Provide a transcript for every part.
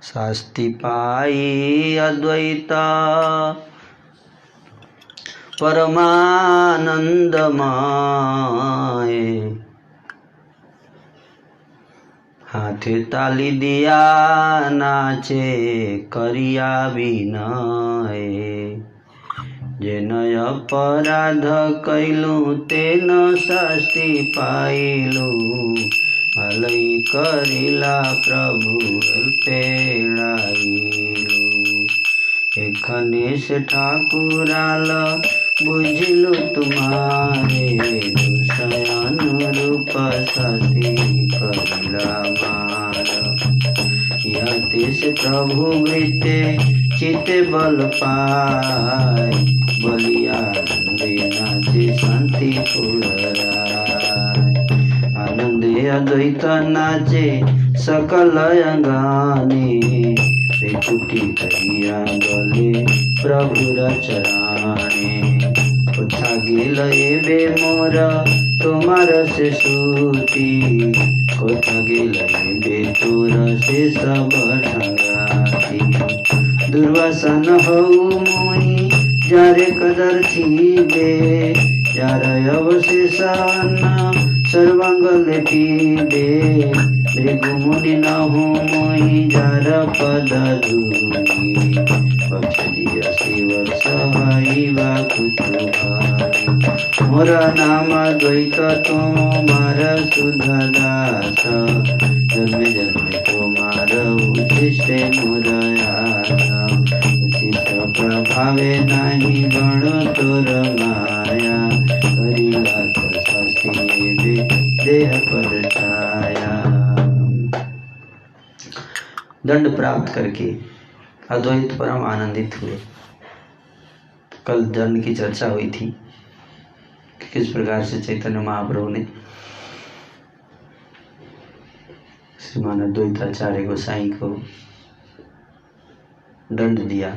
शास्ति पाई अद्वैता परमानंदमय। हाथे ताली दिया नाचे करिया विनय। जेन अपराध कैलू तेन शास्ति पाइलू। भलई करिला प्रभु पेड़ाइलू। एखने से ठाकुराल बुझलू तुम्हारे। अनुरूप शास्ति करिला मार। यति से प्रभु वृत्ते चिते बल पाय। बलिया नंदे नाचे शांति आनंदे अद्वैत नाचे सकल अंगाने। बेकुटी कहिया गले प्रभुर चराणे। कोथा गेल एबे मोर तुम्हार से सूती। कोथा गेल एबे तोर से सब ढंगाती। दुर्वासन हऊ मोई जारे कदर थीबे। जार अवशेषन सर्वांग लेटीबे। मृगुमुनि न हो मोई जार पद धूली। बक्षदिय शिवर सहाई कुतुहारी। मोर नाम द्वैत तुम्हार शुद्ध दास। जन्मे जन्मे तुम्हार उच्छिष्ट मोर आशा। उचित प्रभावे नाही गण तोर माया। करिला तो शास्ति देह पद छाया। दंड प्राप्त करके अद्वैत परम आनंदित हुए। कल दंड की चर्चा हुई थी, किस प्रकार से चैतन्य महाप्रभु ने श्रीमान अद्वैताचार्य गोसाई को दंड दिया।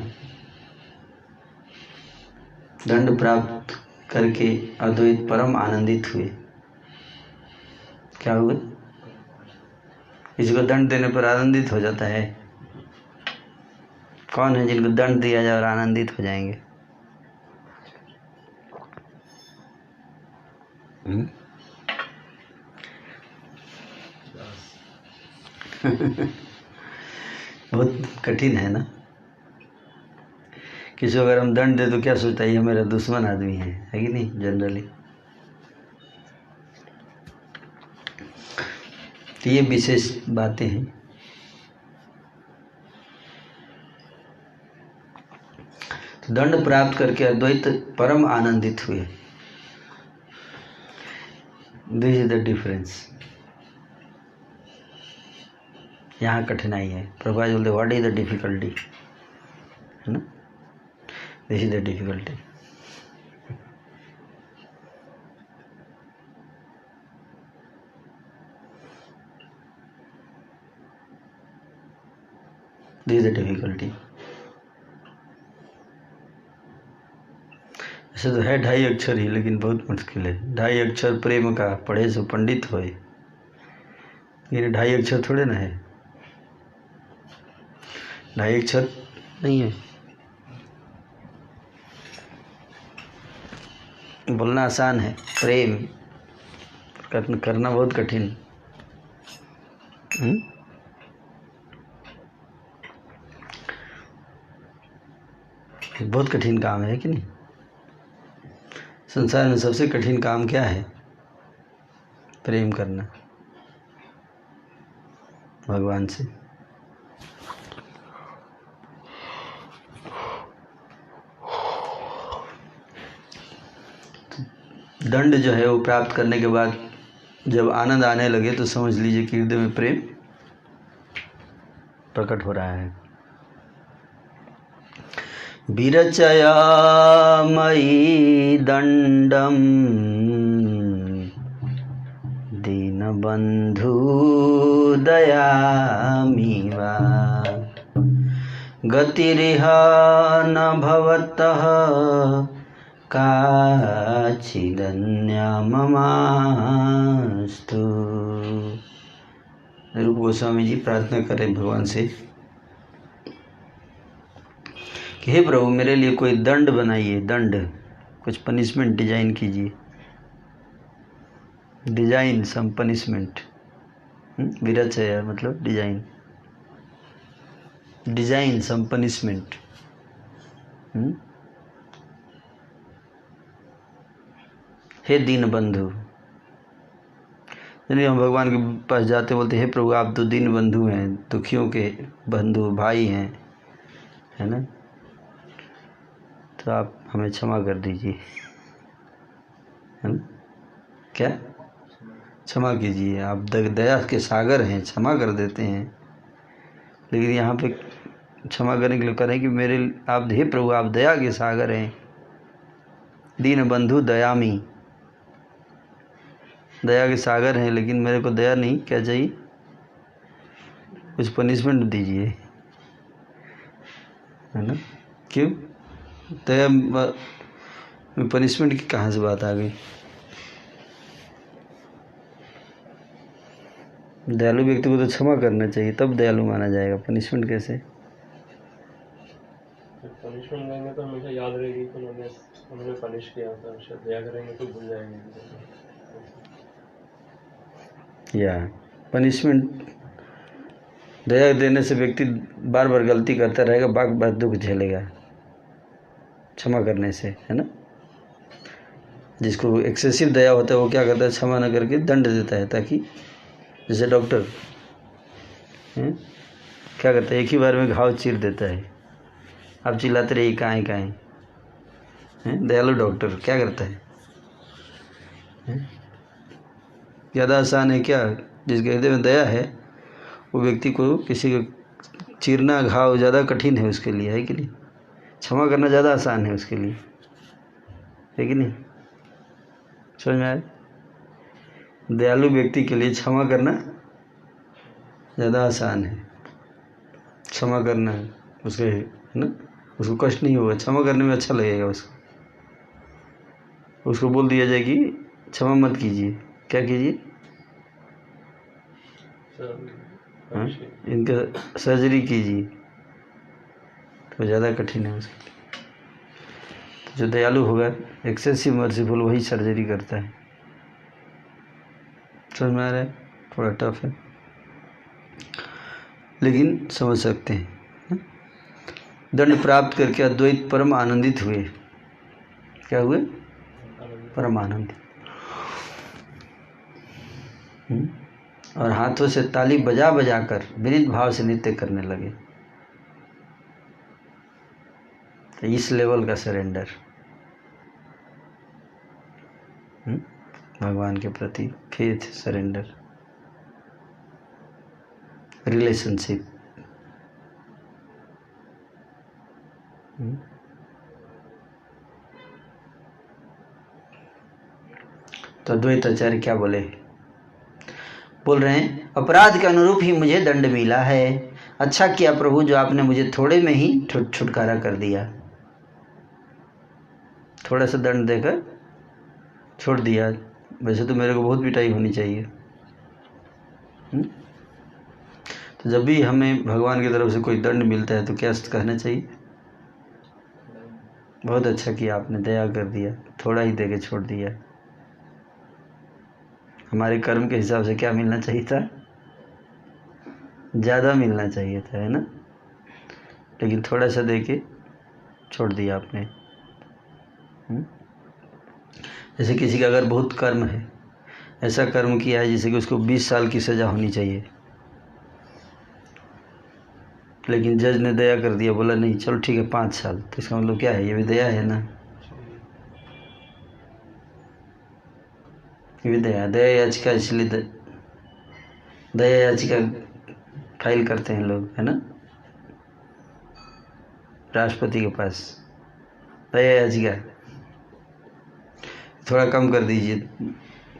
दंड प्राप्त करके अद्वैत परम आनंदित हुए। क्या हुए? किसी को दंड देने पर आनंदित हो जाता है? कौन है जिनको दंड दिया जाए और आनंदित हो जाएंगे? बहुत कठिन है ना। किसी को अगर हम दंड दे तो क्या सोचता है, ये मेरा दुश्मन आदमी है कि नहीं? जनरली तो ये विशेष बातें हैं। तो दंड प्राप्त करके अद्वैत परम आनंदित हुए। This is the difference. यहाँ कठिनाई है। प्रभुपाद बोलते व्हाट इज द डिफिकल्टी, है ना? This is the difficulty. This is the difficulty. ऐसे तो है 2.5 अक्षर ही, लेकिन बहुत मुश्किल है। 2.5 अक्षर प्रेम का पढ़े सो पंडित होए। ये 2.5 अक्षर थोड़े ना है। 2.5 अक्षर नहीं है। बोलना आसान है, प्रेम करना बहुत कठिन। बहुत कठिन काम है कि नहीं? संसार में सबसे कठिन काम क्या है? प्रेम करना भगवान से। दंड जो है वो प्राप्त करने के बाद जब आनंद आने लगे तो समझ लीजिए कि हृदय में प्रेम प्रकट हो रहा है। विरचया मयि दंडम दीनबंधु दयामिवा। गतिरिह न भवतः काचिदन्या ममास्तु। रूप गोस्वामी जी प्रार्थना करें भगवान से कि हे प्रभु मेरे लिए कोई दंड बनाइए, दंड, कुछ पनिशमेंट डिजाइन कीजिए, डिजाइन सम पनिशमेंट। विरच है यार, मतलब डिजाइन, डिजाइन सम पनिशमेंट। हे दीन बंधु, यानी हम भगवान के पास जाते बोलते हे प्रभु आप तो दीन बंधु हैं, दुखियों के बंधु भाई हैं, है ना, तो आप हमें क्षमा कर दीजिए, है ना, क्या क्षमा कीजिए, आप दया के सागर हैं, क्षमा कर देते हैं। लेकिन यहाँ पे क्षमा करने के लिए करें कि मेरे आप हे प्रभु आप दया के सागर हैं, दीन बंधु दयामी, दया के सागर हैं, लेकिन मेरे को दया नहीं, क्या चाहिए, कुछ पनिशमेंट दीजिए, है ना। क्यों दया में पनिशमेंट की कहाँ से बात आ गई? दयालु व्यक्ति को तो क्षमा करना चाहिए, तब दयालु माना जाएगा, पनिशमेंट कैसे? पनिशमेंट देंगे तो हमेशा याद रहेगी कि उन्होंने पनिश किया था, शायद दया करेंगे तो भूल जाएंगे। या पनिशमेंट, दया देने से व्यक्ति बार बार गलती करता रहेगा, बार बार दुख झेलेगा, क्षमा करने से, है ना। जिसको एक्सेसिव दया होता है वो क्या करता है, क्षमा न करके दंड देता है, ताकि जैसे डॉक्टर क्या करता है, एक ही बार में घाव चीर देता है, आप चिल्लाते रहिए काहे काहे, दयालु डॉक्टर क्या करता है? ज़्यादा आसान है क्या? जिसके हृदय में दया है वो व्यक्ति को किसी का चीरना घाव ज़्यादा कठिन है उसके लिए, है कि नहीं? क्षमा करना ज़्यादा आसान है उसके लिए, है कि नहीं? समझ में आया? दयालु व्यक्ति के लिए क्षमा करना ज़्यादा आसान है, क्षमा करना उसके, है ना, उसको कष्ट नहीं होगा, क्षमा करने में अच्छा लगेगा उसको बोल दिया जाए कि क्षमा मत कीजिए, क्या कीजिए, इनका सर्जरी कीजिए, तो ज़्यादा कठिन है उसके लिए। तो जो दयालु होगा एक्सेसिव मर्सीफुल वही सर्जरी करता है। समझ में आ रहा है? थोड़ा टफ है लेकिन समझ सकते हैं। दंड प्राप्त करके अद्वैत परम आनंदित हुए। क्या हुए? परम आनंदित। और हाथों से ताली बजा बजा कर विनीत भाव से नृत्य करने लगे। तो इस लेवल का सरेंडर भगवान के प्रति, फेथ, सरेंडर, रिलेशनशिप। तो अद्वैत आचार्य क्या बोले? बोल रहे हैं अपराध के अनुरूप ही मुझे दंड मिला है। अच्छा किया प्रभु जो आपने मुझे थोड़े में ही छुटकारा कर दिया, थोड़ा सा दंड देकर छोड़ दिया। वैसे तो मेरे को बहुत पिटाई होनी चाहिए। तो जब भी हमें भगवान की तरफ से कोई दंड मिलता है तो क्या कहना चाहिए? बहुत अच्छा किया आपने, दया कर दिया, थोड़ा ही देके छोड़ दिया। हमारे कर्म के हिसाब से क्या मिलना चाहिए था? ज़्यादा मिलना चाहिए था, है ना, लेकिन थोड़ा सा देके छोड़ दिया आपने। जैसे किसी का अगर बहुत कर्म है, ऐसा कर्म किया है जैसे कि उसको 20 साल की सज़ा होनी चाहिए, लेकिन जज ने दया कर दिया, बोला नहीं चलो ठीक है 5 साल, तो इसका मतलब क्या है? ये भी दया है ना, ये भी दया। दया याचिका इसलिए दया याचिका फाइल करते हैं लोग, है ना, राष्ट्रपति के पास दया याचिका, थोड़ा कम कर दीजिए,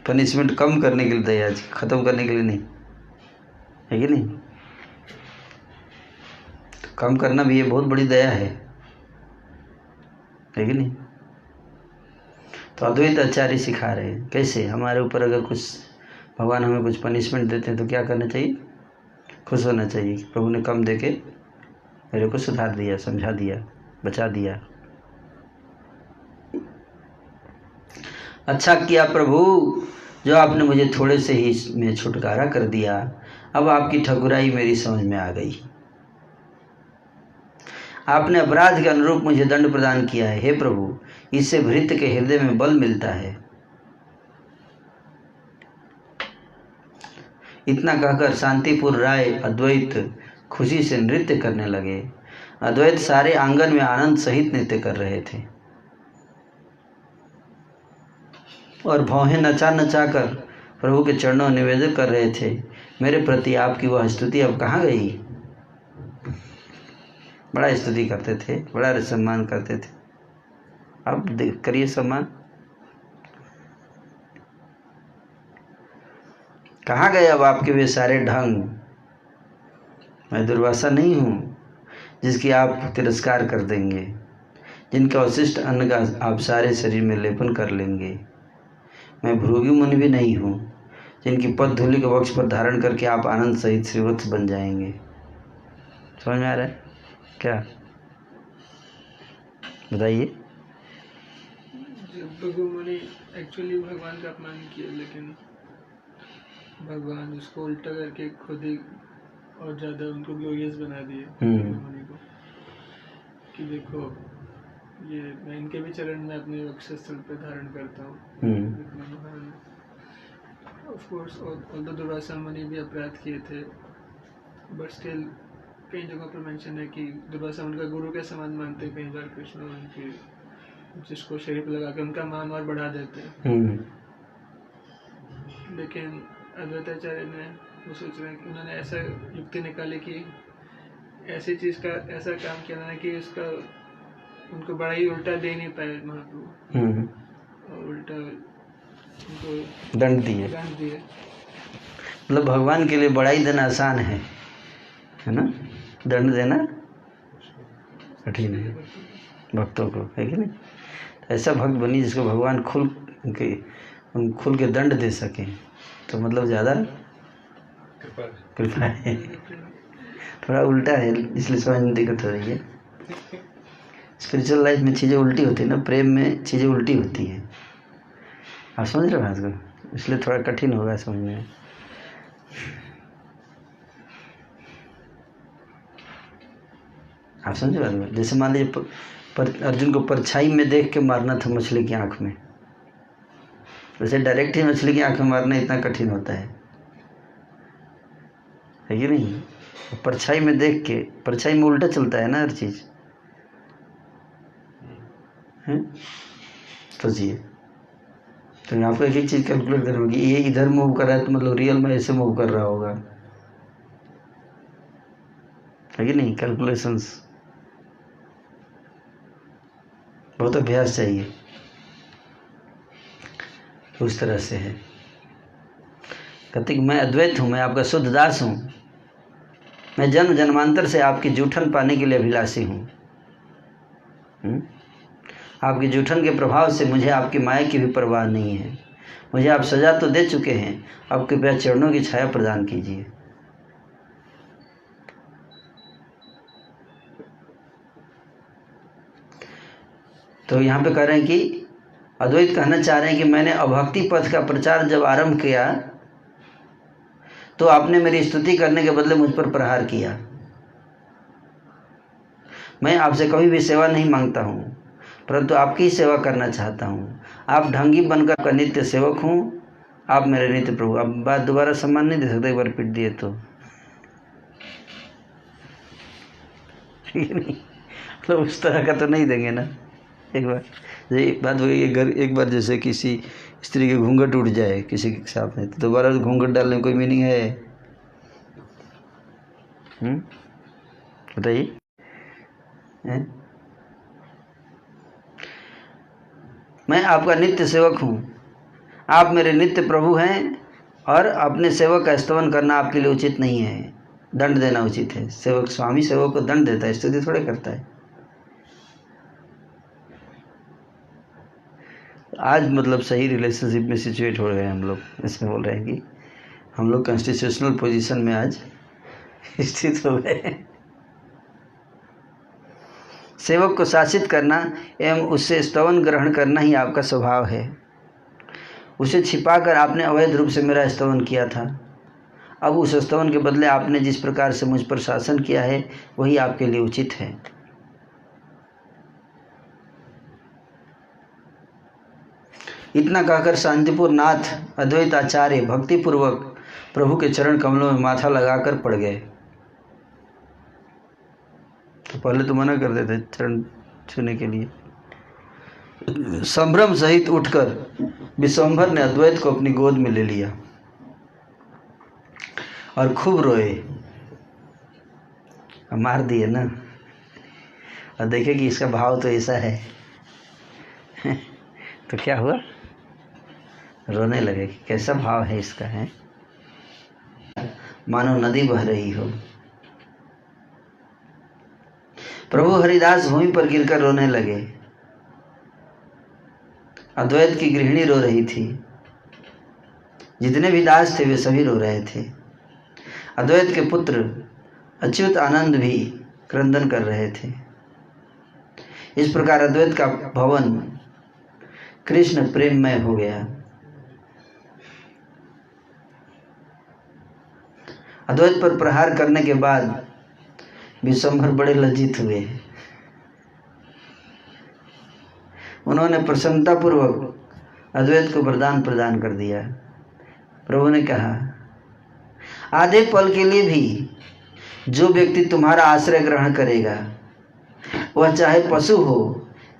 पनिशमेंट कम करने के लिए दया याचिका, ख़त्म करने के लिए नहीं, है कि नहीं? तो कम करना भी ये बहुत बड़ी दया है कि नहीं? तो अद्वैत आचार्य सिखा रहे हैं कैसे हमारे ऊपर अगर कुछ भगवान हमें कुछ पनिशमेंट देते हैं तो क्या करना चाहिए? खुश होना चाहिए कि प्रभु ने कम देके मेरे को सुधार दिया, समझा दिया, बचा दिया। अच्छा किया प्रभु जो आपने मुझे थोड़े से ही में छुटकारा कर दिया। अब आपकी ठकुराई मेरी समझ में आ गई। आपने अपराध के अनुरूप मुझे दंड प्रदान किया है। हे प्रभु, इससे भृत्य के हृदय में बल मिलता है। इतना कहकर शांतिपुर राय अद्वैत खुशी से नृत्य करने लगे। अद्वैत सारे आंगन में आनंद सहित नृत्य कर रहे थे और भौहें नचा नचा कर प्रभु के चरणों निवेदन कर रहे थे, मेरे प्रति आपकी वह स्तुति अब कहाँ गई। बड़ा स्तुति करते थे, बड़ा सम्मान करते थे। अब करिए सम्मान, कहाँ गए अब आपके वे सारे ढंग। मैं दुर्वासा नहीं हूँ जिसकी आप तिरस्कार कर देंगे, जिनका अवशिष्ट अन्न का आप सारे शरीर में लेपन कर लेंगे। मैं भृगु मुनि भी नहीं हूँ जिनकी पद धूलि के वक्ष पर धारण करके आप आनंद सहित श्रीवत्स बन जाएंगे। समझ में आ रहा है क्या? बताइए। भृगु मुनि एक्चुअली भगवान का अपमान किया, लेकिन भगवान उसको उल्टा करके खुद ही और ज़्यादा उनको ग्लोरियस बना दिए मुनि को, कि देखो ये मैं इनके भी चरण में अपने वक्षस्थल पे धारण करता हूँ। ऑफ कोर्स ऑल्दो दुर्वासा मुनि भी अपराध किए थे, बट स्टिल कई जगहों पर मेंशन है कि दुर्वासा उनका गुरु के समान मानते हैं। कई बार कृष्ण उनकी जिसको शरीर पर लगा के उनका मान और बढ़ा देते हैं। लेकिन अद्वैताचार्य ने वो सोच रहे हैं कि उन्होंने ऐसा युक्ति निकाली कि ऐसी चीज़ का ऐसा काम किया ना कि उसका उनको बड़ा ही उल्टा दे नहीं पाए महाप्रभु, और उल्टा उनको दंड दिए। मतलब भगवान के लिए बड़ाई देना आसान है ना, दंड देना कठिन है भक्तों को, है कि नहीं। ऐसा भक्त बनी जिसको भगवान खुल के दंड दे सके, तो मतलब ज़्यादा कृपा है। थोड़ा उल्टा है, इसलिए समझने दिक्कत हो रही है। स्पिरिचुअल लाइफ में चीज़ें उल्टी होती है ना, प्रेम में चीज़ें उल्टी होती हैं। आप समझ रहे हो बात को, इसलिए थोड़ा कठिन होगा समझने में। आप समझे बात को? जैसे मान लीजिए अर्जुन को परछाई में देख के मारना था मछली की आंख में, वैसे डायरेक्ट ही मछली की आंख में मारना इतना कठिन होता है कि नहीं। परछाई में देख के, परछाई में उल्टा चलता है ना हर चीज़, है सोचिए। तो आपको एक एक चीज़ कैलकुलेट करनी होगी। ये इधर मूव कर रहा है तो मतलब रियल में ऐसे मूव कर रहा होगा, है कि नहीं। कैलकुलेशंस बहुत अभ्यास चाहिए, उस तरह से है। कहते कि मैं अद्वैत हूँ, मैं आपका शुद्ध दास हूँ, मैं जन्म जन्मांतर से आपकी जूठन पाने के लिए अभिलाषी हूँ। आपकी जूठन के प्रभाव से मुझे आपकी माया की भी परवाह नहीं है। मुझे आप सजा तो दे चुके हैं, अब कृपया चरणों की छाया प्रदान कीजिए। तो यहाँ पे कह रहे हैं कि अद्वैत कहना चाह रहे हैं कि मैंने अभक्ति पथ का प्रचार जब आरंभ किया तो आपने मेरी स्तुति करने के बदले मुझ पर प्रहार किया। मैं आपसे कभी भी सेवा नहीं मांगता हूँ, परंतु आपकी ही सेवा करना चाहता हूँ। आप ढंगी बनकर का नित्य सेवक हूँ, आप मेरे नित्य प्रभु। अब बात दोबारा सम्मान नहीं दे सकते, एक बार पीट दिए तो ठीक नहीं, मतलब उस तरह का तो नहीं देंगे ना। एक बार ये बात हुई, एक बार जैसे किसी स्त्री के घूंघट उठ जाए किसी के साथ में, तो दोबारा घूंघट डालने में कोई मीनिंग है? बताइए। मैं आपका नित्य सेवक हूँ, आप मेरे नित्य प्रभु हैं, और अपने सेवक का स्तवन करना आपके लिए उचित नहीं है, दंड देना उचित है। सेवक स्वामी सेवक को दंड देता है, स्तुति थोड़े करता है। आज मतलब सही रिलेशनशिप में सिचुएट हो गए हम लोग, इसमें बोल रहे हैं कि हम लोग कॉन्स्टिट्यूशनल पोजीशन में आज स्थित हो गए। सेवक को शासित करना एवं उससे स्तवन ग्रहण करना ही आपका स्वभाव है। उसे छिपाकर आपने अवैध रूप से मेरा स्तवन किया था। अब उस स्तवन के बदले आपने जिस प्रकार से मुझ पर शासन किया है वही आपके लिए उचित है। इतना कहकर शांतिपुर नाथ अद्वैत आचार्य भक्तिपूर्वक प्रभु के चरण कमलों में माथा लगाकर पड़ गए। तो पहले तो मना कर देते चरण छूने के लिए। संभ्रम सहित उठकर विश्वंभर ने अद्वैत को अपनी गोद में ले लिया और खूब रोए। मार दिए ना। और देखे कि इसका भाव तो ऐसा है तो क्या हुआ, रोने लगे कि कैसा भाव है इसका, है मानो नदी बह रही हो। प्रभु हरिदास भूमि पर गिरकर रोने लगे। अद्वैत की गृहिणी रो रही थी। जितने भी दास थे वे सभी रो रहे थे। अद्वैत के पुत्र अच्युत आनंद भी क्रंदन कर रहे थे। इस प्रकार अद्वैत का भवन कृष्ण प्रेममय हो गया। अद्वैत पर प्रहार करने के बाद विश्वंभर बड़े लज्जित हुए। उन्होंने प्रसन्नतापूर्वक अद्वैत को वरदान प्रदान कर दिया। प्रभु ने कहा, आधे पल के लिए भी जो व्यक्ति तुम्हारा आश्रय ग्रहण करेगा, वह चाहे पशु हो,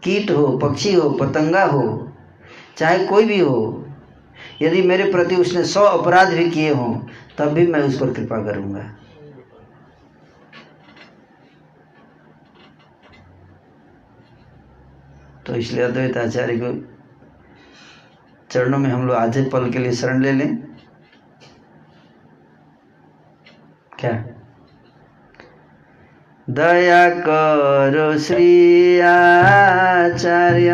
कीट हो, पक्षी हो, पतंगा हो, चाहे कोई भी हो, यदि मेरे प्रति उसने 100 अपराध भी किए हों तब भी मैं उस पर कृपा करूंगा। तो इसलिए अद्वैत आचार्य को चरणों में हम लोग आधे पल के लिए शरण ले लें। क्या? दया करो श्री आचार्य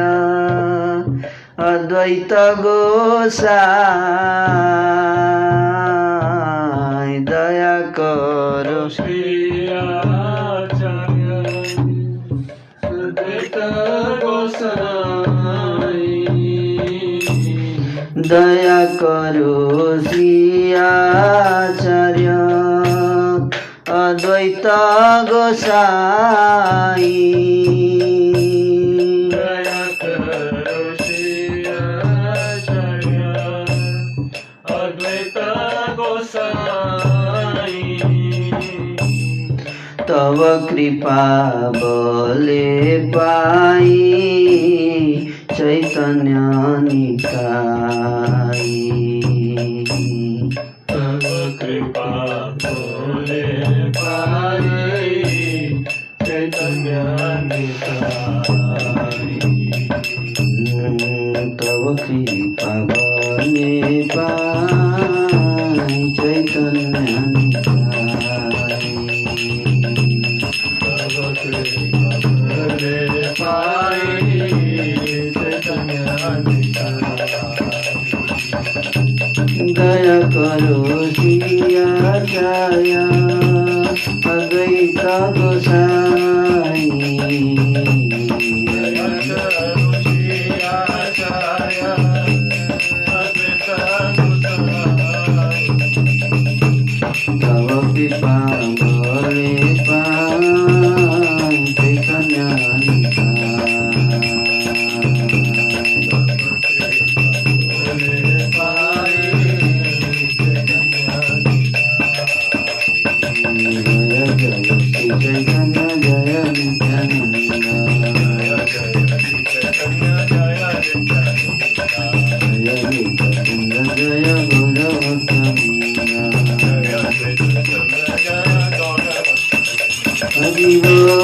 अद्वैत गोसाई, दया करो श्री आचार्य अद्वैत गोसाई, दया करो श्री आचार्य अद्वैत गोसाई, दया करो श्री आचार्य अद्वैत गोसाई, तव कृपा बले पाई चैतन्य निताई, तव कृपा बोले पाई चैतन्य निताई, तव कृपा बले पाई चैतन्य निताई, तव कृपा बोले पाई चैतन्य निताई, दया करो श्री आचार्य अद्वैत गोसाई, दया करो श्री आचार्य अद्वैत गोसाई, तव कृपा बले पाई चैतन्य हरि बोल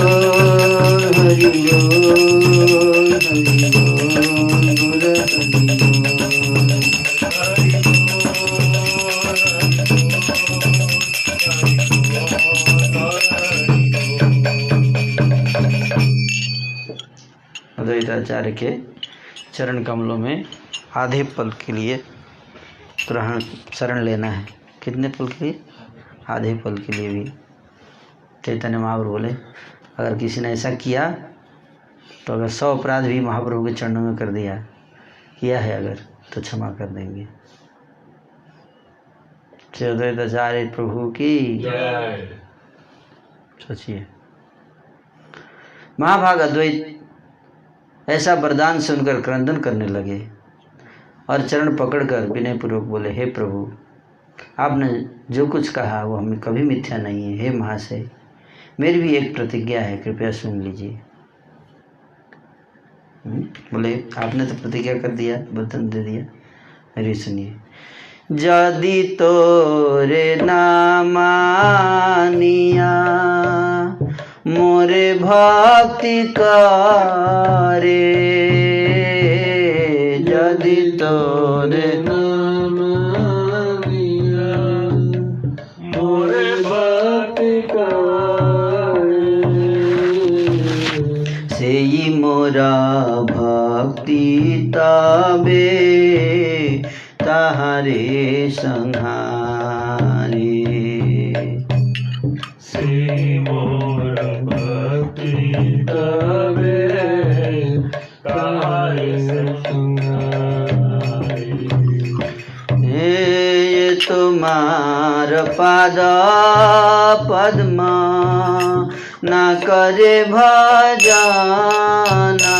हरि बोल हरि बोल गुरु हरि बोल। अद्वैताचार्य के चरण कमलों में आधे पल के लिए ग्रहण शरण लेना है। कितने पल के लिए? आधे पल के लिए भी। चैतन्य महाप्रभु बोले, अगर किसी ने ऐसा किया तो अगर 100 अपराध भी महाप्रभु के चरणों में कर किया है अगर, तो क्षमा कर देंगे। चौद्वैताचार्य प्रभु की जय। सोचिए, महाभाग अद्वैत ऐसा वरदान सुनकर क्रंदन करने लगे और चरण पकड़कर विनय पूर्वक बोले, हे प्रभु, आपने जो कुछ कहा वो हमें कभी मिथ्या नहीं है। हे महाशय, मेरी भी एक प्रतिज्ञा है, कृपया सुन लीजिए। बोले, आपने तो प्रतिज्ञा कर दिया, वचन दे दिया, मेरी सुनिए। यदि तोरे नामानिया मोरे भक्ति करे, यदि तोरे नामानिया मोरे भक्ति करे, सेई मोरा भक्ति तबे ताहारे संहारे, से मोर भक्ति तबे ताहारे संहारे। ये तुम्हार पाद पद्मा न करे भजना,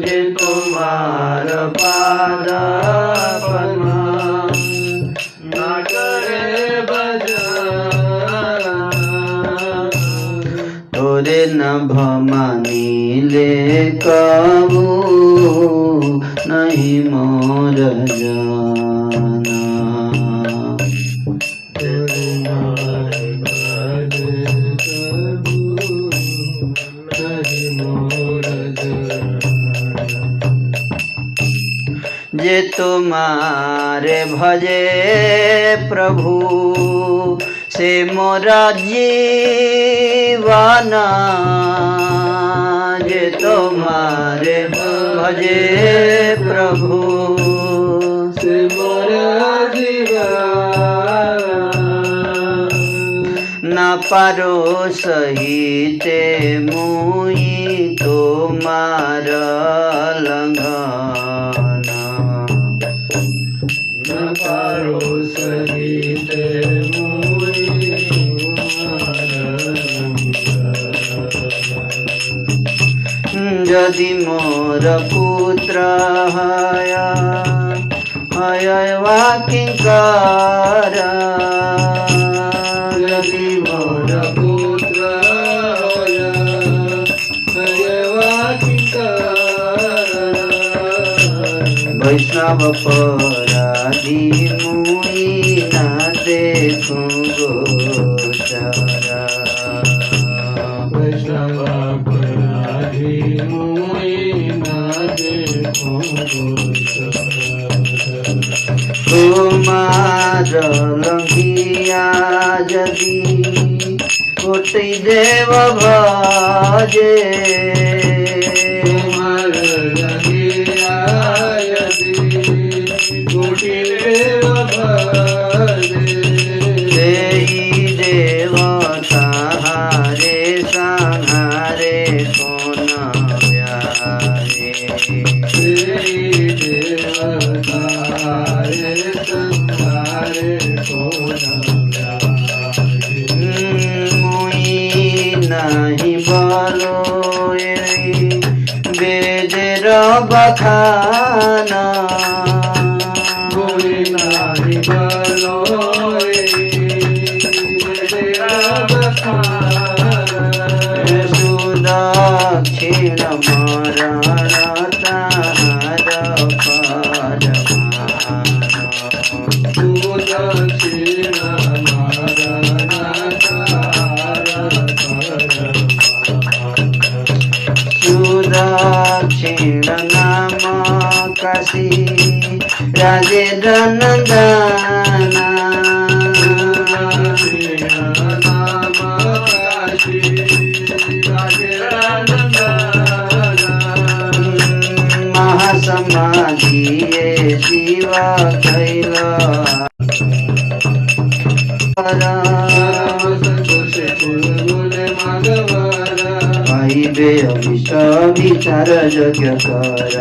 जे तुम्हार पाद पद्मा न करे भजना, तोरे न भमानीले कबू नहीं मोर जाना, तेरे नाम भजे कबू नहीं मोर जाना। जे तुम्हारे भजे प्रभु से मोरा जीवाना, जे तुम्हारे भजे प्रभु से मोरा जीवाना, न पारो सहिते मुई तुम्हार लंघना, न पारो सहिते मुई यदि मोर पुत्र हयवा किंकर, यदि मोर पुत्र हयवा किंकर, वैष्णव पराधी मुई न देखूं गोचरा, वैष्णव अपराधी मुई न देखूं गोचर। कुमार लंघिया यदि कोटि देव भजे, कुमार लंघिया यदि कोटि देव भजे, देई देव सहारे संहारे कोन व्यारे, तेरी देवतारे संहारे कौन व्यारे। मुई नहीं बोलो वेदर बखाना, कोई नाही बोलो तेरा बखाना, सुदक्षिण मरण ताहार परमाना, तू दक्षिण सुदक्षिण नाम काशी राजेन्द्र नंदना, महासमाधि ये शिव कैला संतोष गुल माधवरा, भाई रे अभिष्ट विचार यज्ञ कर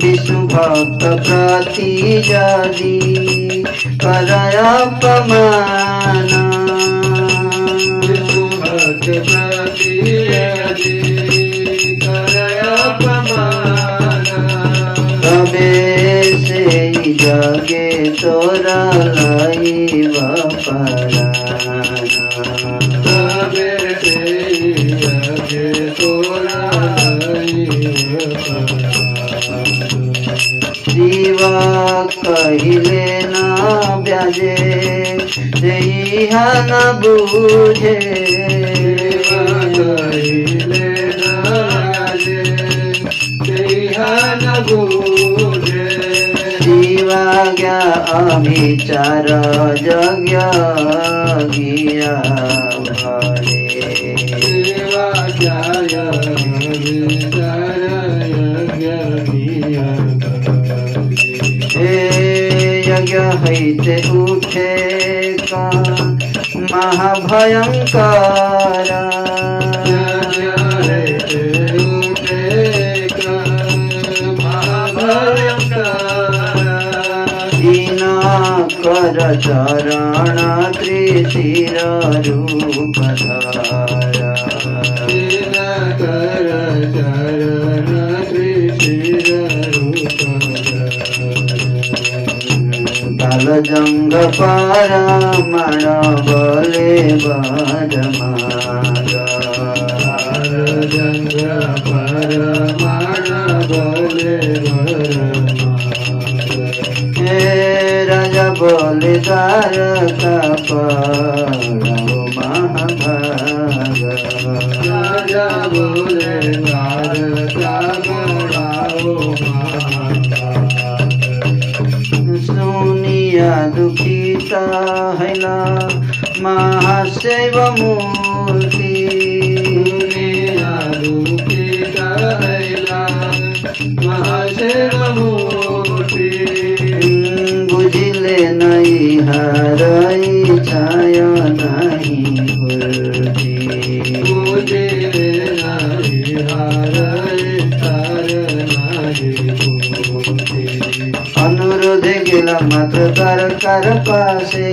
विष्णु भक्त प्रति यदि करय अपमान तबे से जगे तोरा लाइब जीवा कहिले न ब्याजे जइहा न बूझे जीवा ज्ञा अभिचार यज्ञ गिया भरे यज्ञ हैते उठे का महाभयंकर दीन कर चरण त्रिशिर रूप धारा काल जंग परमण बले बजमागा हे राजा बोले द्वारका पड़ो महाभागा सुनिया दुखिता हैला महाशैव मूर्ति बुझिले नहीं हरई छाय नहीं बुद्धि अनुरोध गेला मात्र द्वार कर पासे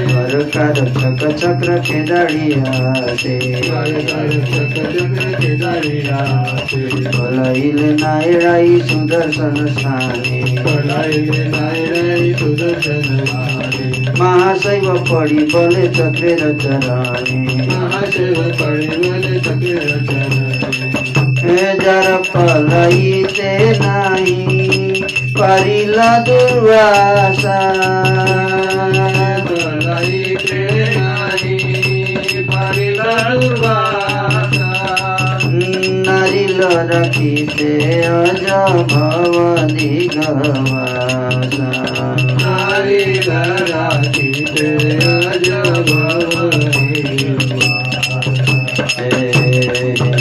घर कर चक चक्र खेदाड़िया से भलाइले नायराई सुदर्शन स्थाने महाशैव पड़ी बोले चक्रेर चराने जर पलाइते नहीं परिला दुर्वासा नारिल रखिते अज भवदी गवासा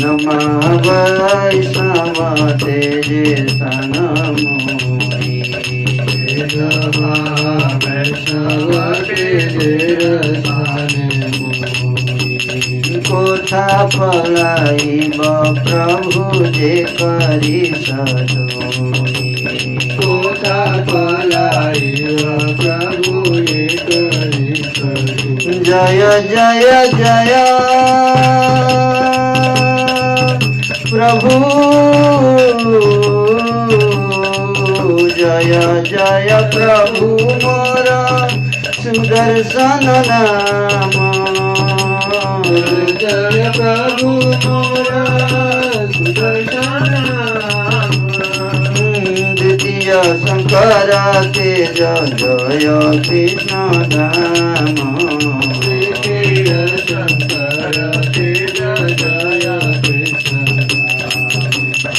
नमः वैष्णव तेजे सनमोहि कोठा पलाइब प्रभु जे करी सदोहि जय जय जय प्रभु जय जय प्रभु मोर सुदर्शन नाम जय प्रभु मोर सुदर्शन नाम द्वितीय शंकर तेज जय कृष्ण धाम द्वितीय शंकर तेज जय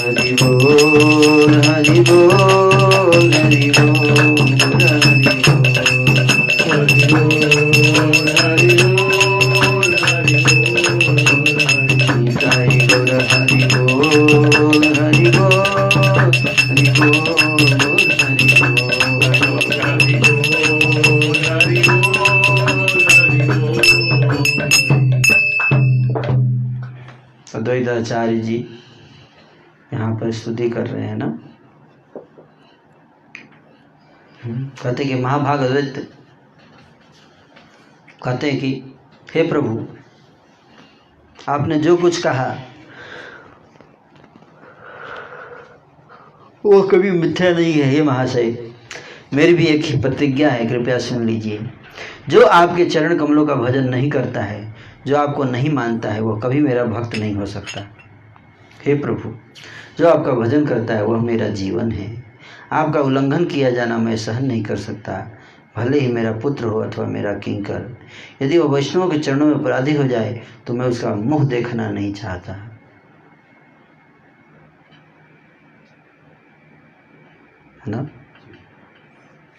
हरि बोल हरि बोल हरि बोल हरि बोल हरि बोल हरि बोल साई गुर हरि बोल हरि बोल हरि बोल हरि बोल हरि बोल द्वैताचार्य जी यहाँ पर स्तुति कर रहे हैं ना। कहते कि महाभाग अद्वैत कहते हैं कि हे प्रभु, आपने जो कुछ कहा वो कभी मिथ्या नहीं है। हे महाशय, मेरी भी एक ही प्रतिज्ञा है, कृपया सुन लीजिए। जो आपके चरण कमलों का भजन नहीं करता है, जो आपको नहीं मानता है, वह कभी मेरा भक्त नहीं हो सकता। हे प्रभु, जो आपका भजन करता है वह मेरा जीवन है। आपका उल्लंघन किया जाना मैं सहन नहीं कर सकता, भले ही मेरा पुत्र हो अथवा मेरा किंकर। यदि वह वैष्णव के चरणों में अपराधी हो जाए तो मैं उसका मुंह देखना नहीं चाहता। है ना,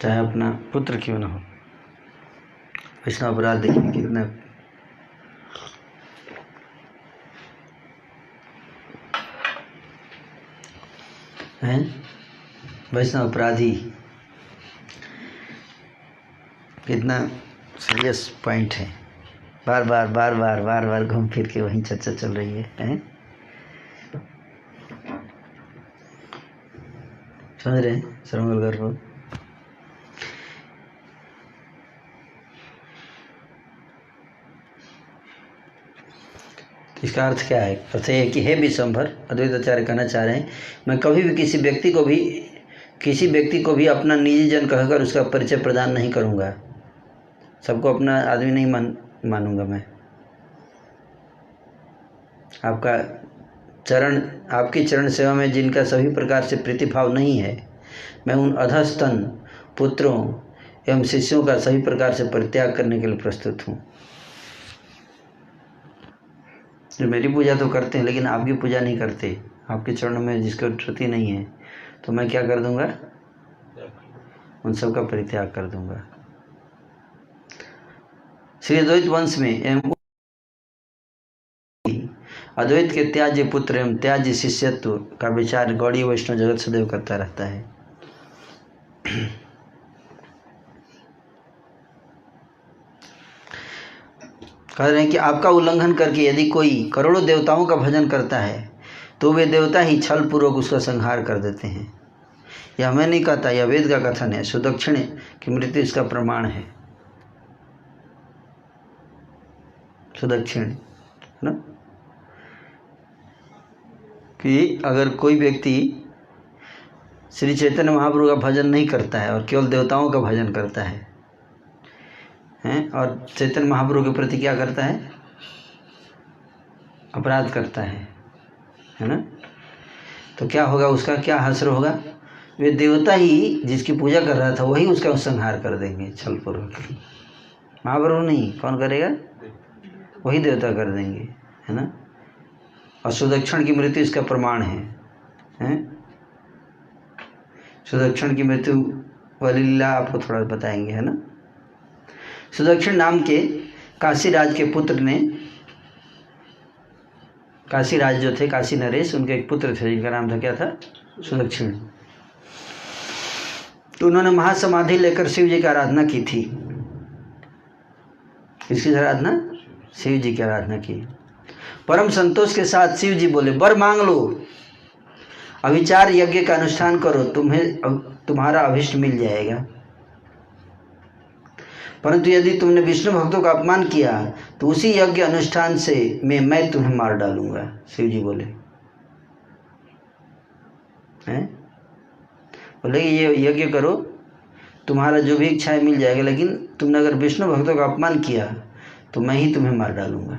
चाहे अपना पुत्र क्यों ना हो। वैष्णव अपराध देखिए कितना है, वैष्णव अपराधी कितना सीरियस पॉइंट है। बार बार घूम फिर के वहीं चर्चा चल रही है, हैं? समझ रहे हैं श्रवण गर्भ। इसका अर्थ क्या है? अर्थ है कि हे विश्वंभर, अद्वैताचार्य कहना चाह रहे हैं, मैं कभी भी किसी व्यक्ति को भी अपना निजी जन कहकर उसका परिचय प्रदान नहीं करूंगा। सबको अपना आदमी नहीं मानूंगा मैं। आपकी चरण सेवा में जिनका सभी प्रकार से प्रीतिभाव नहीं है, मैं उन अधस्तन पुत्रों एवं शिष्यों का सभी प्रकार से परित्याग करने के लिए प्रस्तुत हूँ। जो मेरी पूजा तो करते हैं लेकिन आपकी पूजा नहीं करते, आपके चरणों में जिसको श्रुति नहीं है, तो मैं क्या कर दूंगा? उन सब का परित्याग कर दूंगा। श्री अद्वैत वंश में एवं अद्वैत के त्याज्य पुत्र एवं त्याज्य शिष्यत्व का विचार गौड़ीय वैष्णव जगत सदैव करता रहता है। कह रहे हैं कि आपका उल्लंघन करके यदि कोई करोड़ों देवताओं का भजन करता है तो वे देवता ही छल पूर्वक उसका संहार कर देते हैं। यह मैं नहीं कहता, यह वेद का कथन है। सुदक्षिण की मृत्यु इसका प्रमाण है। सुदक्षिण है ना, कि अगर कोई व्यक्ति श्री चैतन्य महाप्रभु का भजन नहीं करता है और केवल देवताओं का भजन करता है, और चैतन्य महाप्रभु के प्रति क्या करता है? अपराध करता है ना, तो क्या होगा? उसका क्या हश्र होगा? वे देवता ही जिसकी पूजा कर रहा था वही उसका संहार कर देंगे छलपूर्वक। महाप्रभु नहीं, कौन करेगा? वही देवता कर देंगे, है ना। और सुदक्षिण की मृत्यु इसका प्रमाण है। सुदक्षिण की मृत्यु वाली लीला आपको थोड़ा बताएंगे, है ना। सुदक्षिण नाम के काशीराज के पुत्र ने, काशीराज जो थे, काशी नरेश, उनके एक पुत्र थे जिनका नाम था, क्या था? सुदक्षिण। तो उन्होंने महासमाधि लेकर शिव जी की आराधना की थी। किसकी आराधना? शिव जी की आराधना की। परम संतोष के साथ शिव जी बोले, वर मांग लो, अभिचार यज्ञ का अनुष्ठान करो, तुम्हारा अभिष्ट मिल जाएगा। परंतु यदि तुमने विष्णु भक्तों का अपमान किया तो उसी यज्ञ अनुष्ठान से मैं तुम्हें मार डालूंगा। शिव जी बोले, हैं? बोले ये यज्ञ करो, तुम्हारा जो भी इच्छा है मिल जाएगा, लेकिन तुमने अगर विष्णु भक्तों का अपमान किया तो मैं ही तुम्हें मार डालूंगा।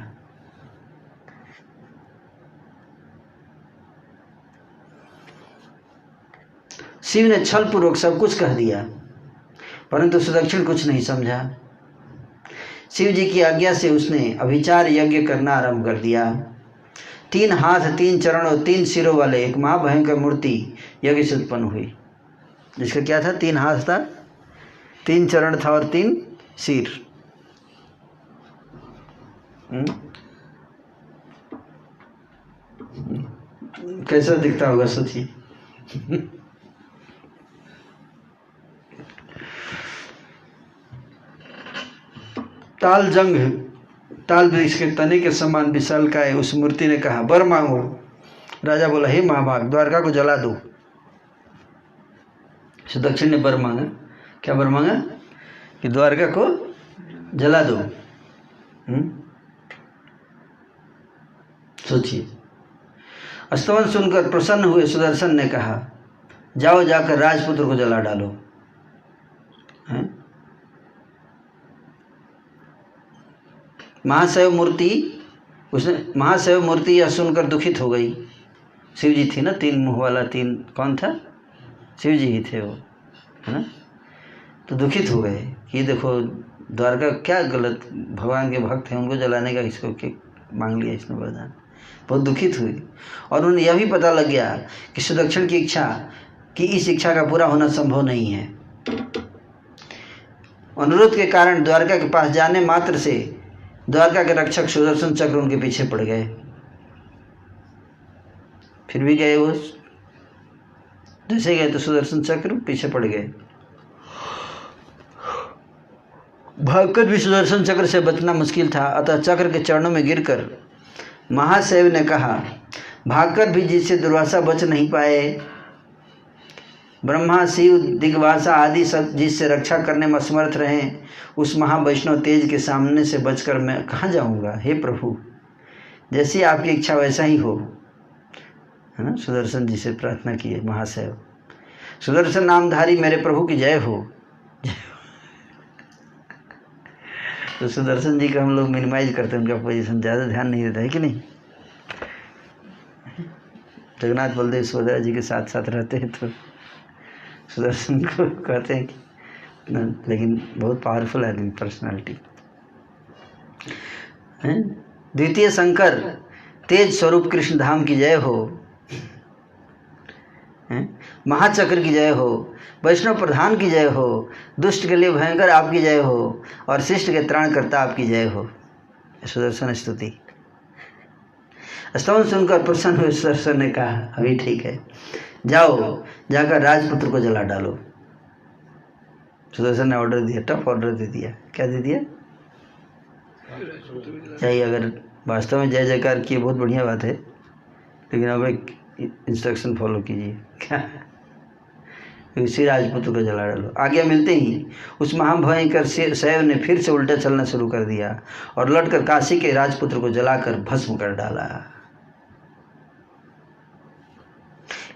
शिव ने छल पूर्वक सब कुछ कह दिया, परंतु सुदक्षिण कुछ नहीं समझा। शिव जी की आज्ञा से उसने अभिचार यज्ञ करना आरंभ कर दिया। 3 हाथ, 3 चरण और 3 सिरों वाले एक महाभयंकर मूर्ति यज्ञ से उत्पन्न हुई। जिसका क्या था? 3 हाथ था, 3 चरण था और 3 सिर। कैसा दिखता होगा सोचिए। ताल वृक्ष के तने के समान विशालकाय उस मूर्ति ने कहा, वर मांगो। राजा बोला, हे महाभाग, द्वारका को जला दो। सुदक्षिण ने वर मांगा। क्या वर मांगा? कि द्वारका को जला दो। सोचिए। स्तवन सुनकर प्रसन्न हुए सुदर्शन ने कहा, जाओ जाकर राजपुत्र को जला डालो। महाशैव मूर्ति यह सुनकर दुखित हो गई। शिव जी थी ना, 3 मुंह वाला, 3 कौन था? शिव जी ही थे वो, है ना। तो दुखित हो गए कि देखो द्वारका क्या गलत, भगवान के भक्त हैं, उनको जलाने का इसको मांग लिया इसने वरदान। बहुत दुखित हुई। और उन्हें यह भी पता लग गया कि सुदक्षिण की इच्छा कि इस इच्छा का पूरा होना संभव नहीं है। अनुरोध के कारण द्वारका के पास जाने मात्र से द्वारका के रक्षक सुदर्शन चक्र उनके पीछे पड़ गए। फिर भी गए वो, जैसे गए तो सुदर्शन चक्र पीछे पड़ गए। भागकर भी सुदर्शन चक्र से बचना मुश्किल था, अतः चक्र के चरणों में गिरकर महाशैव ने कहा, भागकर भी जिससे दुर्वासा बच नहीं पाए, ब्रह्मा शिव दिग्वासा आदि सब जिससे रक्षा करने में असमर्थ रहे, उस महावैष्णव तेज के सामने से बचकर मैं कहाँ जाऊँगा। हे प्रभु, जैसी आपकी इच्छा वैसा ही हो, है ना। सुदर्शन जी से प्रार्थना की है महाशैव। सुदर्शन नामधारी मेरे प्रभु की जय हो। तो सुदर्शन जी का हम लोग मिनिमाइज करते हैं, उनका पोजीशन ज़्यादा ध्यान नहीं देता है कि नहीं। जगन्नाथ बलदेव सुभद्रा जी के साथ साथ रहते हैं तो सुदर्शन को कहते हैं कि लेकिन बहुत पावरफुल आदमी, पर्सनालिटी है। द्वितीय शंकर तेज स्वरूप कृष्ण धाम की जय हो, महाचक्र की जय हो, वैष्णव प्रधान की जय हो, दुष्ट के लिए भयंकर आपकी जय हो, और शिष्ट के त्राणकर्ता आपकी जय हो। सुदर्शन स्तुति। स्तवन सुनकर प्रसन्न हुए सुदर्शन ने कहा, अभी ठीक है, जाओ जाकर राजपुत्र को जला डालो। सुदर्शन ने ऑर्डर दिया, टफ ऑर्डर दे दिया। क्या दे दिया? चाहिए। अगर वास्तव में जय जयकार किए बहुत बढ़िया बात है, लेकिन अब एक इंस्ट्रक्शन फॉलो कीजिए। क्या? इसी राजपुत्र को जला डालो। आज्ञा मिलते ही उस महाभयंकर शैव ने फिर से उल्टा चलना शुरू कर दिया और लौटकर काशी के राजपुत्र को जलाकर भस्म कर डाला।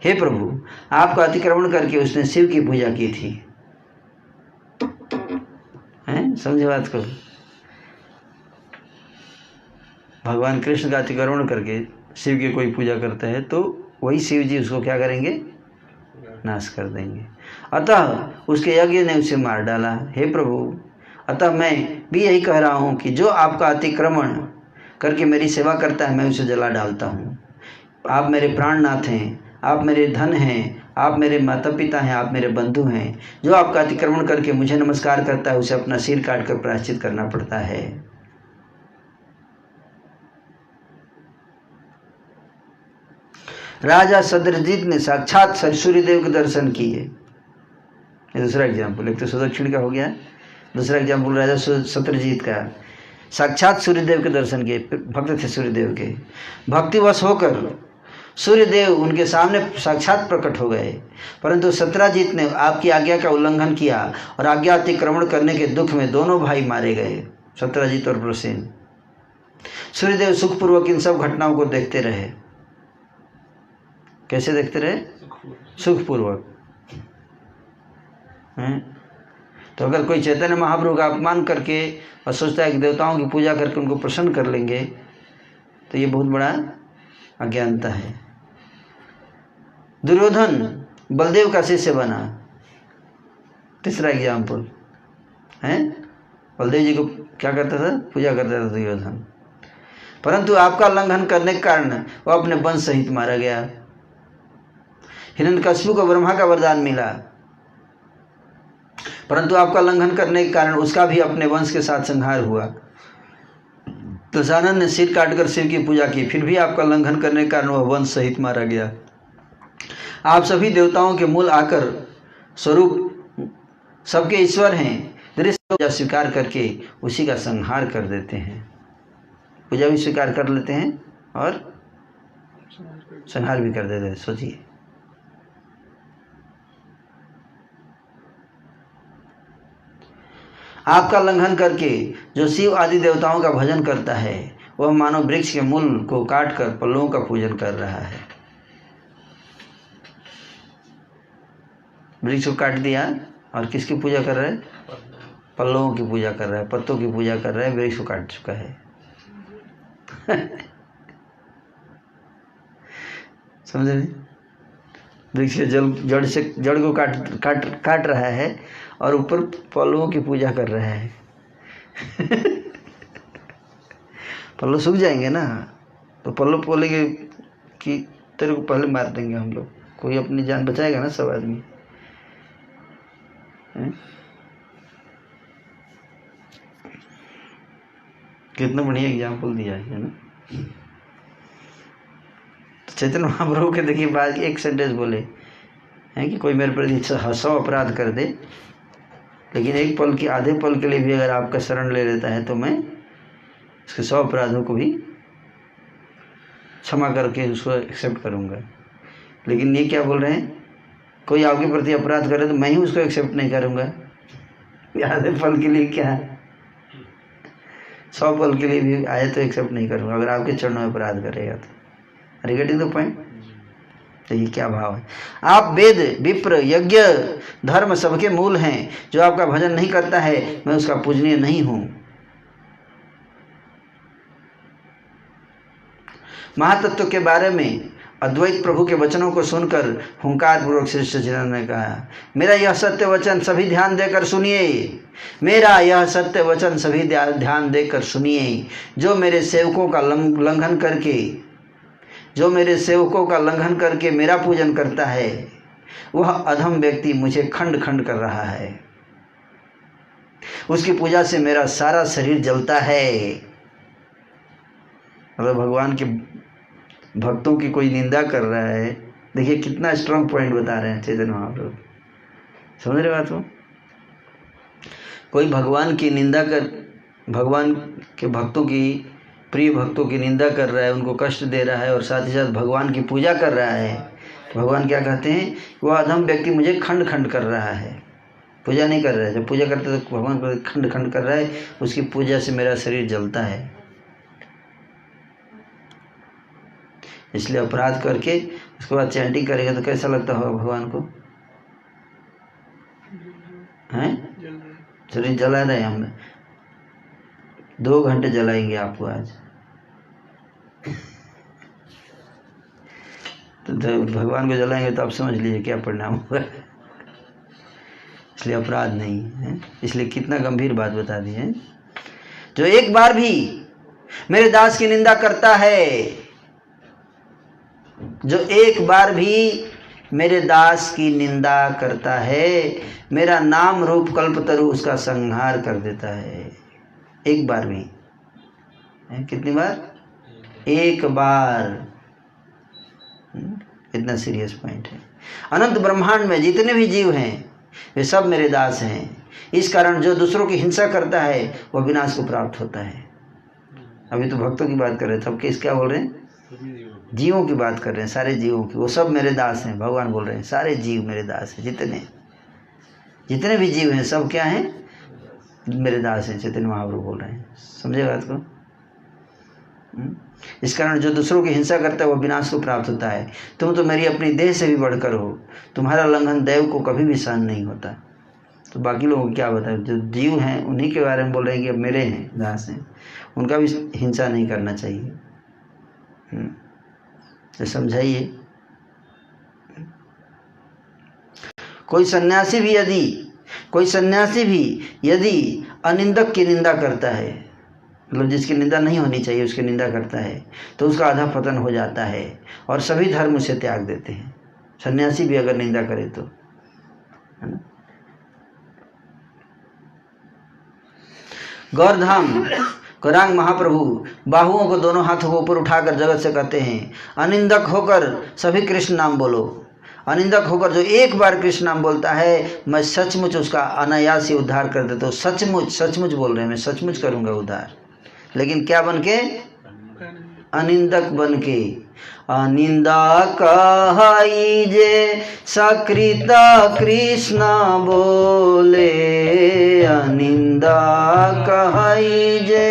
हे प्रभु, आपका अतिक्रमण करके उसने शिव की पूजा की थी। हैं? समझे बात को। भगवान कृष्ण का अतिक्रमण करके शिव की कोई पूजा करता है तो वही शिव जी उसको क्या करेंगे? नाश कर देंगे। अतः उसके यज्ञ ने उसे मार डाला। हे प्रभु, अतः मैं भी यही कह रहा हूँ कि जो आपका अतिक्रमण करके मेरी सेवा करता है मैं उसे जला डालता हूँ। आप मेरे प्राणनाथ हैं, आप मेरे धन हैं, आप मेरे माता पिता हैं, आप मेरे बंधु हैं। जो आपका अतिक्रमण करके मुझे नमस्कार करता है उसे अपना सिर काट कर प्रायश्चित करना पड़ता है। राजा सद्रजीत ने साक्षात सूर्यदेव के दर्शन किए। ये दूसरा एग्जाम्पल, एक तो सुदक्षिण का हो गया, दूसरा एग्जाम्पल राजा सत्रजीत का। साक्षात सूर्यदेव के दर्शन किए, भक्त थे सूर्यदेव के। भक्तिवश होकर सूर्यदेव उनके सामने साक्षात प्रकट हो गए, परंतु सत्रजीत ने आपकी आज्ञा का उल्लंघन किया और आज्ञा अतिक्रमण करने के दुख में दोनों भाई मारे गए, सत्रजीत और प्रसेन। सूर्यदेव सुखपूर्वक इन सब घटनाओं को देखते रहे। कैसे देखते रहे? सुखपूर्वक। तो अगर कोई चैतन्य महाप्रभु का अपमान करके और सोचता है कि देवताओं की पूजा करके उनको प्रसन्न कर लेंगे तो ये बहुत बड़ा अज्ञानता है। दुर्योधन बलदेव का शिष्य बना, तीसरा एग्जाम्पल है। बलदेव जी को क्या करता था? पूजा करता था दुर्योधन, परंतु आपका उल्लंघन करने के कारण वह अपने वंश सहित मारा गया। हिरण्यकशिपु को ब्रह्मा का वरदान मिला, परंतु आपका उल्लंघन करने के कारण उसका भी अपने वंश के साथ संहार हुआ। दशानन ने सिर काटकर शिव की पूजा की, फिर भी आपका उल्लंघन करने के कारण वह वंश सहित मारा गया। आप सभी देवताओं के मूल आकर स्वरूप सबके ईश्वर हैं, दृश्य स्वीकार करके उसी का संहार कर देते हैं। पूजा भी स्वीकार कर लेते हैं और संहार भी कर देते हैं। सोचिए, आपका लंघन करके जो शिव आदि देवताओं का भजन करता है वह मानो वृक्ष के मूल को काटकर पल्लवों का पूजन कर रहा है। वृक्ष को काट दिया और किसकी पूजा कर रहा है? पल्लवों की पूजा कर रहा है, पत्तों की पूजा कर रहा है, वृक्ष को काट चुका है। समझ रहे? वृक्ष के जड़ को काट रहा है और ऊपर पल्लवों की पूजा कर रहा है। पल्लव सूख जाएंगे ना, तो पल्लव बोलेंगे कि तेरे को पहले मार देंगे हम लोग, कोई अपनी जान बचाएगा ना? सब आदमी कितना बढ़िया एग्जाम्पल दिया है ना। तो चैतन्य महाप्रभु के देखिए बात, एक सेंटेंस बोले हैं कि कोई मेरे प्रति 100 अपराध कर दे, लेकिन एक पल की, आधे पल के लिए भी अगर आपका शरण ले लेता है तो मैं उसके 100 अपराधों को भी क्षमा करके उसको एक्सेप्ट करूँगा। लेकिन ये क्या बोल रहे हैं, कोई आपके प्रति अपराध करे तो मैं ही उसको एक्सेप्ट नहीं करूँगा। आधे पल के लिए क्या, 100 पल के लिए भी आए तो एक्सेप्ट नहीं करूँगा अगर आपके चरणों में अपराध करेगा तो। Are you getting the point? तो ये क्या भाव है? आप वेद, विप्र, यज्ञ, धर्म सबके मूल हैं। जो आपका भजन नहीं करता है मैं उसका पूजनीय नहीं हूँ। महातत्व के बारे में अद्वैत प्रभु के वचनों को सुनकर हुंकार पूर्वक श्री सच्चिदानंद ने कहा, मेरा यह सत्य वचन सभी ध्यान देकर सुनिए, मेरा यह सत्य वचन सभी ध्यान देकर सुनिए। जो मेरे सेवकों का लंघन करके मेरा पूजन करता है वह अधम व्यक्ति मुझे खंड खंड कर रहा है। उसकी पूजा से मेरा सारा शरीर जलता है। मतलब भगवान के भक्तों की कोई निंदा कर रहा है। देखिए कितना स्ट्रांग पॉइंट बता रहे हैं चैतन्य महाप्रभु। समझ रहे बात को? कोई भगवान की निंदा कर, भगवान के भक्तों की, प्रिय भक्तों की निंदा कर रहा है, उनको कष्ट दे रहा है और साथ ही साथ भगवान की पूजा कर रहा है। तो भगवान क्या कहते हैं? वह अधम व्यक्ति मुझे खंड खंड कर रहा है। पूजा नहीं कर रहा है, जब पूजा करते तो भगवान को खंड खंड कर रहा है, उसकी पूजा से मेरा शरीर जलता है। इसलिए अपराध करके उसके बाद चैंटिंग करेगा तो कैसा लगता होगा भगवान को? हैं? शरीर जला रहे हम 2 घंटे जलाएंगे आपको आज। तो भगवान को जलाएंगे तो आप समझ लीजिए क्या परिणाम होगा। इसलिए अपराध नहीं है। इसलिए कितना गंभीर बात बता दी है। जो एक बार भी मेरे दास की निंदा करता है, जो एक बार भी मेरे दास की निंदा करता है, मेरा नाम रूप कल्पतरु उसका संहार कर देता है। एक बार भी। कितनी बार? एक बार। इतना सीरियस पॉइंट है। अनंत ब्रह्मांड में जितने भी जीव हैं वे सब मेरे दास हैं। इस कारण जो दूसरों की हिंसा करता है वह विनाश को प्राप्त होता है। अभी तो भक्तों की बात कर रहे थे, अब किस क्या बोल रहे हैं? जीवों की बात कर रहे हैं, सारे जीवों की। वो सब मेरे दास हैं। भगवान बोल रहे हैं सारे जीव मेरे दास हैं। जितने भी जीव हैं सब क्या हैं? मेरे दास हैं। चैतन्य महाप्रभु बोल रहे हैं। समझे बात को? इस कारण जो दूसरों की हिंसा करता है वो विनाश को प्राप्त होता है। तुम तो मेरी अपनी देह से भी बढ़कर हो। तुम्हारा लंघन देव को कभी भी सहन नहीं होता। तो बाकी लोगों को क्या बताए? जो जीव हैं उन्हीं के बारे में बोल रहे हैं कि अब मेरे हैं, दास हैं, उनका भी हिंसा नहीं करना चाहिए। तो समझाइए। कोई सन्यासी भी यदि अनिंदक की निंदा करता है, मतलब जिसकी निंदा नहीं होनी चाहिए उसकी निंदा करता है, तो उसका आधा पतन हो जाता है और सभी धर्म उसे त्याग देते हैं। सन्यासी भी अगर निंदा करे तो, है ना? गौरधाम गौरांग महाप्रभु बाहुओं को दोनों हाथों को ऊपर उठाकर जगत से कहते हैं, अनिंदक होकर सभी कृष्ण नाम बोलो। अनिंदक होकर जो एक बार कृष्ण नाम बोलता है, मैं सचमुच उसका अनायास ही उद्धार कर देता हूँ। सचमुच बोल रहे हैं, मैं सचमुच करूँगा उद्धार। लेकिन क्या बन के? अनिंदक बन के। अनिंदा कहाई जे सकृत कृष्ण बोले, अनिंदा कहाई जे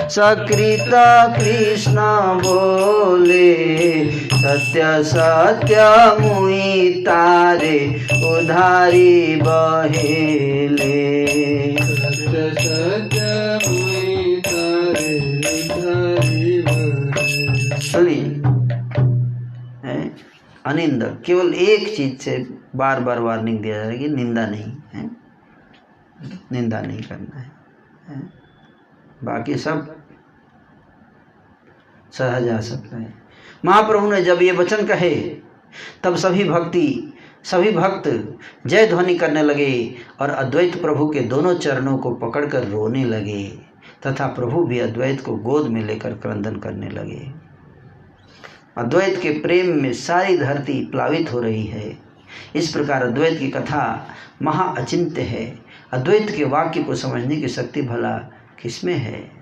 सकृत कृष्ण बोले, सत्य सत्य मुई तारे उधारी बहेले, सत्य सत्य मुई तारे उधारी बहेले। सुनिए, अनिंद केवल एक चीज से बार बार वार्निंग दिया जा रहा है कि निंदा नहीं है, निंदा नहीं करना है, बाकी सब सहज आ सकता है। महाप्रभु ने जब ये वचन कहे तब सभी भक्त जय ध्वनि करने लगे और अद्वैत प्रभु के दोनों चरणों को पकड़कर रोने लगे तथा प्रभु भी अद्वैत को गोद में लेकर क्रंदन करने लगे। अद्वैत के प्रेम में सारी धरती प्लावित हो रही है। इस प्रकार अद्वैत की कथा महा अचिंत्य है। अद्वैत के वाक्य को समझने की शक्ति भला किसमें है?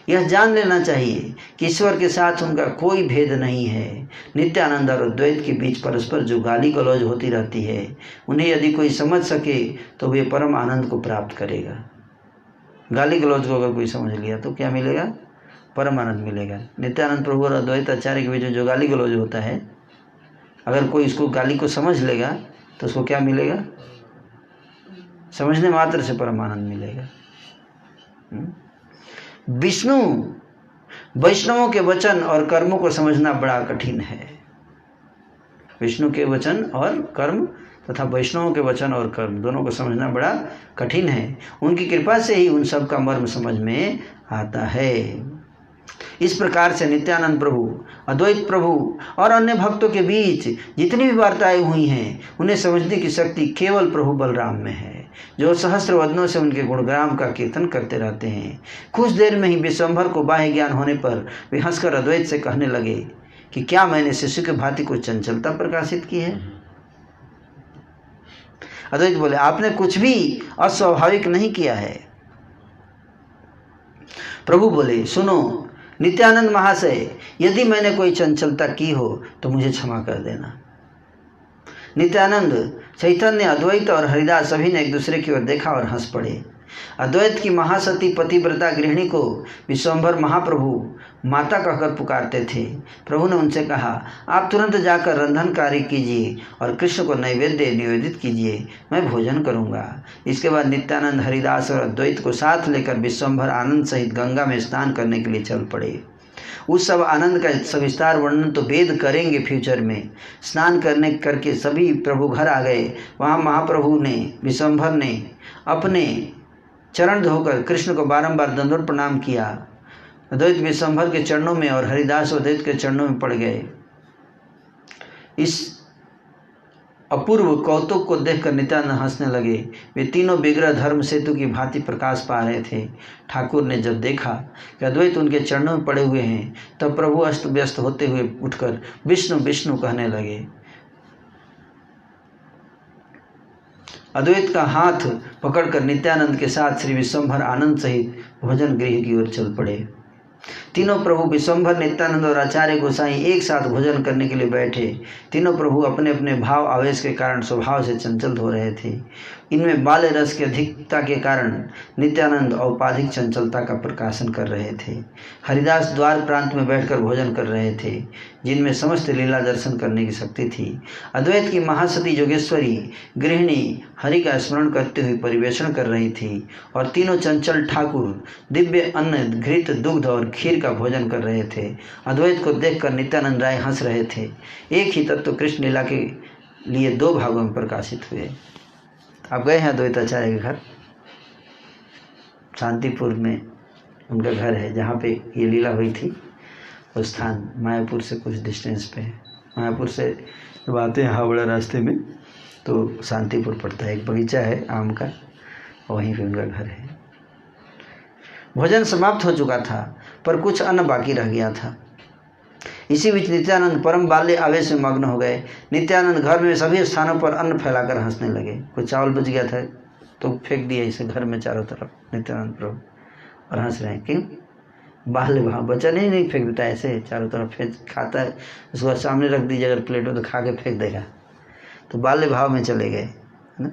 यह जान लेना चाहिए कि ईश्वर के साथ उनका कोई भेद नहीं है। नित्यानंद और अद्वैत के बीच परस्पर जो गाली गलौज होती रहती है, उन्हें यदि कोई समझ सके तो वे परम आनंद को प्राप्त करेगा। गाली गलौज को अगर कोई समझ लिया तो क्या मिलेगा? परम आनंद मिलेगा। नित्यानंद प्रभु और अद्वैत आचार्य के बीच जो गाली गलौज होता है, अगर कोई इसको गाली को समझ लेगा तो उसको क्या मिलेगा? समझने मात्र से परम आनंद मिलेगा। विष्णु वैष्णवों के वचन और कर्मों को समझना बड़ा कठिन है। विष्णु के वचन और कर्म तथा वैष्णवों के वचन और कर्म दोनों को समझना बड़ा कठिन है। उनकी कृपा से ही उन सब का मर्म समझ में आता है। इस प्रकार से नित्यानंद प्रभु, अद्वैत प्रभु और अन्य भक्तों के बीच जितनी भी वार्ताएं हुई हैं, उन्हें समझने की शक्ति केवल प्रभु बलराम में है, जो सहस्त्र वदनों से उनके गुणग्राम का कीर्तन करते रहते हैं। कुछ देर में ही विश्वंभर को बाह्य ज्ञान होने पर वे हंसकर अद्वैत से कहने लगे कि क्या मैंने शिशु के भांति को चंचलता प्रकाशित की है? अद्वैत बोले, आपने कुछ भी अस्वाभाविक नहीं किया है। प्रभु बोले, सुनो नित्यानंद महाशय, यदि मैंने कोई चंचलता की हो तो मुझे क्षमा कर देना। नित्यानंद, चैतन्य, अद्वैत और हरिदास सभी ने एक दूसरे की ओर देखा और हंस पड़े। अद्वैत की महासती पतिव्रता गृहिणी को विश्वंभर महाप्रभु माता कहकर पुकारते थे। प्रभु ने उनसे कहा, आप तुरंत जाकर रंधन कार्य कीजिए और कृष्ण को नैवेद्य निवेदित कीजिए, मैं भोजन करूंगा। इसके बाद नित्यानंद, हरिदास और अद्वैत को साथ लेकर विश्वंभर आनंद सहित गंगा में स्नान करने के लिए चल पड़े। उस सब आनंद का सविस्तार वर्णन तो वेद करेंगे फ्यूचर में। स्नान करके सभी प्रभु घर आ गए। वहाँ महाप्रभु ने, विश्वंभर ने अपने चरण धोकर कृष्ण को बारंबार दंडवत प्रणाम किया। अद्वैत विश्वंभर के चरणों में और हरिदास अद्वैत के चरणों में पड़ गए। इस अपूर्व कौतुक को देखकर नित्यानंद हंसने लगे। वे तीनों विग्रह धर्म सेतु की भांति प्रकाश पा रहे थे। ठाकुर ने जब देखा कि अद्वैत उनके चरणों में पड़े हुए हैं, तब प्रभु अस्त व्यस्त होते हुए उठकर विष्णु विष्णु कहने लगे। अद्वैत का हाथ पकड़कर नित्यानंद के साथ श्री विश्वंभर आनंद सहित भोजन गृह की ओर चल पड़े। तीनों प्रभु विश्वंभर, नित्यानंद और आचार्य गोसाई एक साथ भोजन करने के लिए बैठे। तीनों प्रभु अपने अपने भाव आवेश के कारण स्वभाव से चंचल हो रहे थे। इनमें बाल्य रस की अधिकता के कारण नित्यानंद औपाधिक चंचलता का प्रकाशन कर रहे थे। हरिदास द्वार प्रांत में बैठकर भोजन कर रहे थे, जिनमें समस्त लीला दर्शन करने की शक्ति थी। अद्वैत की महासती योगेश्वरी गृहिणी हरि का स्मरण करते हुए परिवेषण कर रही थी और तीनों चंचल ठाकुर दिव्य अन्न, घृत, दुग्ध और खीर का भोजन कर रहे थे। अद्वैत को देखकर नित्यानंद राय हंस रहे थे। एक ही तत्व कृष्ण लीला के लिए दो भागों में प्रकाशित हुए। आप गए हैं अद्वैत आचार्य के घर? शांतिपुर में उनका घर है, जहाँ पे ये लीला हुई थी। वो स्थान मायापुर से कुछ डिस्टेंस पे है। मायापुर से जब आते हैं हावड़ा रास्ते में तो शांतिपुर पड़ता है। एक बगीचा है आम का, वहीं पे उनका घर है। भोजन समाप्त हो चुका था, पर कुछ अन्न बाकी रह गया था। इसी बीच नित्यानंद परम बाल्य आवेश में मग्न हो गए। नित्यानंद घर में सभी स्थानों पर अन्न फैलाकर हंसने लगे। कुछ चावल बच गया था तो फेंक दिया इसे घर में चारों तरफ नित्यानंद प्रभु, और हंस रहे हैं। क्यों? बाल्य भाव, बच्चा नहीं फेंक देता ऐसे चारों तरफ, फेंक खाता है, उसको सामने रख दीजिए अगर प्लेट में तो खा के फेंक देगा, तो बाल्य भाव में चले गए, है ना।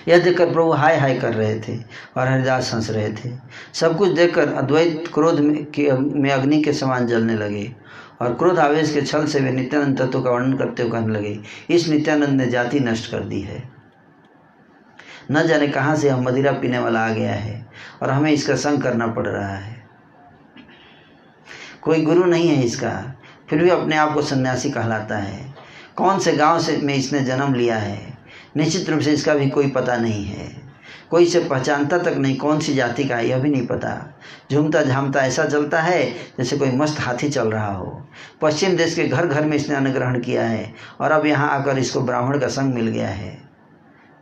यह देखकर प्रभु हाय हाय कर रहे थे और हरिदास हंस रहे थे। सब कुछ देखकर अद्वैत क्रोध में अग्नि के समान जलने लगे और क्रोध आवेश के छल से वे नित्यानंद तत्व का वर्णन करते हुए कहने लगे, इस नित्यानंद ने जाति नष्ट कर दी है, न जाने कहाँ से हम मदिरा पीने वाला आ गया है और हमें इसका संग करना पड़ रहा है। कोई गुरु नहीं है इसका, फिर भी अपने आप को सन्यासी कहलाता है। कौन से गांव से में इसने जन्म लिया है, निश्चित रूप से इसका भी कोई पता नहीं है। कोई इसे पहचानता तक नहीं, कौन सी जाति का है यह भी नहीं पता। झूमता झामता ऐसा चलता है जैसे कोई मस्त हाथी चल रहा हो। पश्चिम देश के घर घर में इसने अन्न ग्रहण किया है और अब यहाँ आकर इसको ब्राह्मण का संग मिल गया है।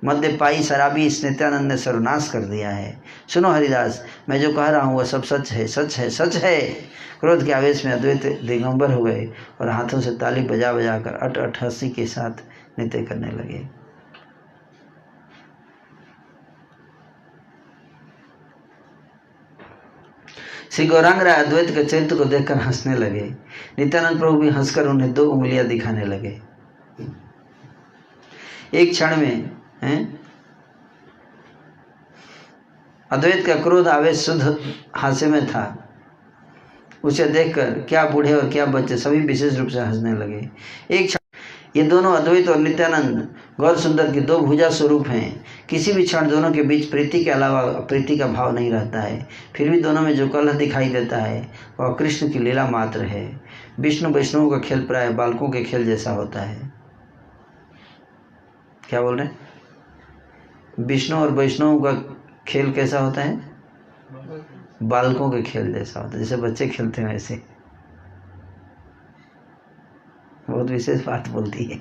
मद्यपाई शराबी इस नित्यानंद ने सर्वनाश कर दिया है। सुनो हरिदास, मैं जो कह रहा हूँ वह सब सच है, सच है, सच है। क्रोध के आवेश में अद्वैत दिगंबर हुए और हाथों से ताली बजा बजा कर अट अट हंसी के साथ नृत्य करने लगे। श्री गौरांग राय अद्वैत के चरित्र को देखकर हंसने लगे। नित्यानंद प्रभु भी हंसकर उन्हें 2 उंगलियां दिखाने लगे। एक क्षण में अद्वैत का क्रोध आवेश शुद्ध हास्य में था। उसे देखकर क्या बूढ़े और क्या बच्चे सभी विशेष रूप से हंसने लगे। एक क्षण ये दोनों अद्वैत और नित्यानंद गौर सुंदर के 2 भुजा स्वरूप हैं। किसी भी क्षण दोनों के बीच प्रीति के अलावा अप्रीति का भाव नहीं रहता है। फिर भी दोनों में जो कलह दिखाई देता है वह कृष्ण की लीला मात्र है। विष्णु वैष्णवों का खेल प्राय बालकों के खेल जैसा होता है। क्या बोल रहे हैं? विष्णु और वैष्णव का खेल कैसा होता है? बालकों के खेल जैसा होता है, जैसे बच्चे खेलते हैं वैसे। बहुत विशेष बात बोलती है।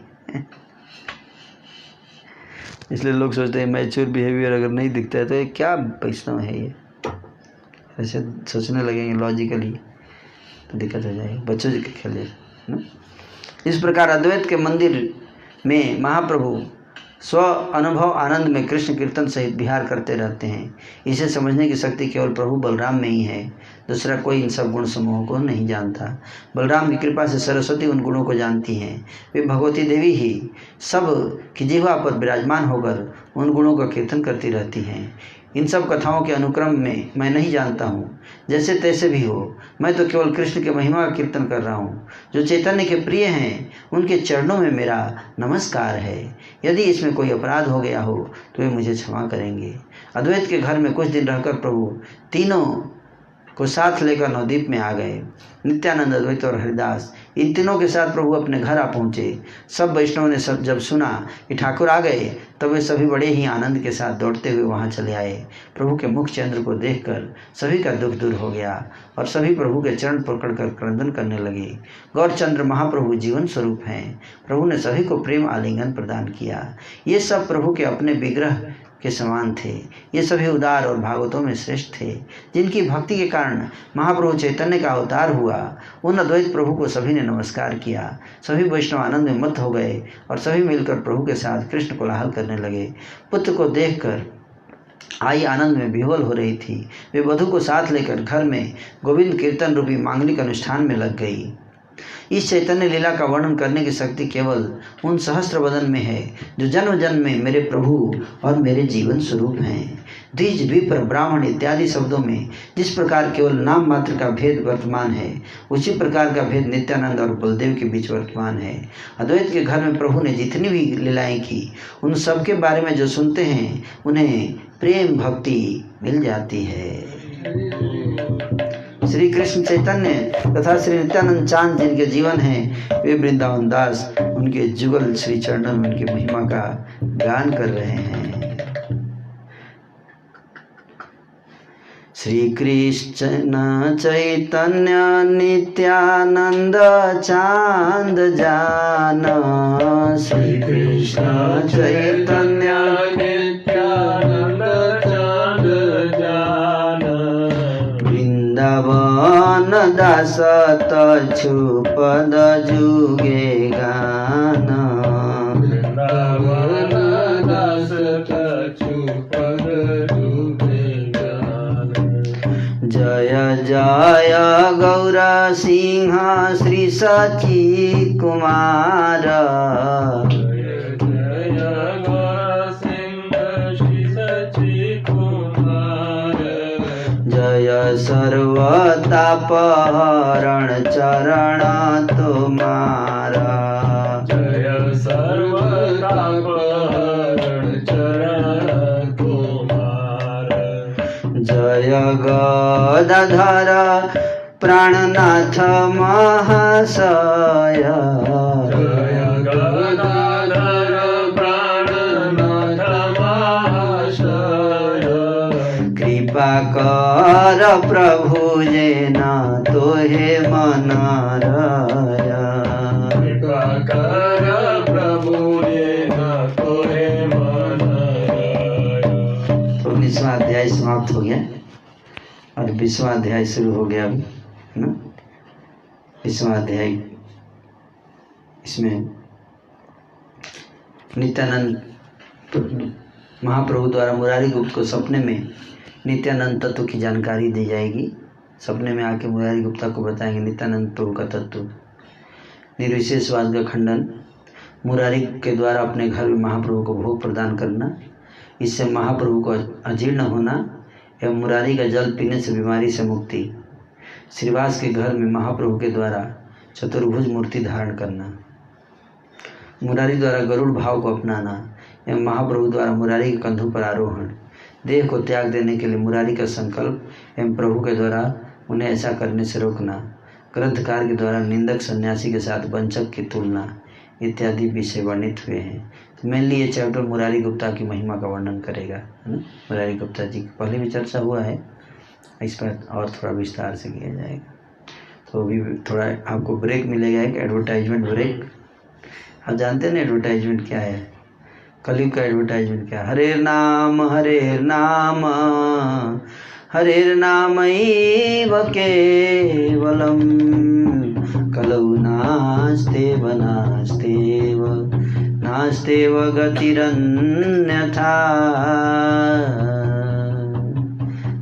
इसलिए लोग सोचते हैं मैच्योर बिहेवियर अगर नहीं दिखता है तो ये क्या वैष्णव है, ये ऐसे सोचने लगेंगे लॉजिकली तो दिक्कत हो जाएगी। बच्चों के खेल जैसा ना। इस प्रकार अद्वैत के मंदिर में महाप्रभु स्व अनुभव आनंद में कृष्ण कीर्तन सहित विहार करते रहते हैं। इसे समझने की शक्ति केवल प्रभु बलराम में ही है। दूसरा कोई इन सब गुण समूहों को नहीं जानता। बलराम की कृपा से सरस्वती उन गुणों को जानती हैं। वे भगवती देवी ही सब की जिह्वा पर विराजमान होकर उन गुणों का कीर्तन करती रहती हैं। इन सब कथाओं के अनुक्रम में मैं नहीं जानता हूँ, जैसे तैसे भी हो, मैं तो केवल कृष्ण के महिमा का कीर्तन कर रहा हूँ। जो चैतन्य के प्रिय हैं उनके चरणों में मेरा नमस्कार है। यदि इसमें कोई अपराध हो गया हो तो वे मुझे क्षमा करेंगे। अद्वैत के घर में कुछ दिन रहकर प्रभु तीनों को साथ लेकर नवद्वीप में आ गए। नित्यानंद, अद्वैत और हरिदास इन तीनों के साथ प्रभु अपने घर आ पहुँचे। सब वैष्णवों ने जब सुना कि ठाकुर आ गए तब वे सभी बड़े ही आनंद के साथ दौड़ते हुए वहाँ चले आए। प्रभु के मुख चंद्र को देखकर सभी का दुख दूर हो गया और सभी प्रभु के चरण पकड़कर क्रंदन करने लगे। गौरचंद्र महाप्रभु जीवन स्वरूप हैं। प्रभु ने सभी को प्रेम आलिंगन प्रदान किया। ये सब प्रभु के अपने विग्रह के समान थे। ये सभी उदार और भागवतों में श्रेष्ठ थे, जिनकी भक्ति के कारण महाप्रभु चैतन्य का अवतार हुआ। उन अद्वैत प्रभु को सभी ने नमस्कार किया। सभी वैष्णव आनंद में मत्त हो गए और सभी मिलकर प्रभु के साथ कृष्ण कोलाहल करने लगे। पुत्र को देखकर आई आनंद में विह्वल हो रही थी। वे वधू को साथ लेकर घर में गोविंद कीर्तन रूपी मांगलिक अनुष्ठान में लग गई। इस चैतन्य लीला का वर्णन करने की शक्ति केवल उन सहस्त्र वदन में है जो जन्म जन्म में मेरे प्रभु और मेरे जीवन स्वरूप हैं। द्विज, विप्र, ब्राह्मण इत्यादि शब्दों में जिस प्रकार केवल नाम मात्र का भेद वर्तमान है, उसी प्रकार का भेद नित्यानंद और बलदेव के बीच वर्तमान है। अद्वैत के घर में प्रभु ने जितनी भी लीलाएं की, उन सब के बारे में जो सुनते हैं उन्हें प्रेम भक्ति मिल जाती है। श्री कृष्ण चैतन्य तथा श्री नित्यानंद चांद जिनके जीवन हैं, वे वृंदावन दास उनके जुगल श्री चरणों में उनकी महिमा का गान कर रहे हैं। श्री कृष्ण चैतन्य नित्यानंद चांद जान। श्री कृष्ण चैतन्य नित्यानंद चांद जान। वृंदावन दास तछुपद जुगे गान। वृंदावन दास तछुपद जुगे गान। जय जय गौर सिंह श्री सची कुमार जय जय गौर सिंह श्री सची कुमार जय सर्वतापहरण चरण तुम्हारा जय सर्वतापहरण चरण तुम्हारा जय गदाधर प्राणनाथ महाशय जय गदाधर प्राणनाथ महाशय कृपा कर प्रभु जेना तोहे मनरया कृपा कर प्रभु जेना तोहे मनरया। तो 19वां अध्याय समाप्त हो गया और 20वां अध्याय शुरू हो गया अभी, है ना। 20वां अध्याय इसमें नित्यानंद महाप्रभु द्वारा मुरारी गुप्त को सपने में नित्यानंद तत्व की जानकारी दी जाएगी। सपने में आके मुरारी गुप्ता को बताएंगे नित्यानंद प्रभु का तत्व, निर्विशेषवाद का खंडन, मुरारी के द्वारा अपने घर में महाप्रभु को भोग प्रदान करना, इससे महाप्रभु को अजीर्ण होना एवं मुरारी का जल पीने से बीमारी से मुक्ति, श्रीवास के घर में महाप्रभु के द्वारा चतुर्भुज मूर्ति धारण करना, मुरारी द्वारा गरुड़ भाव को अपनाना एवं महाप्रभु द्वारा मुरारी के कंधों पर आरोहण, देह को त्याग देने के लिए मुरारी का संकल्प एवं प्रभु के द्वारा उन्हें ऐसा करने से रोकना, ग्रंथकार के द्वारा निंदक सन्यासी के साथ वंचक की तुलना इत्यादि विषय वर्णित हुए हैं। तो मेनली ये चैप्टर मुरारी गुप्ता की महिमा का वर्णन करेगा, है ना। मुरारी गुप्ता जी की पहले भी चर्चा हुआ है, इस पर और थोड़ा विस्तार से किया जाएगा। तो अभी थोड़ा आपको ब्रेक मिलेगा, एक एडवर्टाइजमेंट ब्रेक। आप जानते हैं ना एडवर्टाइजमेंट क्या है, कलयुग का एडवर्टाइजमेंट क्या है। हरेर नाम हरेर नामैव केवलम कलौ नास्तेव गतिरन्यथा।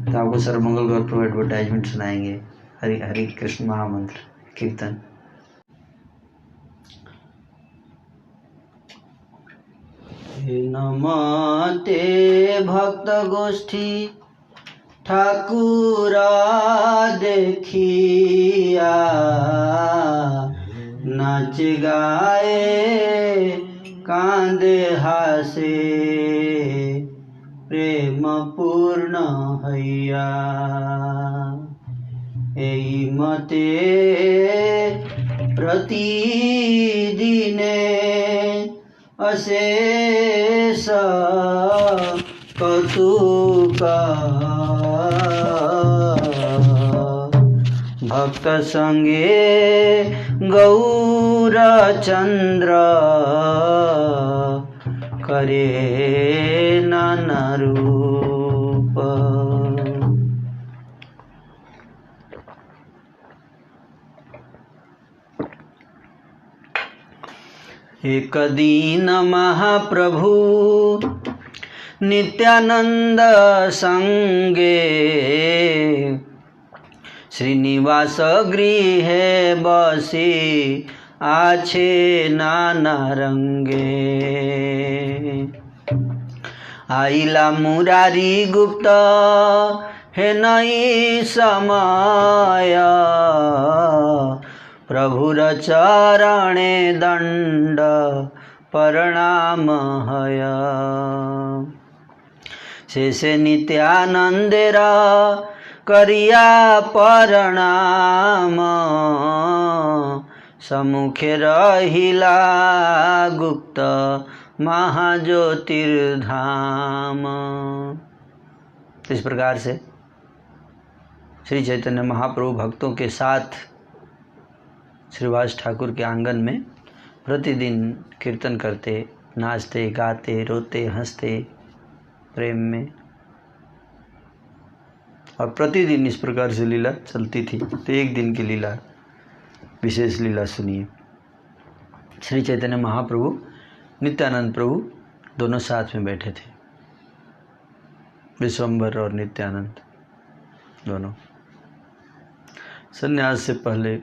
तो आपको सर्वमंगल गौर प्रभु एडवर्टाइजमेंट सुनाएंगे, हरि कृष्ण महामंत्र कीर्तन। नमते भक्त गोष्ठी ठाकुरा देखिया, नाच गाए कांदे हासे प्रेम पूर्ण हैया। एई मते प्रतिदिने अशेष कौतुका, भक्त संगे गौरचंद्र करे नाना रूप। एक दिन महाप्रभु नित्यानंद संगे, श्रीनिवास गृहे बसी आछे नाना रंगे। आइला मुरारी गुप्त हे नई समय, प्रभुर चरणे दंड प्रणाम हय। शेषे नित्यानंदेर करिया प्रणाम, सम्मुखे रहिला गुप्त महाज्योतिर्धाम। इस प्रकार से श्री चैतन्य महाप्रभु भक्तों के साथ श्रीवास ठाकुर के आंगन में प्रतिदिन कीर्तन करते, नाचते, गाते, रोते, हंसते प्रेम में, और प्रतिदिन इस प्रकार से लीला चलती थी। तो एक दिन की लीला, विशेष लीला सुनिए। श्री चैतन्य महाप्रभु नित्यानंद प्रभु दोनों साथ में बैठे थे, विश्वम्भर और नित्यानंद दोनों। संन्यास से पहले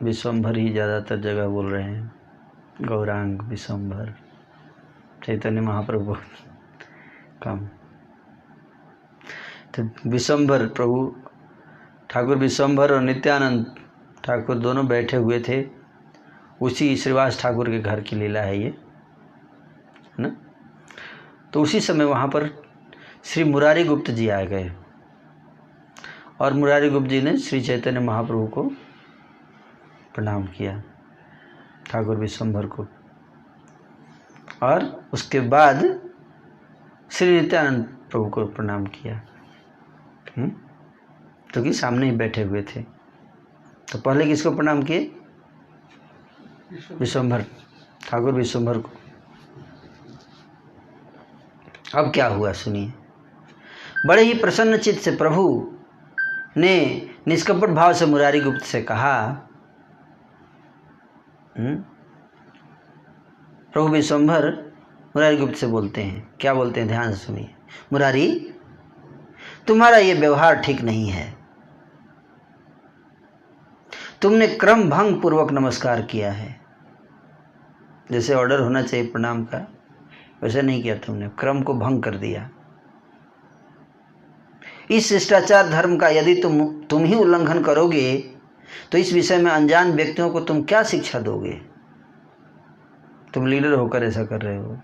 विश्वम्भर ही ज़्यादातर जगह बोल रहे हैं, गौरांग, विश्वम्भर, चैतन्य महाप्रभु कम। तो विश्वम्भर प्रभु ठाकुर विश्वम्भर और नित्यानंद ठाकुर दोनों बैठे हुए थे। उसी श्रीवास ठाकुर के घर की लीला है ये, है ना। तो उसी समय वहाँ पर श्री मुरारी गुप्त जी आ गए और मुरारी गुप्त जी ने श्री चैतन्य महाप्रभु को प्रणाम किया, ठाकुर विश्वम्भर को, और उसके बाद श्री नित्यानंद प्रभु को प्रणाम किया, तो कि सामने ही बैठे हुए थे। तो पहले किसको प्रणाम किए? विश्वम्भर, ठाकुर विश्वम्भर को। अब क्या हुआ सुनिए। बड़े ही प्रसन्न चित्त से प्रभु ने निष्कपट भाव से मुरारी गुप्त से कहा, प्रभु विश्वम्भर मुरारी गुप्त से बोलते हैं, क्या बोलते हैं ध्यान से सुनिए। मुरारी, तुम्हारा ये व्यवहार ठीक नहीं है। तुमने क्रम भंग पूर्वक नमस्कार किया है। जैसे ऑर्डर होना चाहिए प्रणाम का, वैसे नहीं किया तुमने, क्रम को भंग कर दिया। इस शिष्टाचार धर्म का यदि तुम ही उल्लंघन करोगे तो इस विषय में अनजान व्यक्तियों को तुम क्या शिक्षा दोगे? तुम लीडर होकर ऐसा कर रहे हो।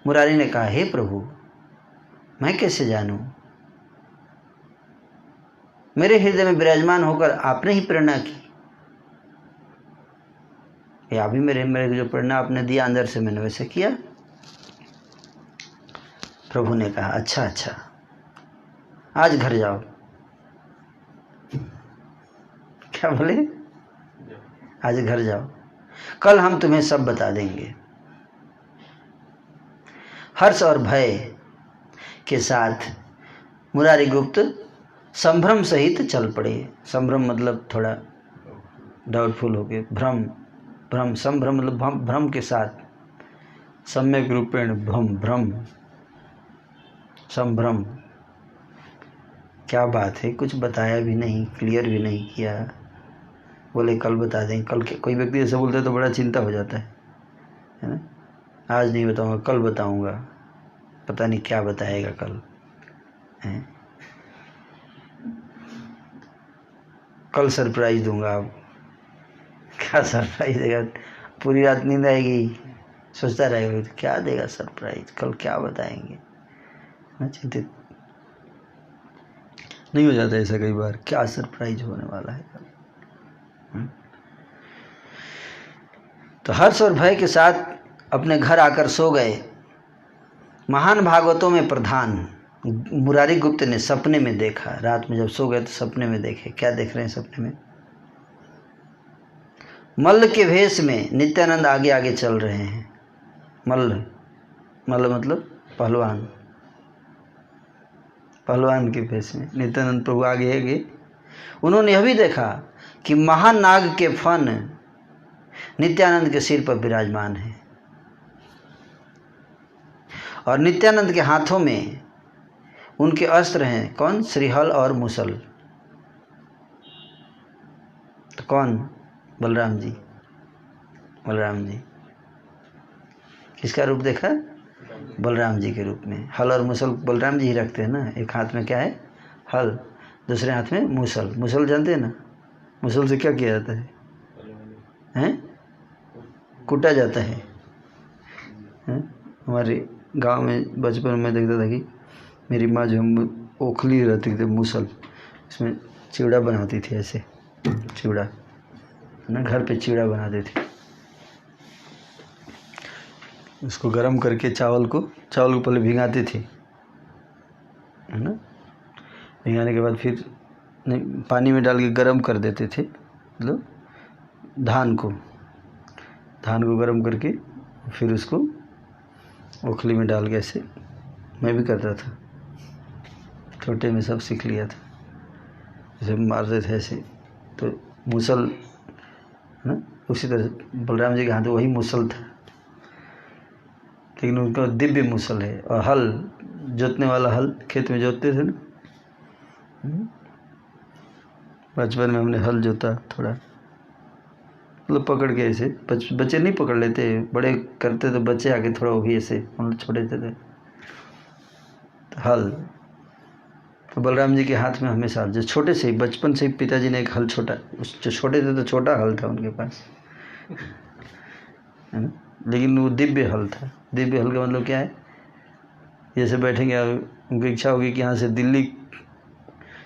मुरारी ने कहा, हे प्रभु, मैं कैसे जानूं? मेरे हृदय में विराजमान होकर आपने ही प्रेरणा की, या भी मेरे जो प्रेरणा आपने दिया अंदर से, मैंने वैसे किया। प्रभु ने कहा, अच्छा, आज घर जाओ। क्या बोले? आज घर जाओ, कल हम तुम्हें सब बता देंगे। हर्ष और भय के साथ मुरारी गुप्त संभ्रम सहित चल पड़े। संभ्रम मतलब थोड़ा डाउटफुल हो गए, भ्रम, संभ्रम मतलब भ्रम के साथ, सम्यक रूपेण भ्रम, संभ्रम। क्या बात है, कुछ बताया भी नहीं, क्लियर भी नहीं किया। बोले कल बता दें। कल कोई व्यक्ति ऐसा बोलता है तो बड़ा चिंता हो जाता है ना। आज नहीं बताऊंगा, कल बताऊंगा, पता नहीं क्या बताएगा कल है? कल सरप्राइज दूंगा। आप क्या सरप्राइज देगा? पूरी रात नींद आएगी, सोचता रहेगा क्या देगा सरप्राइज, कल क्या बताएंगे ना। चिंतित नहीं हो जाता ऐसा कई बार, क्या सरप्राइज होने वाला है कल। तो हर्ष और भय के साथ अपने घर आकर सो गए। महान भागवतों में प्रधान मुरारी गुप्त ने सपने में देखा। रात में जब सो गए तो सपने में देखे। क्या देख रहे हैं सपने में? मल्ल के भेष में नित्यानंद आगे आगे चल रहे हैं। मल्ल मतलब पहलवान, पहलवान के भेष में नित्यानंद प्रभु आगे आगे। उन्होंने यह भी देखा कि महानाग के फन नित्यानंद के सिर पर विराजमान है और नित्यानंद के हाथों में उनके अस्त्र हैं। कौन? श्रीहल और मुसल। तो कौन? बलराम जी। बलराम जी किसका रूप देखा? बलराम जी के रूप में। हल और मुसल बलराम जी ही रखते हैं ना। एक हाथ में क्या है? हल, दूसरे हाथ में मुसल। मुसल जानते हैं ना? मुसल से क्या किया जाता है? हैं? कूटा जाता है। हमारे गांव में बचपन में देखता था कि मेरी माँ जो ओखली रहती थी मुसल, इसमें चिवड़ा बनाती थी। ऐसे चिवड़ा ना, घर पे चिवड़ा बनाते थे। उसको गरम करके चावल को पहले भिगाते थे, है ना। भिगाने के बाद फिर पानी में डाल के गरम कर देते थे। मतलब धान को गरम करके फिर उसको ओखली में डाल के ऐसे, मैं भी करता था छोटे में, सब सीख लिया था। जैसे मारते थे ऐसे, तो मुसल है ना। उसी तरह बलराम जी के हाथ वही मुसल था, लेकिन उनका दिव्य मुसल है। और हल, जोतने वाला हल, खेत में जोतते थे ना, बचपन में हमने हल जोता थोड़ा, मतलब पकड़ के ऐसे, बच्चे नहीं पकड़ लेते, बड़े करते तो बच्चे आके थोड़ा वो भी ऐसे, हम लोग छोटे थे तो हल तो बलराम जी के हाथ में हमेशा, जो छोटे से ही बचपन से ही पिताजी ने एक हल, छोटा, उस जो छोटे थे तो छोटा हल था उनके पास, है ना, लेकिन वो दिव्य हल था। दिव्य हल का मतलब क्या है, जैसे बैठेंगे उनकी इच्छा होगी कि यहाँ से दिल्ली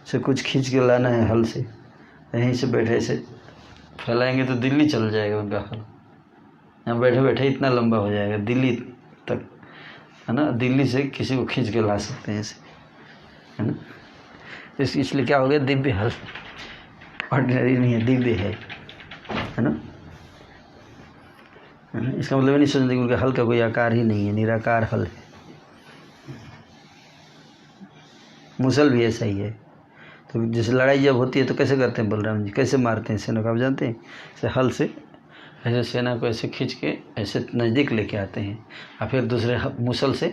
से कुछ खींच के लाना है हल से, यहीं से बैठे से फैलाएंगे तो दिल्ली चल जाएगा उनका हल, यहाँ बैठे बैठे इतना लंबा हो जाएगा दिल्ली तक, है ना, दिल्ली से किसी को खींच के ला सकते हैं ऐसे, है ना। इसलिए क्या हो गया, दिव्य हल, ऑर्डिनरी नहीं है, दिव्य है ना। इसका मतलब नहीं सोचते कि उनके हल का कोई आकार ही नहीं है, निराकार हल है। मुसल भी ऐसा ही है। तो जैसे लड़ाई जब होती है तो कैसे करते हैं बलराम जी, कैसे मारते हैं सेना को, आप जानते हैं, ऐसे हल से ऐसे सेना को ऐसे खींच के ऐसे नज़दीक लेके आते हैं और फिर दूसरे मुसल से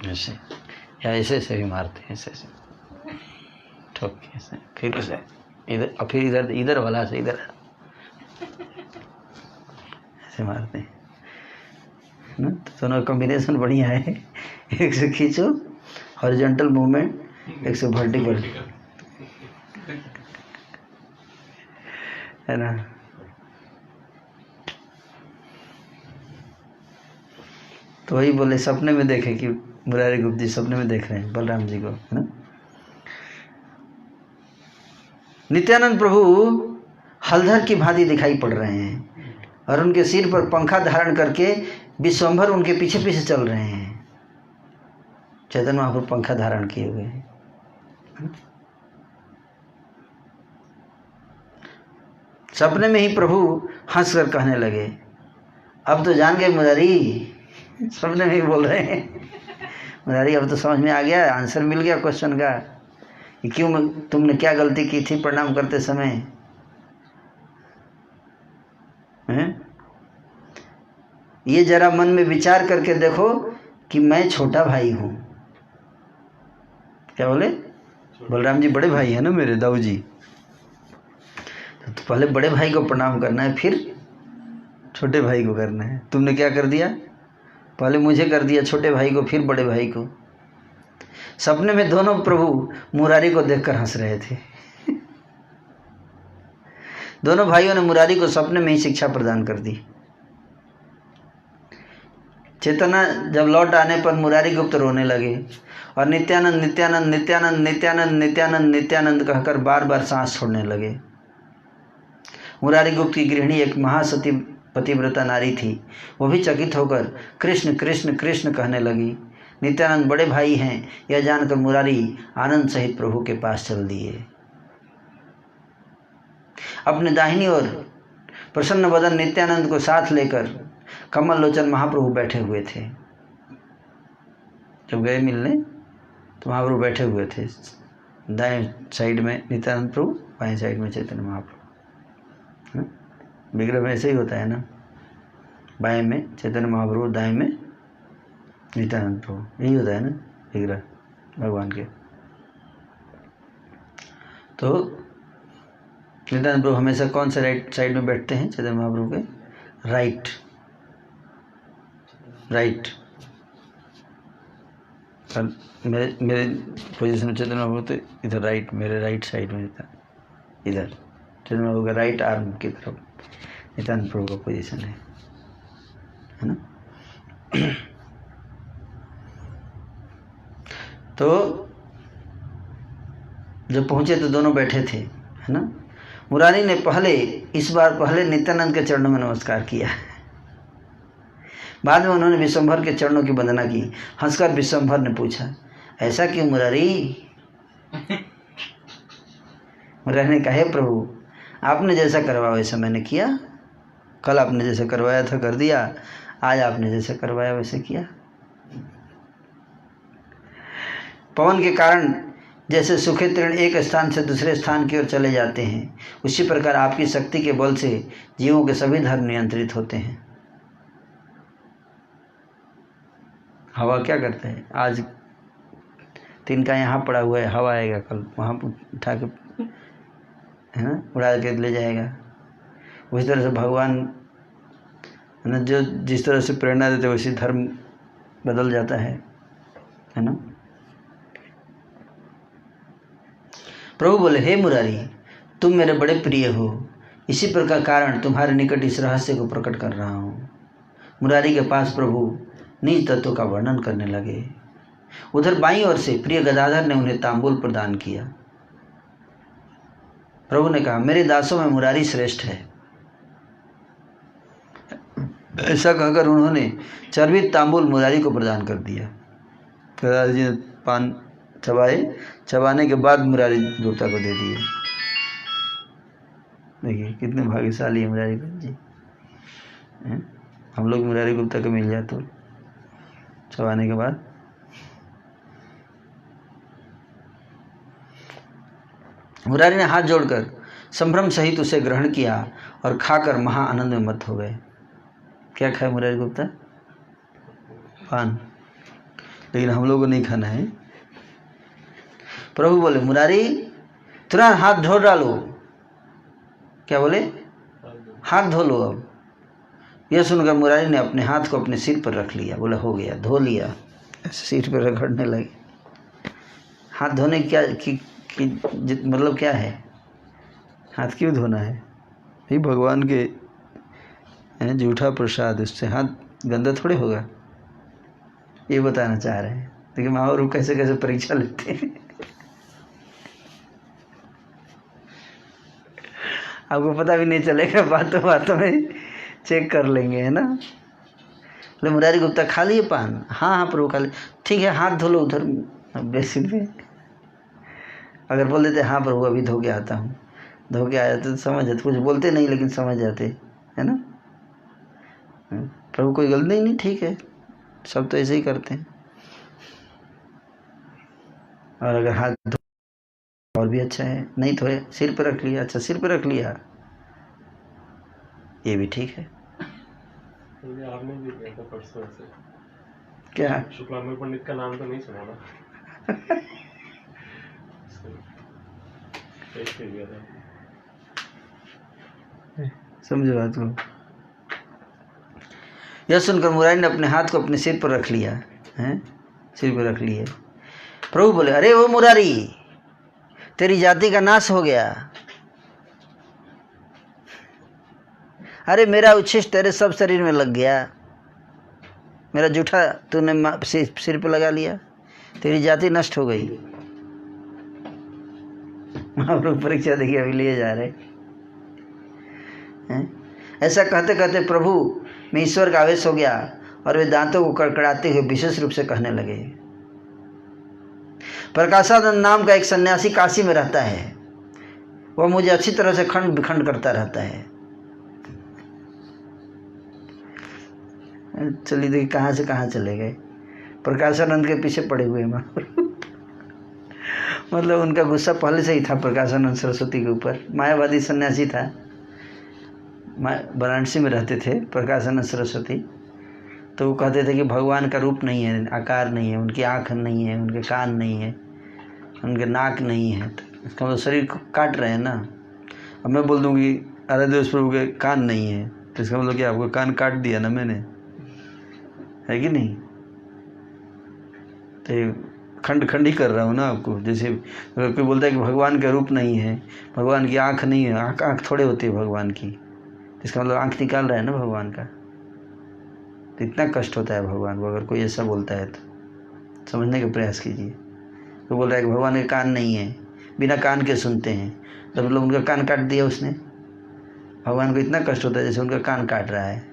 ऐसे, या ऐसे ऐसे भी मारते हैं, ऐसे ऐसे ठोक के ऐसे, फिर उसे इधर और फिर इधर, इधर वाला से इधर ऐसे मारते हैं ना। तो दोनों कॉम्बिनेशन बढ़िया है, एक से खींचो हॉरिजॉन्टल मूवमेंट, एक से वर्टिकल, है ना। तो वही बोले, सपने में देखे कि मुरारी गुप्त जी सपने में देख रहे हैं बलराम जी को, है ना। नित्यानंद प्रभु हलधर की भांति दिखाई पड़ रहे हैं और उनके सिर पर पंखा धारण करके विश्वंभर उनके पीछे पीछे चल रहे हैं। चैतन्य महाप्रभु पंखा धारण किए हुए हैं। सपने में ही प्रभु हंसकर कहने लगे, अब तो जान गए मुरारी, सपने में ही बोल रहे हैं मुरारी, अब तो समझ में आ गया, आंसर मिल गया क्वेश्चन का कि क्यों तुमने क्या गलती की थी प्रणाम करते समय, हैं? ये जरा मन में विचार करके देखो कि मैं छोटा भाई हूं। क्या बोले, बलराम जी बड़े भाई है ना मेरे, दाऊ जी, तो पहले बड़े भाई को प्रणाम करना है, फिर छोटे भाई को करना है। तुमने क्या कर दिया, पहले मुझे कर दिया छोटे भाई को, फिर बड़े भाई को। सपने में दोनों प्रभु मुरारी को देखकर हंस रहे थे। दोनों भाइयों ने मुरारी को सपने में ही शिक्षा प्रदान कर दी। चेतना जब लौट आने पर मुरारी गुप्त रोने लगे और नित्यानंद नित्यानंद नित्यानंद नित्यानंद नित्यानंद नित्यानंद कहकर बार बार सांस छोड़ने लगे। मुरारी गुप्त की गृहिणी एक महासती पतिव्रता नारी थी। वो भी चकित होकर कृष्ण कृष्ण कृष्ण कहने लगी। नित्यानंद बड़े भाई हैं यह जानकर मुरारी आनंद सहित प्रभु के पास चल दिए। अपने दाहिनी ओर प्रसन्न बदन नित्यानंद को साथ लेकर कमल लोचन महाप्रभु बैठे हुए थे। जब गए मिलने तो महाप्रभु बैठे हुए थे, दाएं साइड में नित्यानंद प्रभु, बाएं साइड में चैतन्य महाप्रभु। विग्रह में ऐसे ही होता है ना, बाएं में चैतन्य महाप्रभु, दाएं में नित्यानंद प्रभु, यही होता है ना विग्रह भगवान के। तो नित्यानंद प्रभु हमेशा कौन से राइट साइड में बैठते हैं चैतन्य महाप्रभु के, राइट राइट। मेरे पोजीशन में चैतन्य महाप्रभु तो इधर राइट, मेरे राइट साइड में इधर चैतन्य महाप्रभु का राइट आर्म की तरफ नित्यानंद प्रभु का पोजीशन है ना। तो जब पहुंचे तो दोनों बैठे थे, है ना। मुरारी ने इस बार पहले नित्यानंद के चरणों में नमस्कार किया। बाद में उन्होंने विश्वंभर के चरणों की वंदना की। हंसकर विश्वंभर ने पूछा, ऐसा क्यों मुरारी? मुरारी ने कहा, प्रभु आपने जैसा करवाया वैसा मैंने किया। कल आपने जैसे करवाया था कर दिया, आज आपने जैसे करवाया वैसे किया। पवन के कारण जैसे सूखे तृण एक स्थान से दूसरे स्थान की ओर चले जाते हैं, उसी प्रकार आपकी शक्ति के बल से जीवों के सभी धर्म नियंत्रित होते हैं। हवा क्या करते हैं, आज तो इनका यहाँ पड़ा हुआ है, हवा आएगा कल वहाँ उठा के है ना उड़ा के ले जाएगा। उसी तरह से भगवान है ना, जो जिस तरह से प्रेरणा देते वैसे धर्म बदल जाता है ना। प्रभु बोले, हे मुरारी, तुम मेरे बड़े प्रिय हो, इसी प्रकार कारण तुम्हारे निकट इस रहस्य को प्रकट कर रहा हूँ। मुरारी के पास प्रभु निज तत्व का वर्णन करने लगे। उधर बाईं ओर से प्रिय गदाधर ने उन्हें तांबूल प्रदान किया। प्रभु ने कहा, मेरे दासों में मुरारी श्रेष्ठ है। ऐसा कहकर उन्होंने चर्वित तांबूल मुरारी को प्रदान कर दिया। गदाधर जी ने पान चबाए, चबाने के बाद मुरारी गुप्ता को दे दिए। देखिए कितने भाग्यशाली है मुरारी गुप्ता जी। हम लोग मुरारी गुप्ता को मिल जाए तो चबाने के बाद। मुरारी ने हाथ जोड़कर संभ्रम सहित उसे ग्रहण किया और खाकर महा आनंद में मत हो गए। क्या खाए मुरारी गुप्ता? पान। लेकिन हम लोग को नहीं खाना है। प्रभु बोले, मुरारी तुरंत हाथ धो डालो। क्या बोले? हाथ धो लो। अब यह सुनकर मुरारी ने अपने हाथ को अपने सिर पर रख लिया। बोला, हो गया, धो लिया। ऐसे सिर पर रगड़ने लगे। हाथ धोने क्या मतलब क्या है? हाथ क्यों धोना है? ये भगवान के जूठा प्रसाद, उससे हाथ गंदा थोड़े होगा, ये बताना चाह रहे हैं। देखिए महाप्रभु कैसे कैसे परीक्षा लेते हैं। आपको पता भी नहीं चलेगा, बातों बातों में चेक कर लेंगे, है ना। बोले, मुरारी गुप्ता खा लिए पान? हाँ प्रभु खा लिए। ठीक है, हाथ धो लो उधर बेसिन पे। अगर बोल देते हाँ प्रभु अभी धो के आता हूँ, धो के आया तो समझ जाते। कुछ बोलते नहीं लेकिन समझ जाते, है ना। प्रभु कोई गलती नहीं, ठीक है, सब तो ऐसे ही करते हैं। और अगर हाथ धो और भी अच्छा है, नहीं धोए सिर पर रख लिया, अच्छा सिर पर रख लिया, ये भी ठीक है। आपने भी दिया था परसों से। क्या? शुक्लांबर पंडित का नाम तो नहीं सुना ना? समझो बात को। यह सुनकर मुरारी ने अपने हाथ को अपने सिर पर रख लिया, हैं, सिर पर रख लिए। प्रभु बोले, अरे वो मुरारी, तेरी जाति का नाश हो गया। अरे मेरा उच्छिष्ट तेरे सब शरीर में लग गया, मेरा जूठा तूने सिर पर लगा लिया, तेरी जाति नष्ट हो गई। महाप्रभु परीक्षा देखिए अभी लिए जा रहे हैं। ऐसा कहते कहते प्रभु में ईश्वर का आवेश हो गया और वे दांतों को कड़कड़ाते हुए विशेष रूप से कहने लगे, प्रकाशानंद नाम का एक सन्यासी काशी में रहता है, वह मुझे अच्छी तरह से खंड विखंड करता रहता है। चलिए देखिए कहाँ से कहाँ चले गए। प्रकाशानंद के पीछे पड़े हुए महाप्रभु। मतलब उनका गुस्सा पहले से ही था प्रकाशानंद सरस्वती के ऊपर। मायावादी सन्यासी था, वाराणसी में रहते थे प्रकाशानंद सरस्वती। तो वो कहते थे कि भगवान का रूप नहीं है, आकार नहीं है, उनकी आँख नहीं है, उनके कान नहीं है, उनके नाक नहीं है। तो इसका मतलब शरीर को काट रहे हैं ना। अब मैं बोल दूँ कि आराध्य प्रभु के कान नहीं है, तो इसका मतलब क्या, आपको कान काट दिया ना मैंने, है कि नहीं। तो खंड खंड ही कर रहा हूँ ना आपको। जैसे अगर कोई बोलता है कि भगवान का रूप नहीं है, भगवान की आँख नहीं है, आँख थोड़े होती है भगवान की, इसका मतलब आँख निकाल रहा है ना भगवान का। तो इतना कष्ट होता है भगवान को अगर कोई ऐसा बोलता है तो समझने का प्रयास कीजिए। तो बोल रहा है कि भगवान के कान नहीं है, बिना कान के सुनते हैं, तो मतलब उनका कान काट दिया उसने। भगवान को इतना कष्ट होता है जैसे उनका कान काट रहा है।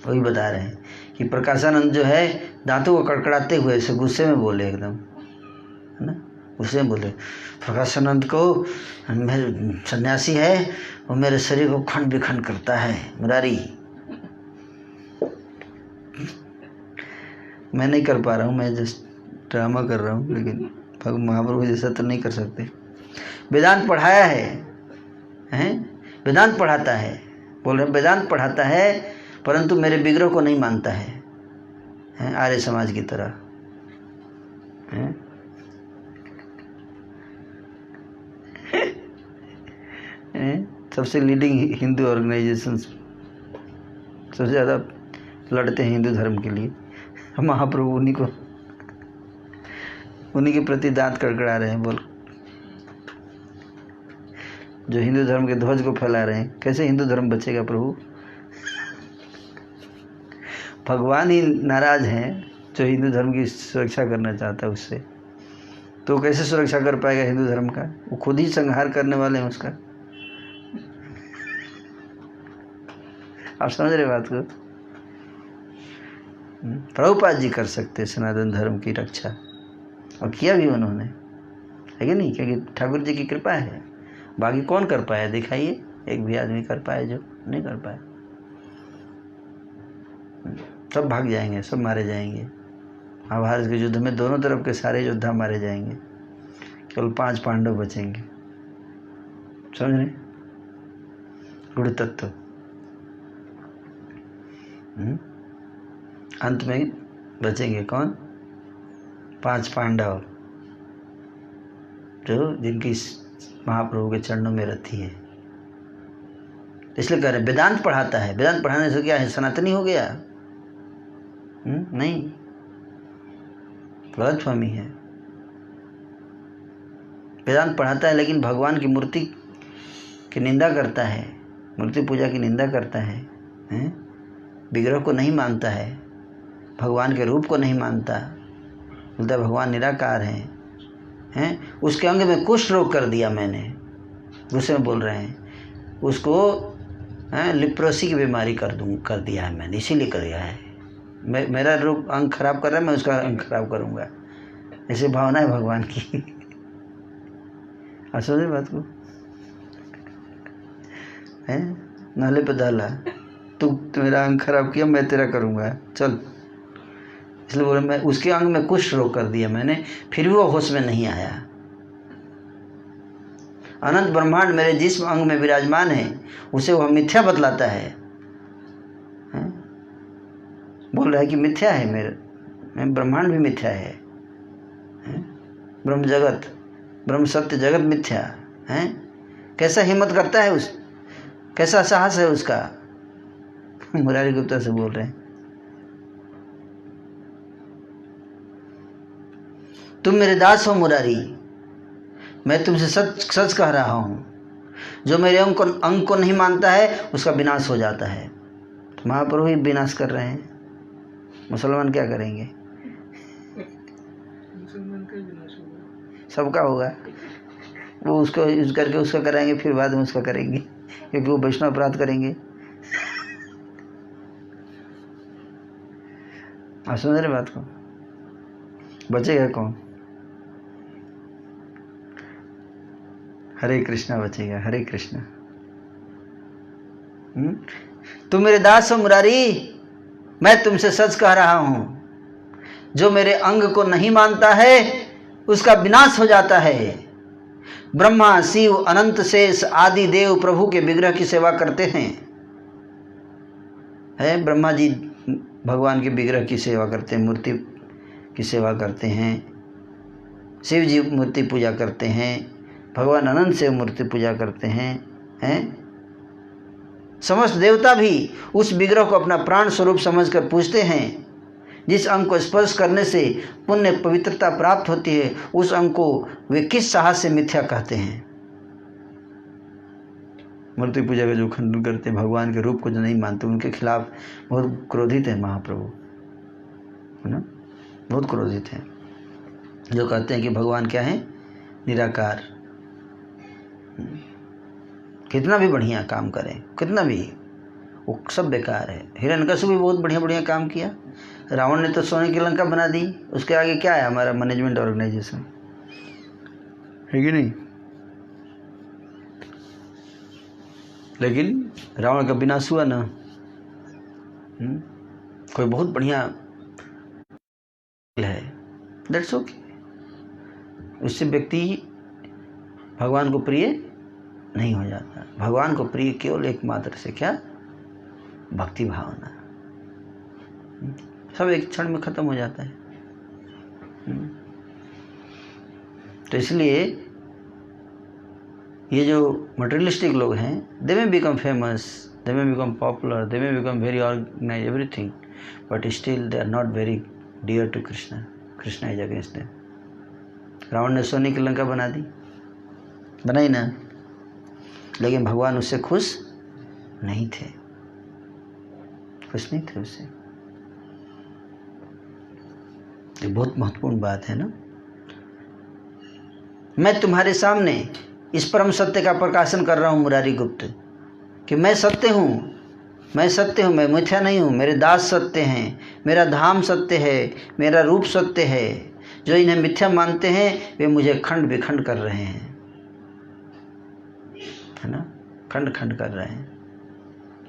वही बता रहे हैं कि प्रकाशानंद जो है दांतों को कड़कड़ाते हुए ऐसे गुस्से में बोले, एकदम, है ना, गुस्से में बोले, प्रकाशानंद को मेरे सन्यासी है, वो मेरे शरीर को खंड विखंड करता है। मुरारी, मैं नहीं कर पा रहा हूँ, मैं जस्ट ड्रामा कर रहा हूँ, लेकिन महाप्रभु जैसा तो नहीं कर सकते। वेदांत पढ़ाया है, वेदांत पढ़ाता है, बोल रहे वेदांत पढ़ाता है, परंतु मेरे विग्रह को नहीं मानता है, आर्य समाज की तरह। सबसे लीडिंग हिंदू ऑर्गेनाइजेशंस सबसे ज़्यादा लड़ते हैं हिंदू धर्म के लिए। महाप्रभु उन्हीं के प्रति दांत कड़कड़ा रहे हैं। बोल, जो हिंदू धर्म के ध्वज को फैला रहे हैं, कैसे हिंदू धर्म बचेगा प्रभु? भगवान ही नाराज हैं जो हिंदू धर्म की सुरक्षा करना चाहता है उससे, तो कैसे सुरक्षा कर पाएगा हिंदू धर्म का? वो खुद ही संहार करने वाले हैं उसका। आप समझ रहे बात को? प्रभुपाद जी कर सकते सनातन धर्म की रक्षा, और किया भी उन्होंने, है कि नहीं? क्योंकि ठाकुर जी की कृपा है। बाकी कौन कर पाया? दिखाइए एक भी आदमी कर पाया जो नहीं कर पाया। सब भाग जाएंगे, सब मारे जाएंगे। महाभारत के युद्ध में दोनों तरफ के सारे योद्धा मारे जाएंगे, केवल 5 पांडव बचेंगे। समझ रहे? गुड़ तत्व। अंत में बचेंगे कौन? 5 पांडव, जो जिनकी महाप्रभु के चरणों में रथी है। इसलिए कह रहे वेदांत पढ़ाता है। वेदांत पढ़ाने से क्या है? सनातनी हो गया? नहीं, गलतफहमी है। वेदांत पढ़ाता है लेकिन भगवान की मूर्ति की निंदा करता है, मूर्ति पूजा की निंदा करता है, विग्रह को नहीं मानता है, भगवान के रूप को नहीं मानता, बोलता है भगवान निराकार हैं। उसके अंग में कुष्ठ रोग कर दिया मैंने, गुस्से में बोल रहे हैं उसको, लिप्रोसी की बीमारी कर दिया है मैंने, इसीलिए कर दिया है। मेरा रोग अंग खराब कर रहा है, मैं उसका अंग खराब करूँगा, ऐसे भावना है भगवान की। आप समझे बात को? है नाले पे डाला, तू मेरा अंग खराब किया, मैं तेरा करूँगा, चल। इसलिए बोले मैं उसके अंग में कुष्ठ रोग कर दिया मैंने, फिर भी वो होश में नहीं आया। अनंत ब्रह्मांड मेरे जिस अंग में विराजमान है उसे वह मिथ्या बतलाता है, बोल रहा है कि मिथ्या है, मैं ब्रह्मांड भी मिथ्या है, ब्रह्म जगत, ब्रह्म सत्य जगत मिथ्या है। कैसा हिम्मत करता है कैसा साहस है उसका? मुरारी गुप्ता से बोल रहे हैं। तुम मेरे दास हो मुरारी, मैं तुमसे सच कह रहा हूँ, जो मेरे अंग को नहीं मानता है उसका विनाश हो जाता है। तो महाप्रभु ही विनाश कर रहे हैं, मुसलमान क्या करेंगे? मुसलमान का विनाश होगा, सबका होगा। वो उसको यूज करके उसका कराएंगे, फिर बाद में उसका करेंगे, क्योंकि वो वैष्णव अपराध करेंगे। आप समझ रहे बात को? बचेगा कौन? हरे कृष्णा बचेगा, हरे कृष्णा। तुम मेरे दास हो मुरारी, मैं तुमसे सच कह रहा हूं, जो मेरे अंग को नहीं मानता है उसका विनाश हो जाता है। ब्रह्मा शिव अनंत शेष आदि देव प्रभु के विग्रह की सेवा करते हैं। ब्रह्मा जी भगवान के विग्रह की सेवा करते हैं, मूर्ति की सेवा करते हैं, शिव जी मूर्ति पूजा करते हैं, भगवान अनंत से मूर्ति पूजा करते हैं। समस्त देवता भी उस विग्रह को अपना प्राण स्वरूप समझकर पूजते हैं। जिस अंग को स्पर्श करने से पुण्य पवित्रता प्राप्त होती है, उस अंग को वे किस साहस से मिथ्या कहते हैं। मूर्ति पूजा का जो खंडन करते हैं, भगवान के रूप को जो नहीं मानते, उनके खिलाफ बहुत क्रोधित है महाप्रभु, है ना? बहुत क्रोधित हैं, जो कहते हैं कि भगवान क्या है? निराकार। कितना भी बढ़िया काम करें, कितना भी, वो सब बेकार है। हिरण्यकश्यप भी बहुत बढ़िया बढ़िया काम किया, रावण ने तो सोने की लंका बना दी, उसके आगे क्या है? हमारा मैनेजमेंट ऑर्गेनाइजेशन, है कि नहीं? लेकिन रावण का विनाश हुआ ना। कोई बहुत बढ़िया है, दैट्स ओके, उससे व्यक्ति भगवान को प्रिय नहीं हो जाता। भगवान को प्रिय केवल एकमात्र से क्या? भक्ति भावना। सब एक क्षण में खत्म हो जाता है। तो इसलिए ये जो मटेरियलिस्टिक लोग हैं, दे may become famous, they may become popular, they may become very organise everything, but still they are not very dear to Krishna. Krishna is against them. Ravan ने सोने की लंका बना दी, बनाई ना, लेकिन भगवान उससे खुश नहीं थे, खुश नहीं थे उससे. ये बहुत महत्वपूर्ण बात है ना. मैं तुम्हारे सामने इस परम सत्य का प्रकाशन कर रहा हूँ मुरारी गुप्त, कि मैं सत्य हूँ, मैं सत्य हूँ, मैं मिथ्या नहीं हूँ. मेरे दास सत्य हैं, मेरा धाम सत्य है, मेरा रूप सत्य है. जो इन्हें मिथ्या मानते हैं वे मुझे खंड विखंड कर रहे हैं, है ना, खंड खंड कर रहे हैं.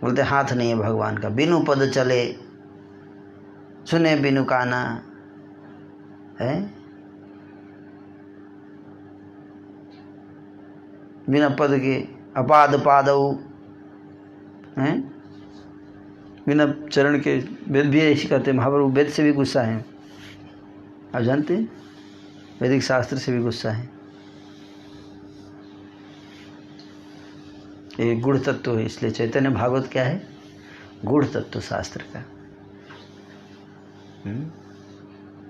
बोलते हाथ नहीं है भगवान का, बिनु पद चले सुने बिनु काना है, बिना पद के अपाद पादऊ हैं, बिना चरण के. वेद भी ऐसी कहते हैं, महाप्रभु वेद से भी गुस्सा है, आप जानते हैं, वैदिक शास्त्र से भी गुस्सा है. ये गुढ़ तत्व है, इसलिए चैतन्य भागवत क्या है, गुढ़ तत्व शास्त्र का.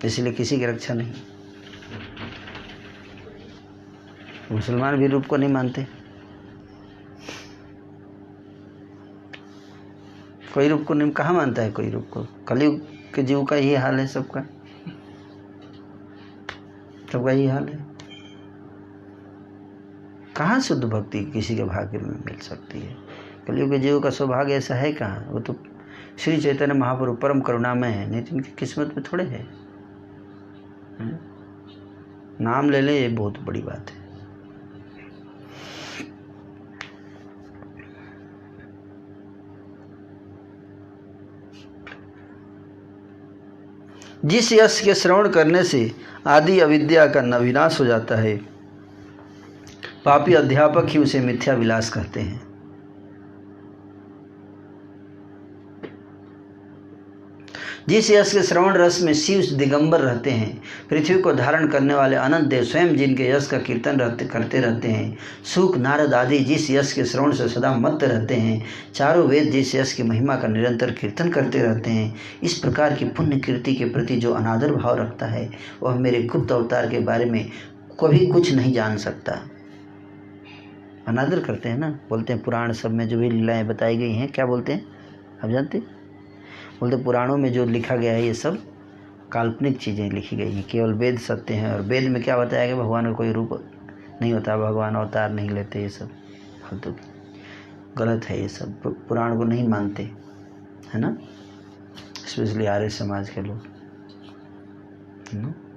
इसलिए किसी की रक्षा नहीं. मुसलमान भी रूप को नहीं मानते, कोई रूप को नहीं, कहाँ मानता है कोई रूप को. कलयुग के जीव का यही हाल है, सबका यही हाल है. कहाँ शुद्ध भक्ति किसी के भाग्य में मिल सकती है. कलयुग के जीव का सौभाग्य ऐसा है कहाँ. वो तो श्री चैतन्य महाप्रभु परम करुणामय है, नहीं तो इनकी किस्मत में थोड़े है. नाम ले ले, ये बहुत बड़ी बात है. जिस यश के श्रवण करने से आदि अविद्या का विनाश हो जाता है, पापी अध्यापक ही उसे मिथ्या विलास कहते हैं. जिस यश के श्रवण रस में शिव दिगंबर रहते हैं, पृथ्वी को धारण करने वाले अनंत देव स्वयं जिनके यश का कीर्तन करते रहते हैं, सूक नारद आदि जिस यश के श्रवण से सदा मत्त रहते हैं, चारों वेद जिस यश की महिमा का निरंतर कीर्तन करते रहते हैं, इस प्रकार की पुण्य कीर्ति के प्रति जो अनादर भाव रखता है, वह मेरे गुप्त अवतार के बारे में कभी कुछ नहीं जान सकता. अनादर करते हैं ना, बोलते हैं पुराण सब में जो भी लीलाएं बताई गई हैं, क्या बोलते हैं आप जानते हैं, बोलते पुराणों में जो लिखा गया है ये सब काल्पनिक चीज़ें लिखी गई हैं, केवल वेद सत्य हैं. और वेद में क्या बताया गया, भगवान का कोई रूप नहीं होता, भगवान अवतार नहीं लेते, ये सब फालतू गलत है. ये सब पुराण को नहीं मानते, है ना, स्पेशली आर्य समाज के लोग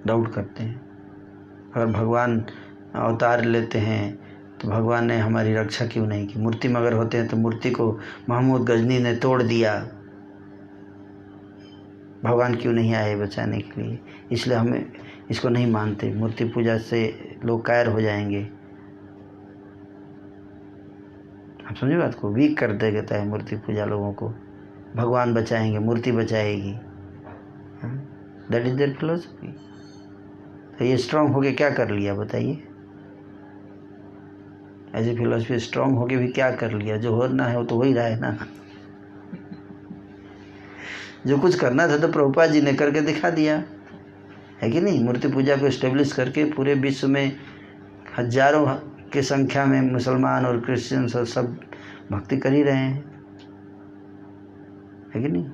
डाउट करते हैं. अगर भगवान अवतार लेते हैं तो भगवान ने हमारी रक्षा क्यों नहीं की. मूर्ति में अगर होते हैं तो मूर्ति को महमूद गजनी ने तोड़ दिया, भगवान क्यों नहीं आए बचाने के लिए. इसलिए हमें इसको नहीं मानते. मूर्ति पूजा से लोग कायर हो जाएंगे. आप समझे बात को, वीक कर देता है मूर्ति पूजा लोगों को. भगवान बचाएंगे, मूर्ति बचाएगी, दैट इज देयर फिलोसफी. तो ये स्ट्रांग होके क्या कर लिया बताइए. ऐसी फिलोसफी स्ट्रांग होके भी क्या कर लिया. जो होना है वो तो हो ही रहा है ना. जो कुछ करना था तो प्रभुपाद जी ने करके दिखा दिया, है कि नहीं. मूर्ति पूजा को इस्टेब्लिश करके पूरे विश्व में हजारों के संख्या में मुसलमान और क्रिश्चियन सब भक्ति कर ही रहे हैं, है कि नहीं.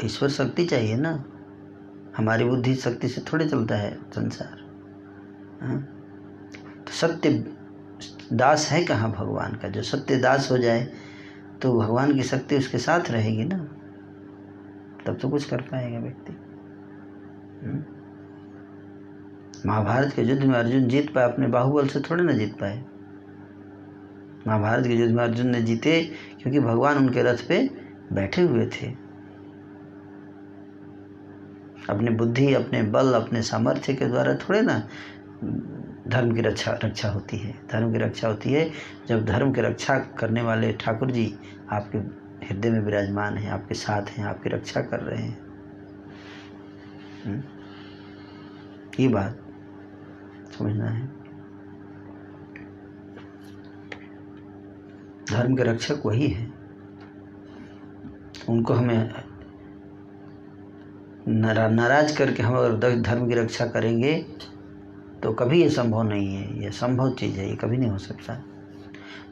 ईश्वर शक्ति चाहिए ना, हमारी बुद्धि शक्ति से थोड़े चलता है संसार. तो सत्य दास है कहाँ भगवान का. जो सत्य दास हो जाए तो भगवान की शक्ति उसके साथ रहेगी ना, तब तो कुछ कर पाएगा व्यक्ति. महाभारत के युद्ध में अर्जुन जीत पाए, अपने बाहुबल से थोड़े ना जीत पाए. महाभारत के युद्ध में अर्जुन ने जीते क्योंकि भगवान उनके रथ पे बैठे हुए थे. अपनी बुद्धि, अपने बल, अपने सामर्थ्य के द्वारा थोड़े ना धर्म की रक्षा होती है. धर्म की रक्षा होती है जब धर्म की रक्षा करने वाले ठाकुर जी आपके हृदय में विराजमान हैं, आपके साथ हैं, आपकी रक्षा कर रहे हैं. ये बात समझना है. धर्म के रक्षक वही है। उनको हमें नाराज करके हम अगर धर्म की रक्षा करेंगे तो कभी ये संभव नहीं है। ये संभव चीज़ है, ये कभी नहीं हो सकता।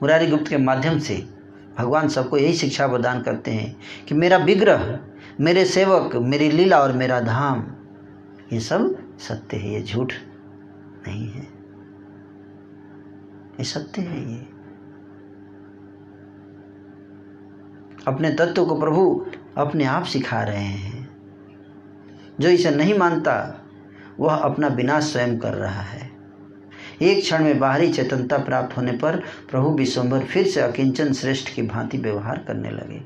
मुरारी गुप्त के माध्यम से भगवान सबको यही शिक्षा प्रदान करते हैं कि मेरा विग्रह, मेरे सेवक, मेरी लीला और मेरा धाम, ये सब सत्य है, ये झूठ नहीं है, ये सत्य है। ये अपने तत्व को प्रभु अपने आप सिखा रहे हैं। जो इसे नहीं मानता वह अपना विनाश स्वयं कर रहा है। एक क्षण में बाहरी चेतनता प्राप्त होने पर प्रभु विश्वम्भर फिर से अकिंचन श्रेष्ठ की भांति व्यवहार करने लगे।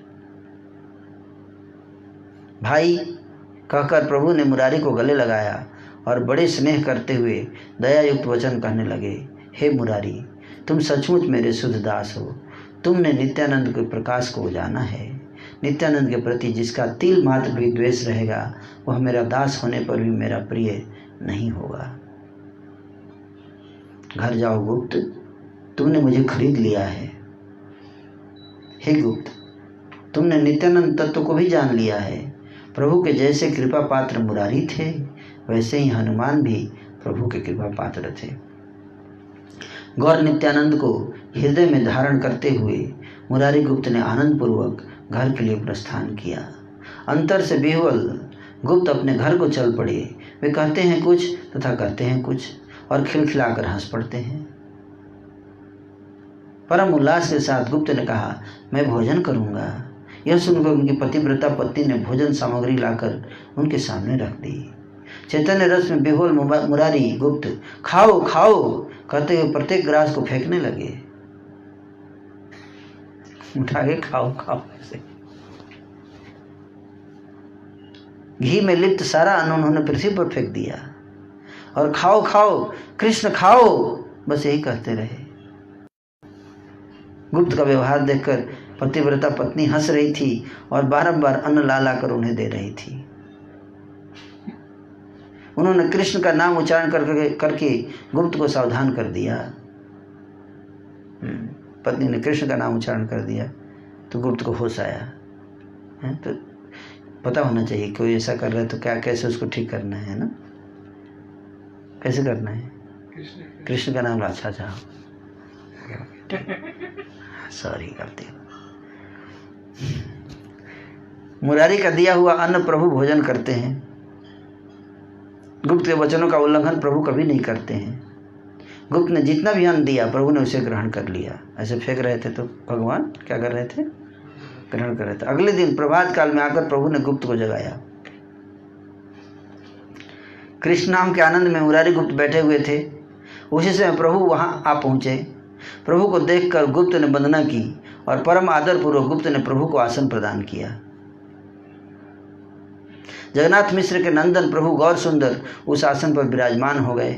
भाई कहकर प्रभु ने मुरारी को गले लगाया और बड़े स्नेह करते हुए दयायुक्त वचन कहने लगे, हे मुरारी, तुम सचमुच मेरे शुद्ध दास हो। तुमने नित्यानंद के प्रकाश को जाना है। नित्यानंद के प्रति जिसका तिल मात्र भी द्वेष रहेगा वह मेरा दास होने पर भी मेरा प्रिय नहीं होगा। घर जाओ गुप्त, तुमने मुझे खरीद लिया है। हे गुप्त, तुमने नित्यानंद तत्व को भी जान लिया है। प्रभु के जैसे कृपा पात्र मुरारी थे वैसे ही हनुमान भी प्रभु के कृपा पात्र थे। गौर नित्यानंद को हृदय में धारण करते हुए मुरारी गुप्त ने आनंद पूर्वक घर के लिए प्रस्थान किया। अंतर से विह्वल गुप्त अपने घर को चल पड़े। वे कहते हैं कुछ तथा करते हैं कुछ और खिलखिलाकर हंस पड़ते हैं। परम उल्लास के साथ गुप्त ने कहा, मैं भोजन करूंगा। यह सुनकर उनकी पतिव्रता पत्नी ने भोजन सामग्री लाकर उनके सामने रख दी। चैतन्य रस में विह्वल मुरारी गुप्त खाओ खाओ कहते हुए प्रत्येक ग्रास को फेंकने लगे। उठा के खाओ खाओ से घी में लिप्त सारा अन्न उन्होंने पृथ्वी पर फेंक दिया और खाओ खाओ कृष्ण खाओ बस यही कहते रहे। गुप्त का व्यवहार देखकर पतिव्रता पत्नी हंस रही थी और बारंबार अन्न ला ला कर उन्हें दे रही थी। उन्होंने कृष्ण का नाम उच्चारण करके गुप्त को सावधान कर दिया। पत्नी ने कृष्ण का नाम उच्चारण कर दिया तो गुप्त को होश आया। तो पता होना चाहिए कोई ऐसा कर रहा है तो क्या कैसे उसको ठीक करना है ना, कैसे करना है। कृष्ण का नाम अच्छा अच्छा सॉरी करते हो। मुरारी का दिया हुआ अन्न प्रभु भोजन करते हैं। गुप्त के वचनों का उल्लंघन प्रभु कभी नहीं करते हैं। गुप्त ने जितना भी अन्न दिया प्रभु ने उसे ग्रहण कर लिया। ऐसे फेंक रहे थे तो भगवान क्या कर रहे थे, ग्रहण कर रहे थे। अगले दिन प्रभात काल में आकर प्रभु ने गुप्त को जगाया। कृष्ण नाम के आनंद में मुरारी गुप्त बैठे हुए थे। उसी समय प्रभु वहां आ पहुंचे। प्रभु को देखकर गुप्त ने वंदना की और परम आदर पूर्वक गुप्त ने प्रभु को आसन प्रदान किया। जगन्नाथ मिश्र के नंदन प्रभु गौर सुंदर उस आसन पर विराजमान हो गए।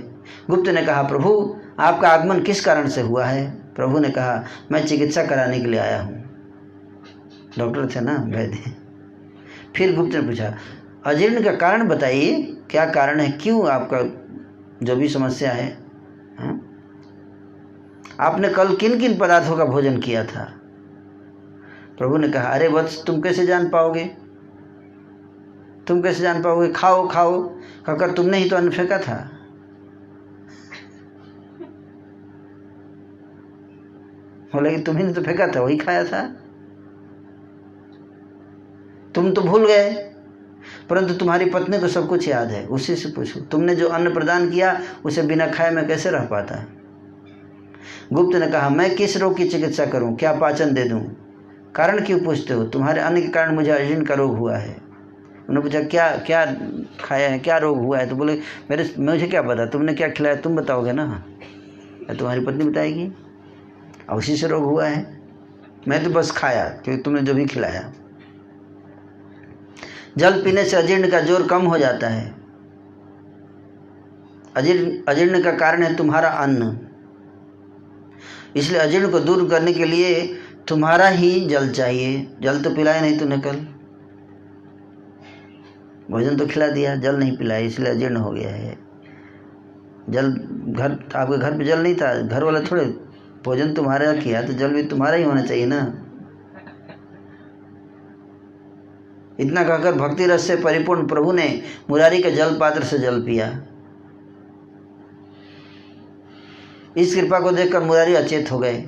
गुप्त ने कहा, प्रभु आपका आगमन किस कारण से हुआ है। प्रभु ने कहा, मैं चिकित्सा कराने के लिए आया हूँ। डॉक्टर थे ना वैद्य। फिर गुप्त ने पूछा, अजीर्ण का कारण बताइए, क्या कारण है, क्यों आपका जो भी समस्या है। आपने कल किन किन पदार्थों का भोजन किया था। प्रभु ने कहा, अरे वत्स तुम कैसे जान पाओगे, तुम कैसे जान पाओगे, खाओ खाओ कहकर तुमने ही तो अन्न फेंका था। बोले कि तुम्ही ने तो फेंका था, वही खाया था। तुम तो भूल गए, परंतु तुम्हारी पत्नी को सब कुछ याद है। उसी से पूछो, तुमने जो अन्न प्रदान किया उसे बिना खाए मैं कैसे रह पाता। गुप्त ने कहा, मैं किस रोग की चिकित्सा करूं, क्या पाचन दे दूं। कारण क्यों पूछते हो, तुम्हारे अन्न के कारण मुझे अजीर्ण का रोग हुआ है। उन्होंने पूछा, क्या क्या खाया है, क्या रोग हुआ है। तो बोले, मुझे क्या पता, तुमने क्या खिलाया तुम बताओगे ना, या तुम्हारी पत्नी बताएगी। और उसी से रोग हुआ है, मैं तो बस खाया क्योंकि तुमने जो भी खिलाया। जल पीने से अजीर्ण का जोर कम हो जाता है। अजीर्ण का कारण है तुम्हारा अन्न, इसलिए अजीर्ण को दूर करने के लिए तुम्हारा ही जल चाहिए। जल तो पिलाया नहीं तूने कल, भोजन तो खिला दिया, जल नहीं पिलाया, इसलिए अजीर्ण हो गया है। जल घर, आपके घर पे जल नहीं था, घर वाला थोड़े भोजन तुम्हारा किया तो जल भी तुम्हारा ही होना चाहिए ना। इतना कहकर भक्ति रस से परिपूर्ण प्रभु ने मुरारी के जल पात्र से जल पिया। इस कृपा को देखकर मुरारी अचेत हो गए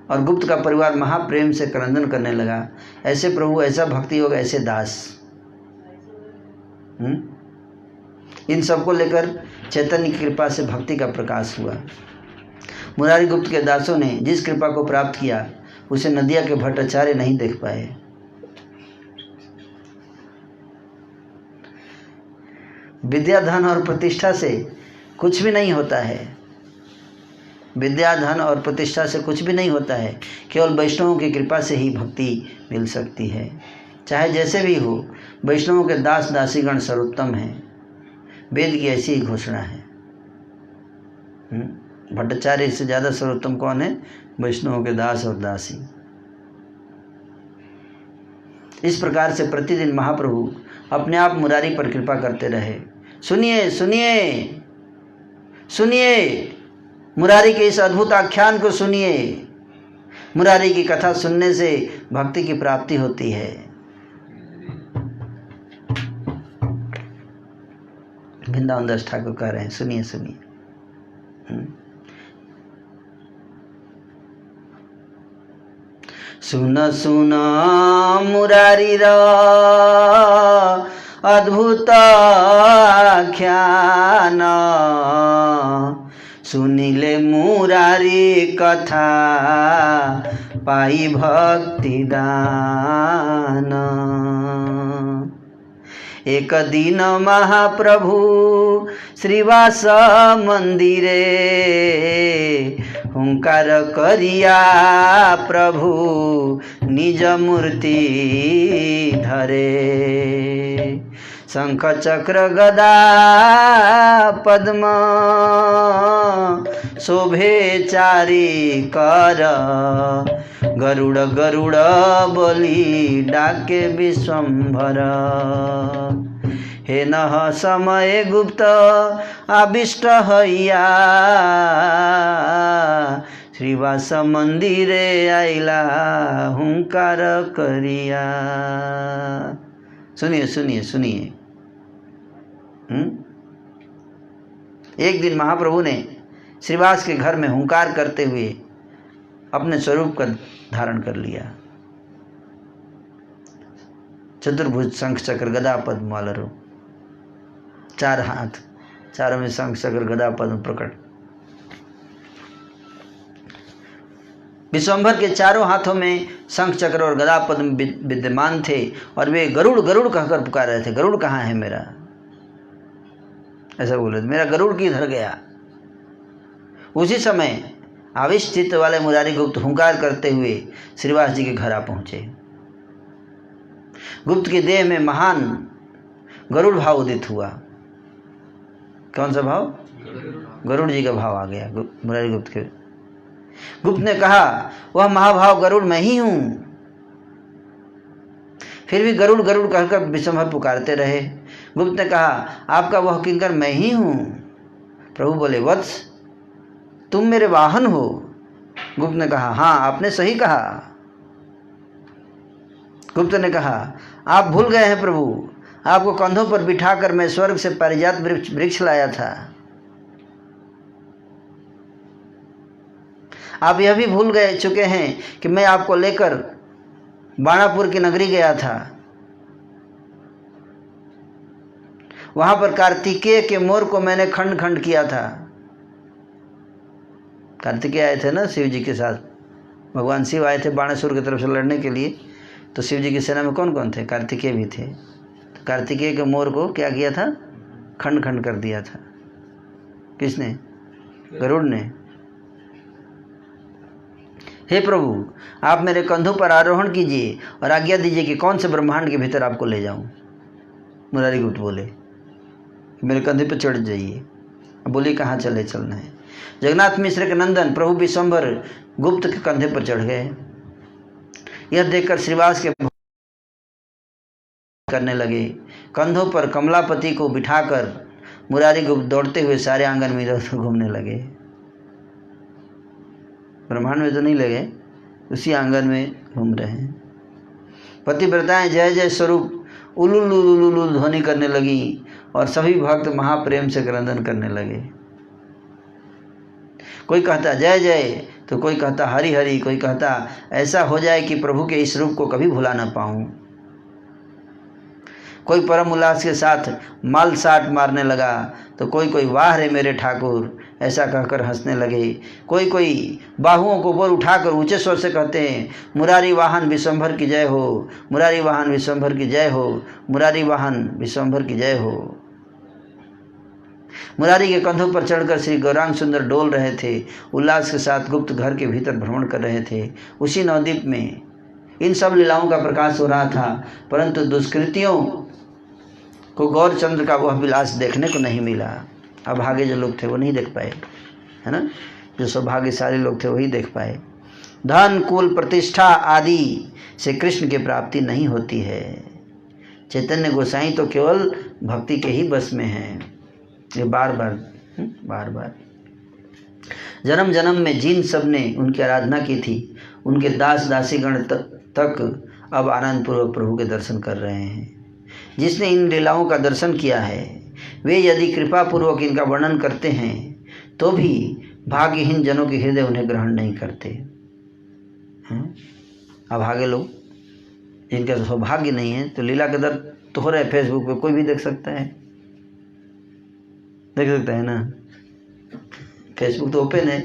और गुप्त का परिवार महाप्रेम से क्रंदन करने लगा, ऐसे प्रभु, ऐसा भक्ति योग, ऐसे दास। इन सबको लेकर चैतन्य की कृपा से भक्ति का प्रकाश हुआ। मुरारी गुप्त के दासों ने जिस कृपा को प्राप्त किया उसे नदिया के भट्टाचार्य नहीं देख पाए। विद्या, धन और प्रतिष्ठा से कुछ भी नहीं होता है। विद्या, धन और प्रतिष्ठा से कुछ भी नहीं होता है, केवल वैष्णवों की कृपा से ही भक्ति मिल सकती है। चाहे जैसे भी हो, वैष्णवों के दास दासीगण सर्वोत्तम हैं। वेद की ऐसी ही घोषणा है। भट्टाचार्य से ज़्यादा सर्वोत्तम कौन है? वैष्णवों के दास और दासी। इस प्रकार से प्रतिदिन महाप्रभु अपने आप मुरारी पर कृपा करते रहे। सुनिए सुनिए सुनिए, मुरारी के इस अद्भुत आख्यान को सुनिए। मुरारी की कथा सुनने से भक्ति की प्राप्ति होती है। वृंदावन दास ठाकुर कह रहे हैं, सुनिए सुनिए। सुन सुन मुरारी रा अद्भुत आख्यान, सुनिले मुरारी कथा पाई भक्ति दान। एक दिन महाप्रभु श्रीवास मंदिरे, हुंकार करिया प्रभु निज मूर्ति धरे। शंख चक्र गदा पद्म शोभे चारि कर, गरुड़ गरुड़ बोली डाके विश्वम्भर। हे नह समय गुप्त आविष्ट हैया, श्रीवास मंदिरे आइला हुंकार करिया। सुनिए सुनिए सुनिए। एक दिन महाप्रभु ने श्रीवास के घर में हुंकार करते हुए अपने स्वरूप का धारण कर लिया। चतुर्भुज, शंख चक्र गदा पद्म वाला रूप, 4 हाथ, चारों में शंख चक्र गदा पद्म प्रकट। विश्वम्भर के चारों हाथों में शंख चक्र और गदा पद्म विद्यमान थे और वे गरुड़ गरुड़ कहकर पुकार रहे थे। गरुड़ कहाँ है मेरा? ऐसा बोले, मेरा गरुड़ किधर गया? उसी समय आविष्ट चित्त वाले मुरारी गुप्त हुंकार करते हुए श्रीवास जी के घर आ पहुंचे। गुप्त की देह में महान गरुड़ भाव उदित हुआ। कौन सा भाव? गरुड़ जी का भाव आ गया मुरारी गुप्त के। गुप्त ने कहा, वह महाभाव गरुड़ मैं ही हूं। फिर भी गरुड़ गरुड़ कहकर विश्वम्भर पुकारते रहे। गुप्त ने कहा, आपका वह किंकर मैं ही हूं। प्रभु बोले, वत्स तुम मेरे वाहन हो। गुप्त ने कहा, हाँ आपने सही कहा। गुप्त ने कहा, आप भूल गए हैं प्रभु, आपको कंधों पर बिठाकर मैं स्वर्ग से पारिजात वृक्ष लाया था। आप यह भी भूल गए चुके हैं कि मैं आपको लेकर बाणापुर की नगरी गया था। वहां पर कार्तिकेय के मोर को मैंने खंड खंड किया था। कार्तिकेय आए थे ना शिव जी के साथ, भगवान शिव आए थे बाणासुर की तरफ से लड़ने के लिए। तो शिव जी की सेना में कौन कौन थे? कार्तिकेय भी थे। तो कार्तिकेय के मोर को क्या किया था? खंड खंड कर दिया था। किसने? गरुड़ ने। हे प्रभु, आप मेरे कंधों पर आरोहण कीजिए और आज्ञा दीजिए कि कौन से ब्रह्मांड के भीतर आपको ले जाऊं। मुरारी गुप्त बोले, मेरे कंधे पर चढ़ जाइए। बोली, कहाँ चले चलना है? जगन्नाथ मिश्र के नंदन प्रभु विश्वम्भर गुप्त के कंधे पर चढ़ गए। यह देखकर श्रीवास के करने लगे। कंधों पर कमलापति को बिठाकर मुरारी गुप्त दौड़ते हुए सारे आंगन में इधर उधर घूमने लगे। ब्रह्मांड में तो नहीं लगे, उसी आंगन में घूम रहे हैं। पतिव्रताएं जय जय स्वरूप उलुलुलुलुलु ध्वनि करने लगी और सभी भक्त महाप्रेम से क्रंदन करने लगे। कोई कहता जय जय तो कोई कहता हरि हरि, कोई कहता ऐसा हो जाए कि प्रभु के इस रूप को कभी भुला ना पाऊं। कोई परम उल्लास के साथ माल साट मारने लगा तो कोई वाह रे मेरे ठाकुर ऐसा कहकर हंसने लगे। कोई बाहुओं को ऊपर उठाकर ऊंचे स्वर से कहते हैं मुरारी वाहन विश्वंभर की जय हो, मुरारी वाहन विश्वंभर की जय हो, मुरारी वाहन विश्वंभर की जय हो। मुरारी के कंधों पर चढ़कर श्री गौरांग सुंदर डोल रहे थे, उल्लास के साथ गुप्त घर के भीतर भ्रमण कर रहे थे। उसी नवद्वीप में इन सब लीलाओं का प्रकाश हो रहा था, परंतु दुष्कृतियों को गौरचंद्र का वह विलास देखने को नहीं मिला। अभागे जो लोग थे वो नहीं देख पाए, है ना, जो सौभाग्यशाली लोग थे वही देख पाए। धन कुल प्रतिष्ठा आदि से कृष्ण की प्राप्ति नहीं होती है। चैतन्य गोसाई तो केवल भक्ति के ही बस में हैं। ये बार बार जन्म जन्म में जिन सब ने उनकी आराधना की थी, उनके दास दासीगण तक अब आनंद पूर्वक प्रभु के दर्शन कर रहे हैं। जिसने इन लीलाओं का दर्शन किया है वे यदि कृपा पूर्वक इनका वर्णन करते हैं तो भी भाग्यहीन जनों के हृदय उन्हें ग्रहण नहीं करते हैं। अभागे लोग जिनका सौभाग्य नहीं है तो लीला के दर तो हो रहा है, फेसबुक पे कोई भी देख सकता है, देख सकता है ना। फेसबुक तो ओपन है,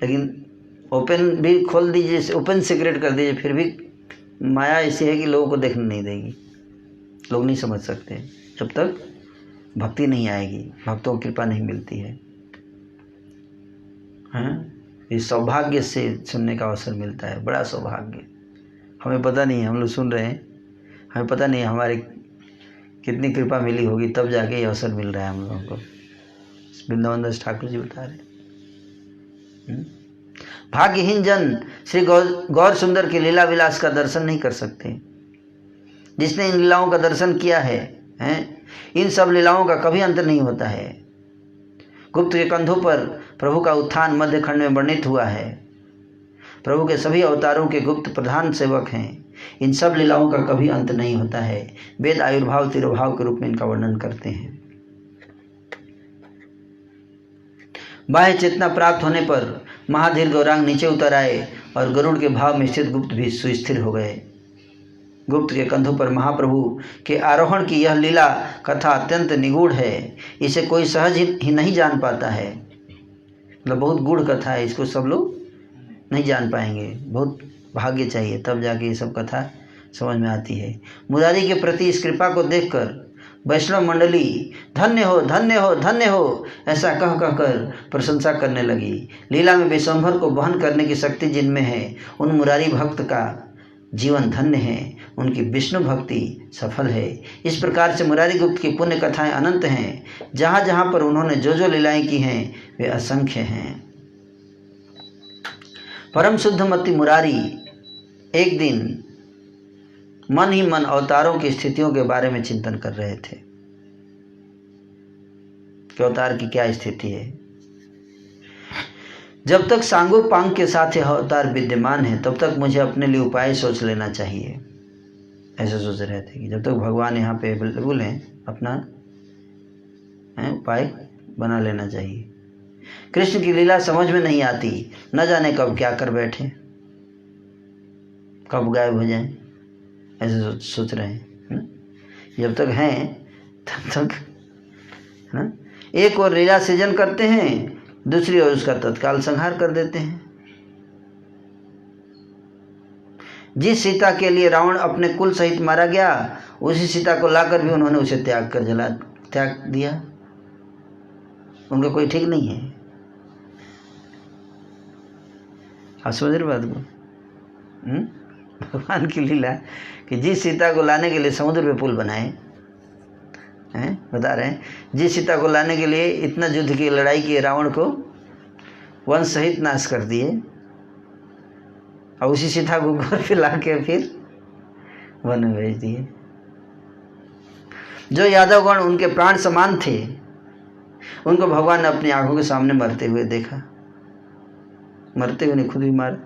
लेकिन ओपन भी खोल दीजिए, ओपन सीक्रेट कर दीजिए, फिर भी माया ऐसी है कि लोगों को देखने नहीं देगी। लोग नहीं समझ सकते जब तक भक्ति नहीं आएगी, भक्तों को कृपा नहीं मिलती है। इस सौभाग्य से सुनने का अवसर मिलता है, बड़ा सौभाग्य। हमें पता नहीं है, हम लोग सुन रहे हैं, हमें पता नहीं है हमारे कितनी कृपा मिली होगी, तब जाके ये अवसर मिल रहा है हम लोगों को। वृंदावन दास ठाकुर जी बता रहे। भाग्यहीन जन श्री गौर सुंदर के लीला विलास का दर्शन नहीं कर सकते। जिसने इन लीलाओं का दर्शन किया है, इन सब लीलाओं का कभी अंत नहीं होता है। गुप्त के कंधों पर प्रभु का उत्थान मध्य खंड में वर्णित हुआ है। प्रभु के सभी अवतारों के गुप्त प्रधान सेवक हैं। इन सब लीलाओं का कभी अंत नहीं होता है। वेद आयुर्भाव तिरुभाव के रूप में इनका वर्णन करते हैं। बाह्य चेतना प्राप्त होने पर महाधीर गौरांग नीचे उतर आए और गरुड़ के भाव में स्थित गुप्त भी सुस्थिर हो गए। गुप्त के कंधों पर महाप्रभु के आरोहण की यह लीला कथा अत्यंत निगूढ़ है। इसे कोई सहज ही नहीं जान पाता है। मतलब बहुत गूढ़ कथा है, इसको सब लोग नहीं जान पाएंगे। बहुत भाग्य चाहिए तब जाके ये सब कथा समझ में आती है। मुरारी के प्रति इस कृपा को देखकर वैष्णव मंडली धन्य हो धन्य हो धन्य हो ऐसा कह कहकर प्रशंसा करने लगी। लीला में विश्वंभर को वहन करने की शक्ति जिनमें है, उन मुरारी भक्त का जीवन धन्य है, उनकी विष्णु भक्ति सफल है। इस प्रकार से मुरारी गुप्त की पुण्य कथाएं अनंत हैं। जहाँ जहाँ पर उन्होंने जो जो लीलाएं की हैं वे असंख्य हैं। परम शुद्धमती मुरारी एक दिन मन ही मन अवतारों की स्थितियों के बारे में चिंतन कर रहे थे कि अवतार की क्या स्थिति है। जब तक सांगो पांग के साथ यह अवतार विद्यमान है तब तक मुझे अपने लिए उपाय सोच लेना चाहिए। ऐसे सोच रहे थे कि जब तक भगवान यहाँ पे अवेलेबल हैं अपना उपाय बना लेना चाहिए। कृष्ण की लीला समझ में नहीं आती, न जाने कब क्या कर बैठे, कब गायब हो जाएं, ऐसे सोच रहे हैं। जब तक हैं तब तक है ना, एक और लीला सृजन करते हैं, दूसरी ओर उसका तत्काल संहार कर देते हैं। जिस सीता के लिए रावण अपने कुल सहित मारा गया, उसी सीता को लाकर भी उन्होंने उसे त्याग दिया। उनका कोई ठीक नहीं है। आप समझ रहे बात को? भगवान की लीला कि जिस सीता को लाने के लिए समुद्र पे पुल बनाए हैं, बता रहे हैं, जिस सीता को लाने के लिए इतना युद्ध की लड़ाई की, रावण को वंश सहित नाश कर दिए, और उसी सीता को घर पे ला के फिर वन में भेज दिए। जो यादवगण उनके प्राण समान थे, उनको भगवान ने अपनी आंखों के सामने मरते हुए देखा। मरते हुए नहीं, खुद भी मारा।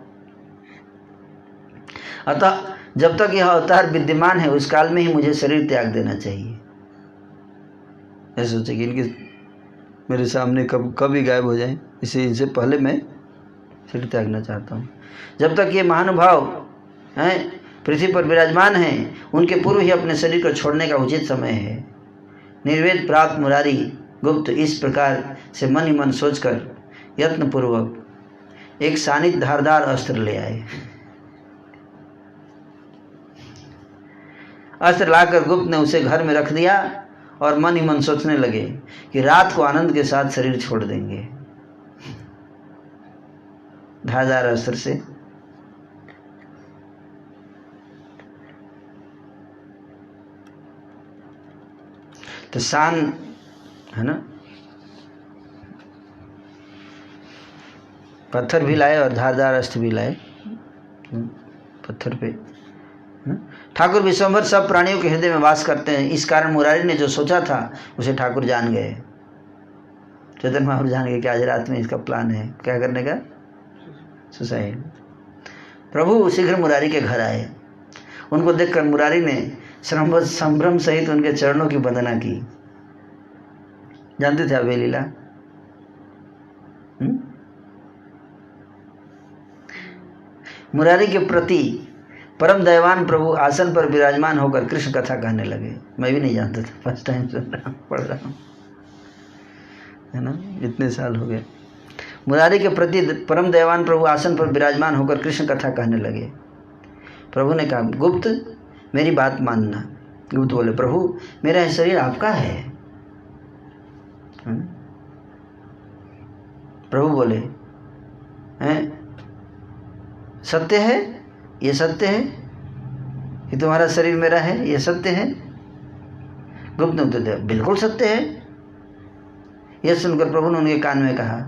अतः जब तक यह अवतार विद्यमान है उस काल में ही मुझे शरीर त्याग देना चाहिए। ऐसे सोचे कि इनके मेरे सामने कभी गायब हो जाए, इनसे पहले मैं शरीर त्यागना चाहता हूँ। जब तक ये महानुभाव हैं पृथ्वी पर विराजमान हैं उनके पूर्व ही अपने शरीर को छोड़ने का उचित समय है। निर्वेद प्राप्त मुरारी गुप्त इस प्रकार से मन ही मन सोचकर यत्नपूर्वक एक शानित धारदार अस्त्र ले आए। अस्त्र लाकर गुप्त ने उसे घर में रख दिया और मन ही मन सोचने लगे कि रात को आनंद के साथ शरीर छोड़ देंगे। धारदार अस्त्र से तो शान है ना, पत्थर भी लाए और धारदार अस्त्र भी लाए पत्थर पे। ठाकुर विश्वंभर सब प्राणियों के हृदय में वास करते हैं, इस कारण मुरारी ने जो सोचा था उसे ठाकुर जान गए। चैतन्य महाप्रभु जान गए कि आज रात में इसका प्लान है क्या करने का, सुसाइड। प्रभु शीघ्र मुरारी के घर आए। उनको देखकर मुरारी ने संभ्रम सहित उनके चरणों की वंदना की। जानते थे आप ये लीला? मुरारी के प्रति परम दयावान प्रभु आसन पर विराजमान होकर कृष्ण कथा कहने लगे। मैं भी नहीं जानता था, फर्स्ट टाइम सुन रहा हूँ, पढ़ रहा हूँ, है ना, इतने साल हो गए। मुरारी के प्रति परम दयावान प्रभु आसन पर विराजमान होकर कृष्ण कथा कहने लगे। प्रभु ने कहा, गुप्त मेरी बात मानना। गुप्त बोले, प्रभु मेरा यह शरीर आपका है। प्रभु बोले, हैं सत्य है, ये सत्य है कि तुम्हारा शरीर मेरा है, ये सत्य है? गुप्त ने उत्तर दिया, बिल्कुल सत्य है। यह सुनकर प्रभु ने उनके कान में कहा,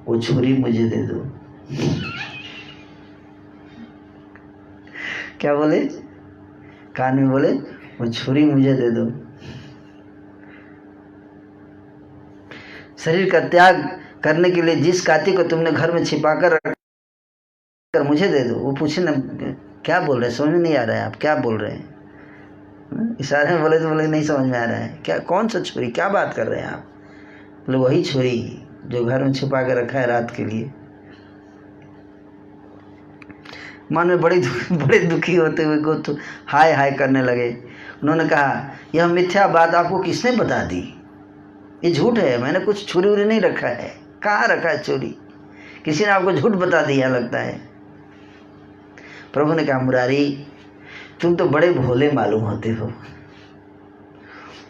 वो छुरी मुझे दे दो। क्या बोले? कान में बोले, वो छुरी मुझे दे दो। शरीर का त्याग करने के लिए जिस काती को तुमने घर में छिपा कर रखकर मुझे दे दो। वो पूछे ना क्या बोल रहे हैं, समझ में नहीं आ रहा है, आप क्या बोल रहे हैं? इशारे में बोले तो बोले नहीं समझ में आ रहा है, क्या कौन सा छुरी, क्या बात कर रहे हैं आप? बोले वही छुरी जो घर में छिपा कर रखा है रात के लिए। मन में बड़े दुखी होते हुए गुप्त हाय हाय करने लगे। उन्होंने कहा, यह मिथ्या बात आपको किसने बता दी? ये झूठ है, मैंने कुछ छुरी उरी नहीं रखा है। कहाँ रखा है छुरी? किसी ने आपको झूठ बता दिया लगता है। प्रभु ने कहा, मुरारी तुम तो बड़े भोले मालूम होते हो,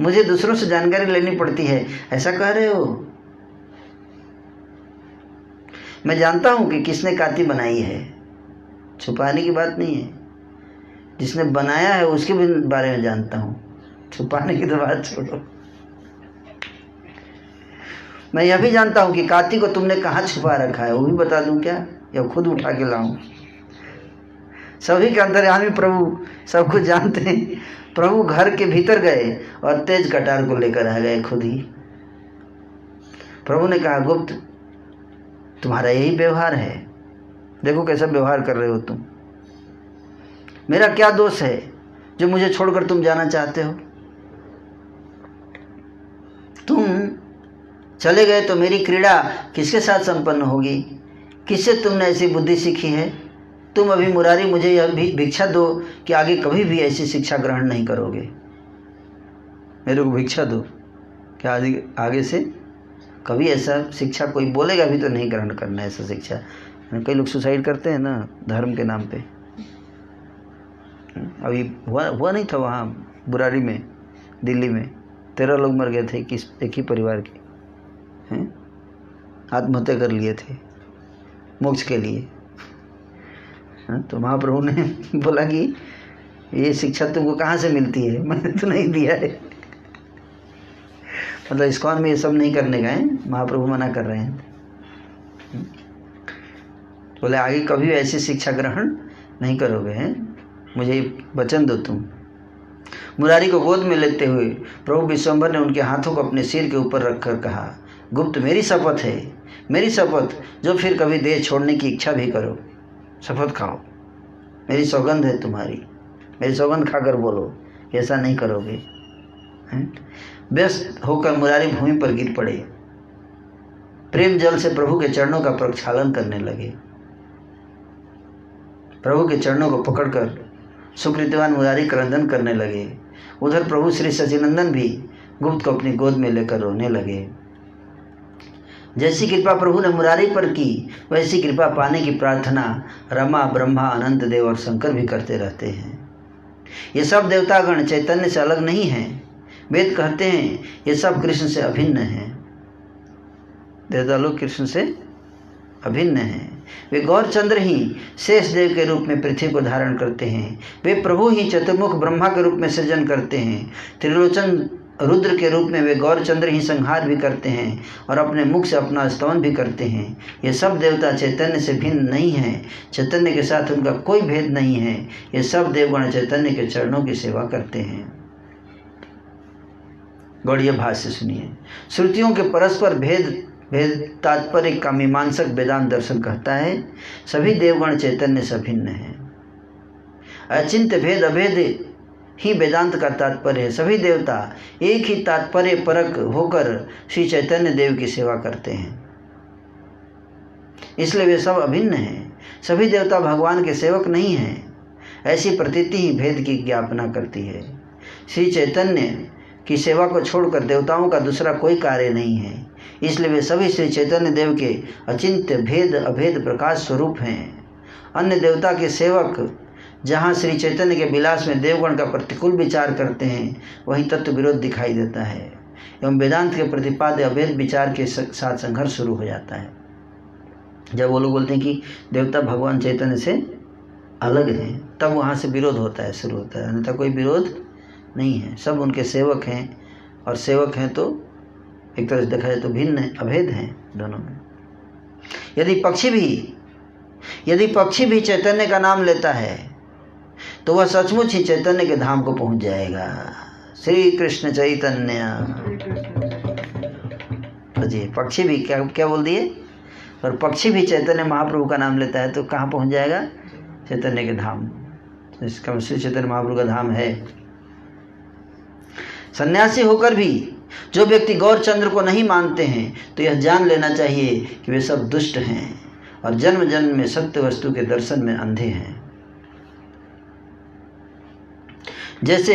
मुझे दूसरों से जानकारी लेनी पड़ती है, ऐसा कह रहे हो? मैं जानता हूं कि किसने काती बनाई है, छुपाने की बात नहीं है। जिसने बनाया है उसके भी बारे में जानता हूं, छुपाने की तो बात छोड़ो। मैं यह भी जानता हूं कि काती को तुमने कहाँ छुपा रखा है, वो भी बता दूं क्या, या खुद उठा के लाऊं? सभी के अंतर्यामी प्रभु सब कुछ जानते हैं। प्रभु घर के भीतर गए और तेज कटार को लेकर आ गए खुद ही। प्रभु ने कहा, गुप्त तुम्हारा यही व्यवहार है, देखो कैसा व्यवहार कर रहे हो तुम। मेरा क्या दोष है जो मुझे छोड़कर तुम जाना चाहते हो? तुम चले गए तो मेरी क्रीड़ा किसके साथ संपन्न होगी? किससे तुमने ऐसी बुद्धि सीखी है? तुम अभी मुरारी मुझे यह भी भिक्षा दो कि आगे कभी भी ऐसी शिक्षा ग्रहण नहीं करोगे। मेरे को भिक्षा दो कि आगे से कभी ऐसा शिक्षा कोई बोलेगा भी तो नहीं ग्रहण करना है ऐसा शिक्षा। कई लोग सुसाइड करते हैं ना धर्म के नाम पे। अभी हुआ नहीं था वहाँ बुराड़ी में, दिल्ली में 13 लोग मर गए थे एक ही परिवार के, हैं आत्महत्या कर लिए थे मोक्ष के लिए। तो महाप्रभु ने बोला कि ये शिक्षा तुमको कहाँ से मिलती है, मैंने तो नहीं दिया है। मतलब इस्कॉन में ये सब नहीं करने का है, महाप्रभु मना कर रहे हैं। बोले आगे कभी ऐसी शिक्षा ग्रहण नहीं करोगे, हैं मुझे वचन दो तुम। मुरारी को गोद में लेते हुए प्रभु विश्वंभर ने उनके हाथों को अपने सिर के ऊपर रखकर कहा, गुप्त मेरी शपथ है मेरी शपथ, जो फिर कभी देह छोड़ने की इच्छा भी करो, शपथ खाओ, मेरी सौगंध है तुम्हारी, मेरी सौगंध खाकर बोलो कि ऐसा नहीं करोगे। व्यस्त होकर मुरारी भूमि पर गिर पड़े, प्रेम जल से प्रभु के चरणों का प्रक्षालन करने लगे। प्रभु के चरणों को पकड़कर सुकृतिवान मुरारी क्रंदन करने लगे। उधर प्रभु श्री सचिनंदन भी गुप्त को अपनी गोद में लेकर रोने लगे। जैसी कृपा प्रभु ने मुरारी पर की, वैसी कृपा पाने की प्रार्थना रमा, ब्रह्मा, अनंत देव और शंकर भी करते रहते हैं। ये सब देवतागण चैतन्य से अलग नहीं हैं। वेद कहते हैं ये सब कृष्ण से अभिन्न हैं। देवता लोग कृष्ण से अभिन्न हैं। वे गौरचंद्र ही शेष देव के रूप में पृथ्वी को धारण करते हैं। वे प्रभु ही चतुर्मुख ब्रह्मा के रूप में सृजन करते हैं। त्रिलोचन रुद्र के रूप में वे गौरचंद्र ही संहार भी करते हैं और अपने मुख से अपना स्तवन भी करते हैं। ये सब देवता चैतन्य से भिन्न नहीं हैं। चैतन्य के साथ उनका कोई भेद नहीं है। ये सब देवगण चैतन्य के चरणों की सेवा करते हैं। गौड़ीय भाष्य सुनिए। श्रुतियों के परस्पर भेद तात्पर्य का मीमांसक वेदांत दर्शन कहता है, सभी देवगण चैतन्य से भिन्न हैं। अचिंत्य भेद अभेद ही वेदांत का तात्पर्य है। सभी देवता एक ही तात्पर्य परक होकर श्री चैतन्य देव की सेवा करते हैं, इसलिए वे सब अभिन्न हैं। सभी देवता भगवान के सेवक नहीं हैं। ऐसी प्रतीति ही भेद की ज्ञापना करती है। श्री चैतन्य की सेवा को छोड़कर देवताओं का दूसरा कोई कार्य नहीं है, इसलिए वे सभी श्री चैतन्य देव के अचिंत्य भेद अभेद प्रकाश स्वरूप हैं। अन्य देवता के सेवक जहाँ श्री चैतन्य के विलास में देवगण का प्रतिकूल विचार करते हैं, वहीं तत्व विरोध दिखाई देता है एवं वेदांत के प्रतिपाद्य अभेद विचार के साथ संघर्ष शुरू हो जाता है। जब वो लोग बोलते हैं कि देवता भगवान चैतन्य से अलग हैं, तब वहाँ से विरोध होता है, शुरू होता है। अन्यथा कोई विरोध नहीं है, सब उनके सेवक हैं, और सेवक हैं तो एक तरह से देखा जाए तो भिन्न अभेद हैं दोनों में। यदि पक्षी भी चैतन्य का नाम लेता है तो वह सचमुच ही चैतन्य के धाम को पहुंच जाएगा। श्री कृष्ण चैतन्य। तो जी पक्षी भी क्या बोल दिए, और पक्षी भी चैतन्य महाप्रभु का नाम लेता है तो कहाँ पहुंच जाएगा, चैतन्य के धाम। इसका श्री चैतन्य महाप्रभु का धाम है। सन्यासी होकर भी जो व्यक्ति गौरचंद्र को नहीं मानते हैं, तो यह जान लेना चाहिए कि वे सब दुष्ट हैं और जन्म जन्म में सत्य वस्तु के दर्शन में अंधे हैं। जैसे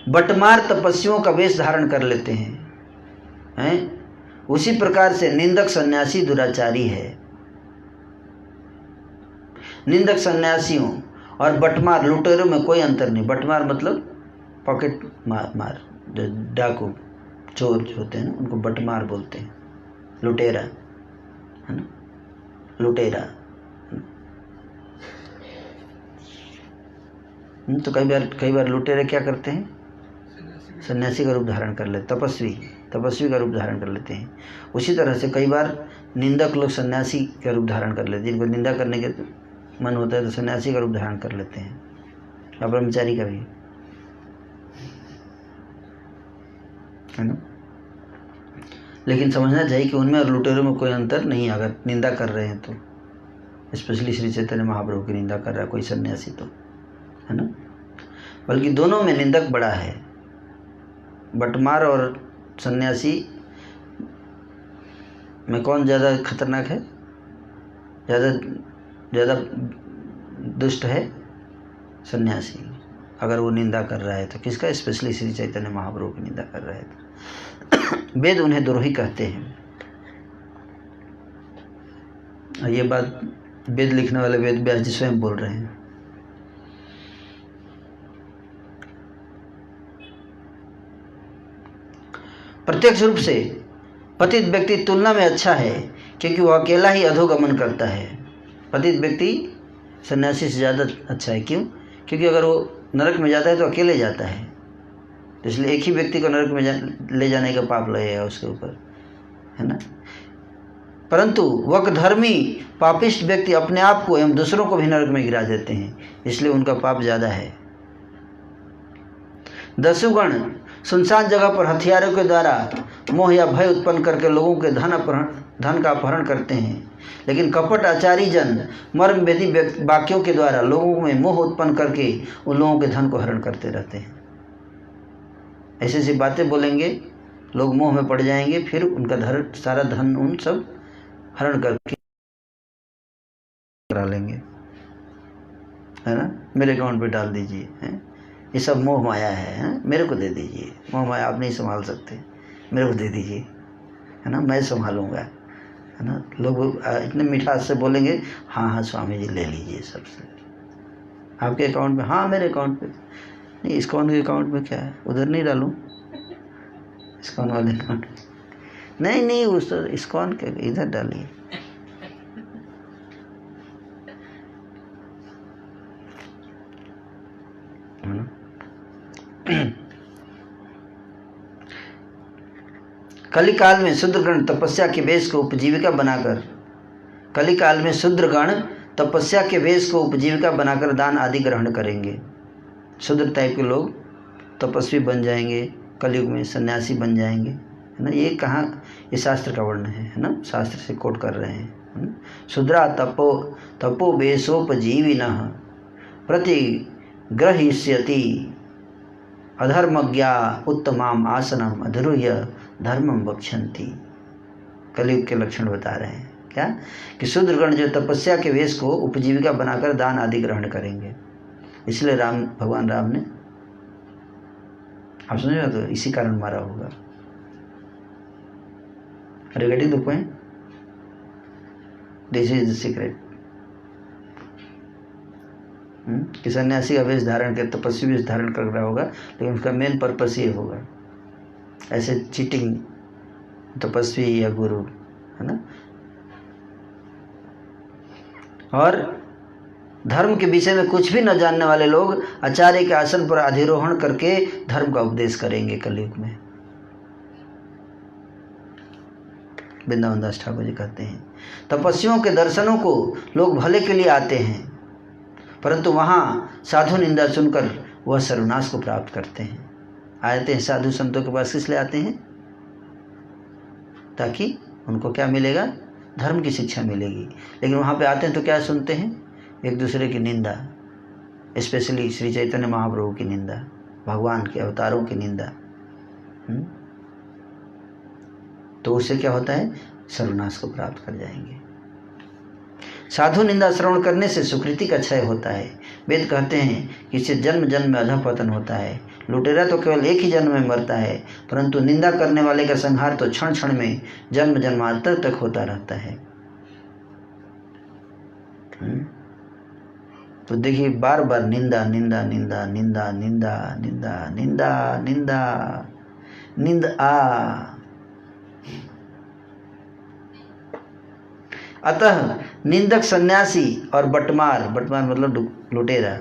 बटमार तपस्वियों का वेश धारण कर लेते हैं, उसी प्रकार से निंदक सन्यासी दुराचारी है। निंदक सन्यासियों और बटमार लुटेरों में कोई अंतर नहीं। बटमार मतलब पॉकेट मार जो डाकू चोर जो होते हैं ना, उनको बटमार बोलते हैं। लुटेरा है ना, लुटेरा। तो कई बार लुटेरे क्या करते हैं, सन्यासी का रूप धारण कर लेते, तपस्वी का रूप धारण कर लेते हैं। उसी तरह से कई बार निंदक लोग सन्यासी का रूप धारण कर लेते हैं। जिनको निंदा करने के मन होता है तो सन्यासी का रूप धारण कर लेते हैं, और ब्रह्मचारी का भी, है ना। लेकिन समझना चाहिए कि उनमें और लुटेरों में कोई अंतर नहीं। अगर निंदा कर रहे हैं तो, स्पेशली श्री चैतन्य महाप्रभु की निंदा कर रहा है कोई सन्यासी तो, है ना, बल्कि दोनों में निंदक बड़ा है। बटमार और सन्यासी में कौन ज़्यादा खतरनाक है, ज़्यादा दुष्ट है सन्यासी। अगर वो निंदा कर रहा है तो किसका, स्पेशली श्री चैतन्य महाप्रभु की निंदा कर रहा है तो वेद उन्हें द्रोही कहते हैं। और ये बात वेद लिखने वाले वेद व्यास जी स्वयं बोल रहे हैं। प्रत्यक्ष रूप से पतित व्यक्ति तुलना में अच्छा है, क्योंकि वह अकेला ही अधोगमन करता है। पतित व्यक्ति सन्यासी से ज़्यादा अच्छा है। क्यों? क्योंकि अगर वो नरक में जाता है तो अकेले जाता है, तो इसलिए एक ही व्यक्ति को नरक में ले जाने का पाप लगेगा उसके ऊपर, है ना। परंतु वक्रधर्मी पापिष्ट व्यक्ति अपने आप को एवं दूसरों को भी नरक में गिरा देते हैं, इसलिए उनका पाप ज़्यादा है। दस्युगण सुनसान जगह पर हथियारों के द्वारा मोह या भय उत्पन्न करके लोगों के धन का अपहरण करते हैं, लेकिन कपट आचारी जन मर्म वेदी वाक्यों के द्वारा लोगों में मोह उत्पन्न करके उन लोगों के धन को हरण करते रहते हैं। ऐसी ऐसी बातें बोलेंगे, लोग मोह में पड़ जाएंगे, फिर उनका सारा धन उन सब हरण करके करा लेंगे, है ना। मेरे अकाउंट पे डाल दीजिए, हैं, ये सब मोह माया है, मेरे को दे दीजिए, मोह माया आप नहीं संभाल सकते, मेरे को दे दीजिए, है ना, मैं संभालूंगा, है ना। लोग इतने मिठास से बोलेंगे, हाँ हाँ स्वामी जी ले लीजिए सबसे, आपके अकाउंट में, हाँ मेरे अकाउंट पे नहीं, इस्कॉन के अकाउंट में क्या है, उधर नहीं डालूं, इस्कॉन वाले अकाउंट नहीं नहीं, उस इस्कॉन के इधर डालिए। कलिकाल में शूद्रगण तपस्या के वेश को उपजीविका बनाकर दान आदि ग्रहण करेंगे। शूद्र टाइप के लोग तपस्वी बन जाएंगे, कलयुग में सन्यासी बन जाएंगे, है ना। ये कहाँ, ये शास्त्र का वर्ण है ना, शास्त्र से कोट कर रहे हैं, है ना। शूद्रा तपो वेशोपजीविनः प्रतिग्रहीष्यति अधर्मज्ञा उत्तमाम आसनम अधरुह्य धर्मम वक्षन्ति। कलयुग के लक्षण बता रहे हैं क्या, कि शूद्रगण जो तपस्या के वेश को उपजीविका बनाकर दान आदि ग्रहण करेंगे, इसलिए भगवान राम ने, आप समझे, तो इसी कारण मारा होगा। Regarding the point, this is the secret, कि सन्यासी का वेश धारण कर, तपस्वी वेश धारण कर रहा होगा, लेकिन उसका मेन पर्पस ये होगा, ऐसे चीटिंग तपस्वी या गुरु, है ना। और धर्म के विषय में कुछ भी न जानने वाले लोग आचार्य के आसन पर अधिरोहण करके धर्म का उपदेश करेंगे कलयुग में। वृंदावन दास ठाकुर जी कहते हैं, तपस्वियों के दर्शनों को लोग भले के लिए आते हैं, परंतु वहाँ साधु निंदा सुनकर वह सर्वनाश को प्राप्त करते हैं। आते हैं साधु संतों के पास इसलिए आते हैं ताकि उनको क्या मिलेगा, धर्म की शिक्षा मिलेगी, लेकिन वहाँ पे आते हैं तो क्या सुनते हैं, एक दूसरे की निंदा, स्पेशली श्री चैतन्य महाप्रभु की निंदा, भगवान के अवतारों की निंदा। तो उससे क्या होता है, सर्वनाश को प्राप्त कर जाएंगे। साधु निंदा श्रवण करने से सुकृति का क्षय होता है। वेद कहते हैं कि इससे जन्म जन्म में अधःपतन होता है। लुटेरा तो केवल एक ही जन्म में मरता है, परंतु निंदा करने वाले का संहार तो क्षण क्षण में जन्म जन्मांतर तक होता रहता है। तो देखिए, बार बार निंदा निंदा निंदा निंदा निंदा निंदा निंदा निंदा निंदा। अतः निंदक सन्यासी और बटमार मतलब लुटेरा,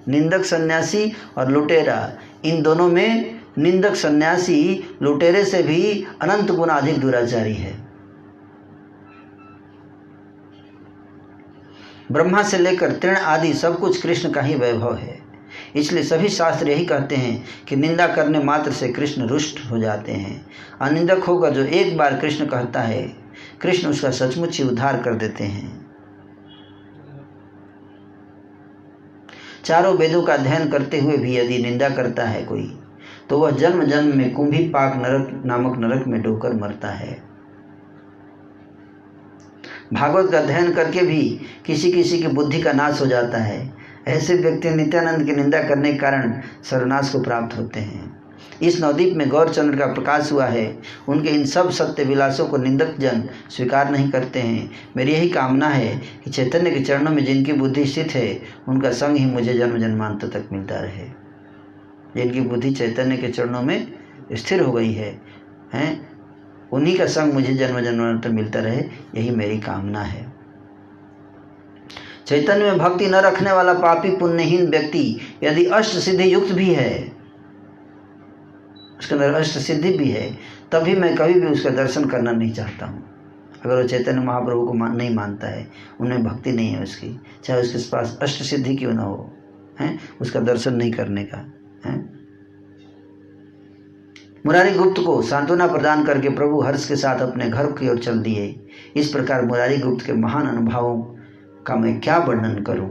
निंदक सन्यासी और लुटेरा, इन दोनों में निंदक सन्यासी लुटेरे से भी अनंत गुना अधिक दुराचारी है। ब्रह्मा से लेकर तृण आदि सब कुछ कृष्ण का ही वैभव है। इसलिए सभी शास्त्र यही कहते हैं कि निंदा करने मात्र से कृष्ण रुष्ट हो जाते हैं। अनिंदक होकर जो एक बार कृष्ण कहता है, कृष्ण उसका सचमुच ही उद्धार कर देते हैं। चारों वेदों का अध्ययन करते हुए भी यदि निंदा करता है कोई, तो वह जन्म जन्म में कुंभी पाक नरक नामक नरक में डूबकर मरता है। भागवत का अध्ययन करके भी किसी किसी की बुद्धि का नाश हो जाता है। ऐसे व्यक्ति नित्यानंद की निंदा करने के कारण सर्वनाश को प्राप्त होते हैं। इस नवद्वीप में गौरचंद्र का प्रकाश हुआ है। उनके इन सब सत्य विलासों को निंदक जन स्वीकार नहीं करते हैं। मेरी यही कामना है कि चैतन्य के चरणों में जिनकी बुद्धि स्थित है, उनका संग ही मुझे जन्म जन्मांतर तक मिलता रहे। जिनकी बुद्धि चैतन्य के चरणों में स्थिर हो गई है, उन्हीं का संग मुझे जन्म जन्मांतर मिलता रहे, यही मेरी कामना है। चैतन्य में भक्ति न रखने वाला पापी पुण्यहीन व्यक्ति यदि अष्ट सिद्धि युक्त भी है, उसके अंदर अष्ट सिद्धि भी है, तभी मैं कभी भी उसका दर्शन करना नहीं चाहता हूँ। अगर वो चैतन्य महाप्रभु को नहीं मानता है, उनमें भक्ति नहीं है उसकी, चाहे उसके पास अष्ट सिद्धि क्यों ना हो, उसका दर्शन नहीं करने का है। मुरारी गुप्त को सांत्वना प्रदान करके प्रभु हर्ष के साथ अपने घर की ओर चल दिए। इस प्रकार मुरारी गुप्त के महान अनुभवों का मैं क्या वर्णन करूं।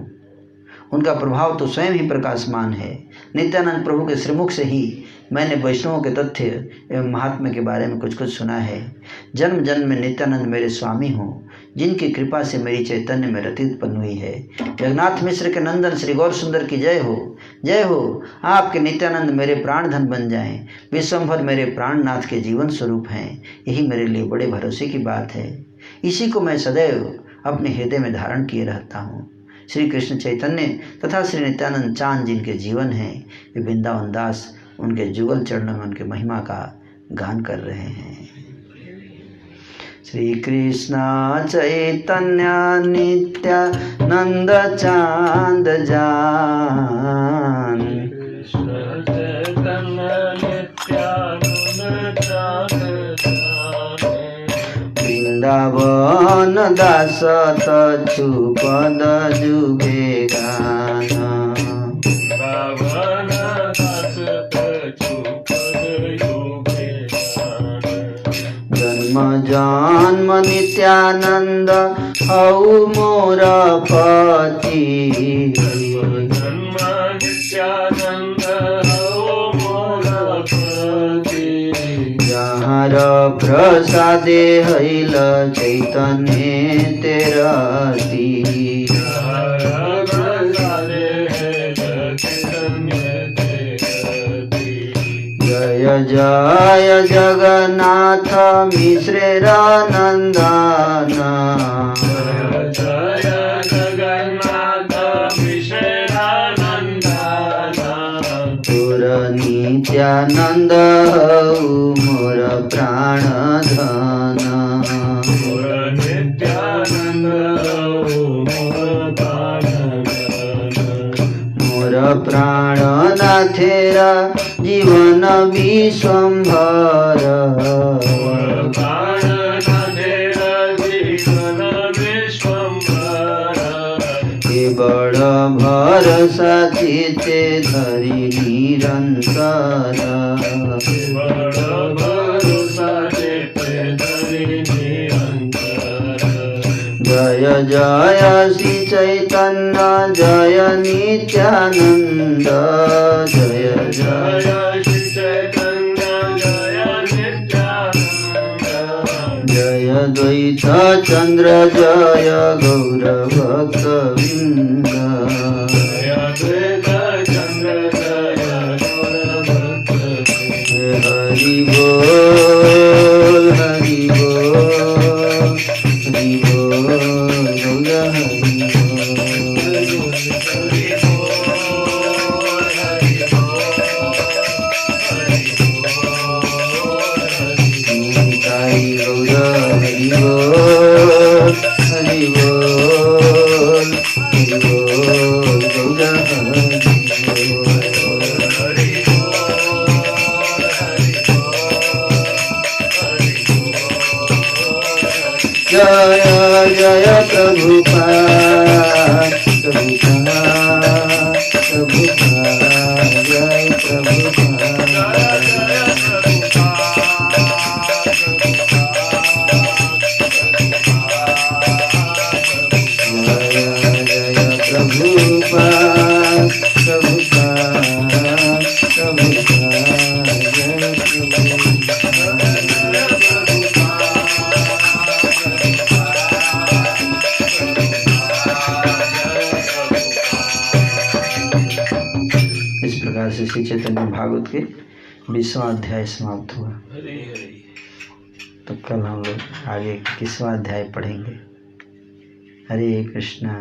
उनका प्रभाव तो स्वयं ही प्रकाशमान है। नित्यानंद प्रभु के श्रीमुख से ही मैंने वैष्णवों के तथ्य एवं महात्म्य के बारे में कुछ सुना है। जन्म जन्म में नित्यानंद मेरे स्वामी हों, जिनकी कृपा से मेरी चैतन्य में रति उत्पन्न हुई है। जगन्नाथ मिश्र के नंदन श्री गौर सुंदर की जय हो, जय हो। आपके नित्यानंद मेरे प्राण धन बन जाएं, विश्वभर मेरे प्राणनाथ के जीवन स्वरूप हैं। यही मेरे लिए बड़े भरोसे की बात है। इसी को मैं सदैव अपने हृदय में धारण किए रहता हूँ। श्री कृष्ण चैतन्य तथा श्री नित्यानंद चांद जिनके जीवन हैं, वे वृंदावन दास उनके जुगल चरणों में उनके महिमा का गान कर रहे हैं। श्री कृष्ण चैतन्य नित्यानंद चांद जान, कृष्ण चैतन्य नित्यानंद चांद जान, वृंदावन दास तछु पद जुगे गान, वृंदावन दास तछु पद जुगे गान, जन्म जन्म नित्यानंद हऊ मोर पति, जन्म नित्यानंद हऊ मोर पति, जहाँ प्रसादे हैल चैतन्य तेरती, जय जय जगन्नाथ मिश्रेरानंदन, जय जगन्नाथ मिश्रेरानंदन, तुर नित्यानंद मोर प्राण धन, मोर नित्यानंद मोर प्राण मोर प्राणनाथेरा जीवन विश्वम्भर, बड़ भरोसा चिते धरि निरंतर, जय जय श्री चैतन्य जय नित्यानंद, जय जय श्री चैतन्य जय नित्यानंद, जय द्वैत चंद्र जय गौर भक्तवृंद, जय द्वैत चंद्र जय गौर भक्तवृंद, हरि बोल हरि बोल हरि बोल गौर हरि जय जय प्रभुपाद प्रभुपाद प्रभुपाद जय प्रभुपाद, जय जय प्रभुपाद प्रभुपाद प्रभुपाद जय प्रभुपाद। इस प्रकार से श्री चैतन्य भागवत के 20वां अध्याय समाप्त हुआ। तो कल हम लोग आगे 21वां अध्याय पढ़ेंगे। हरे कृष्णा।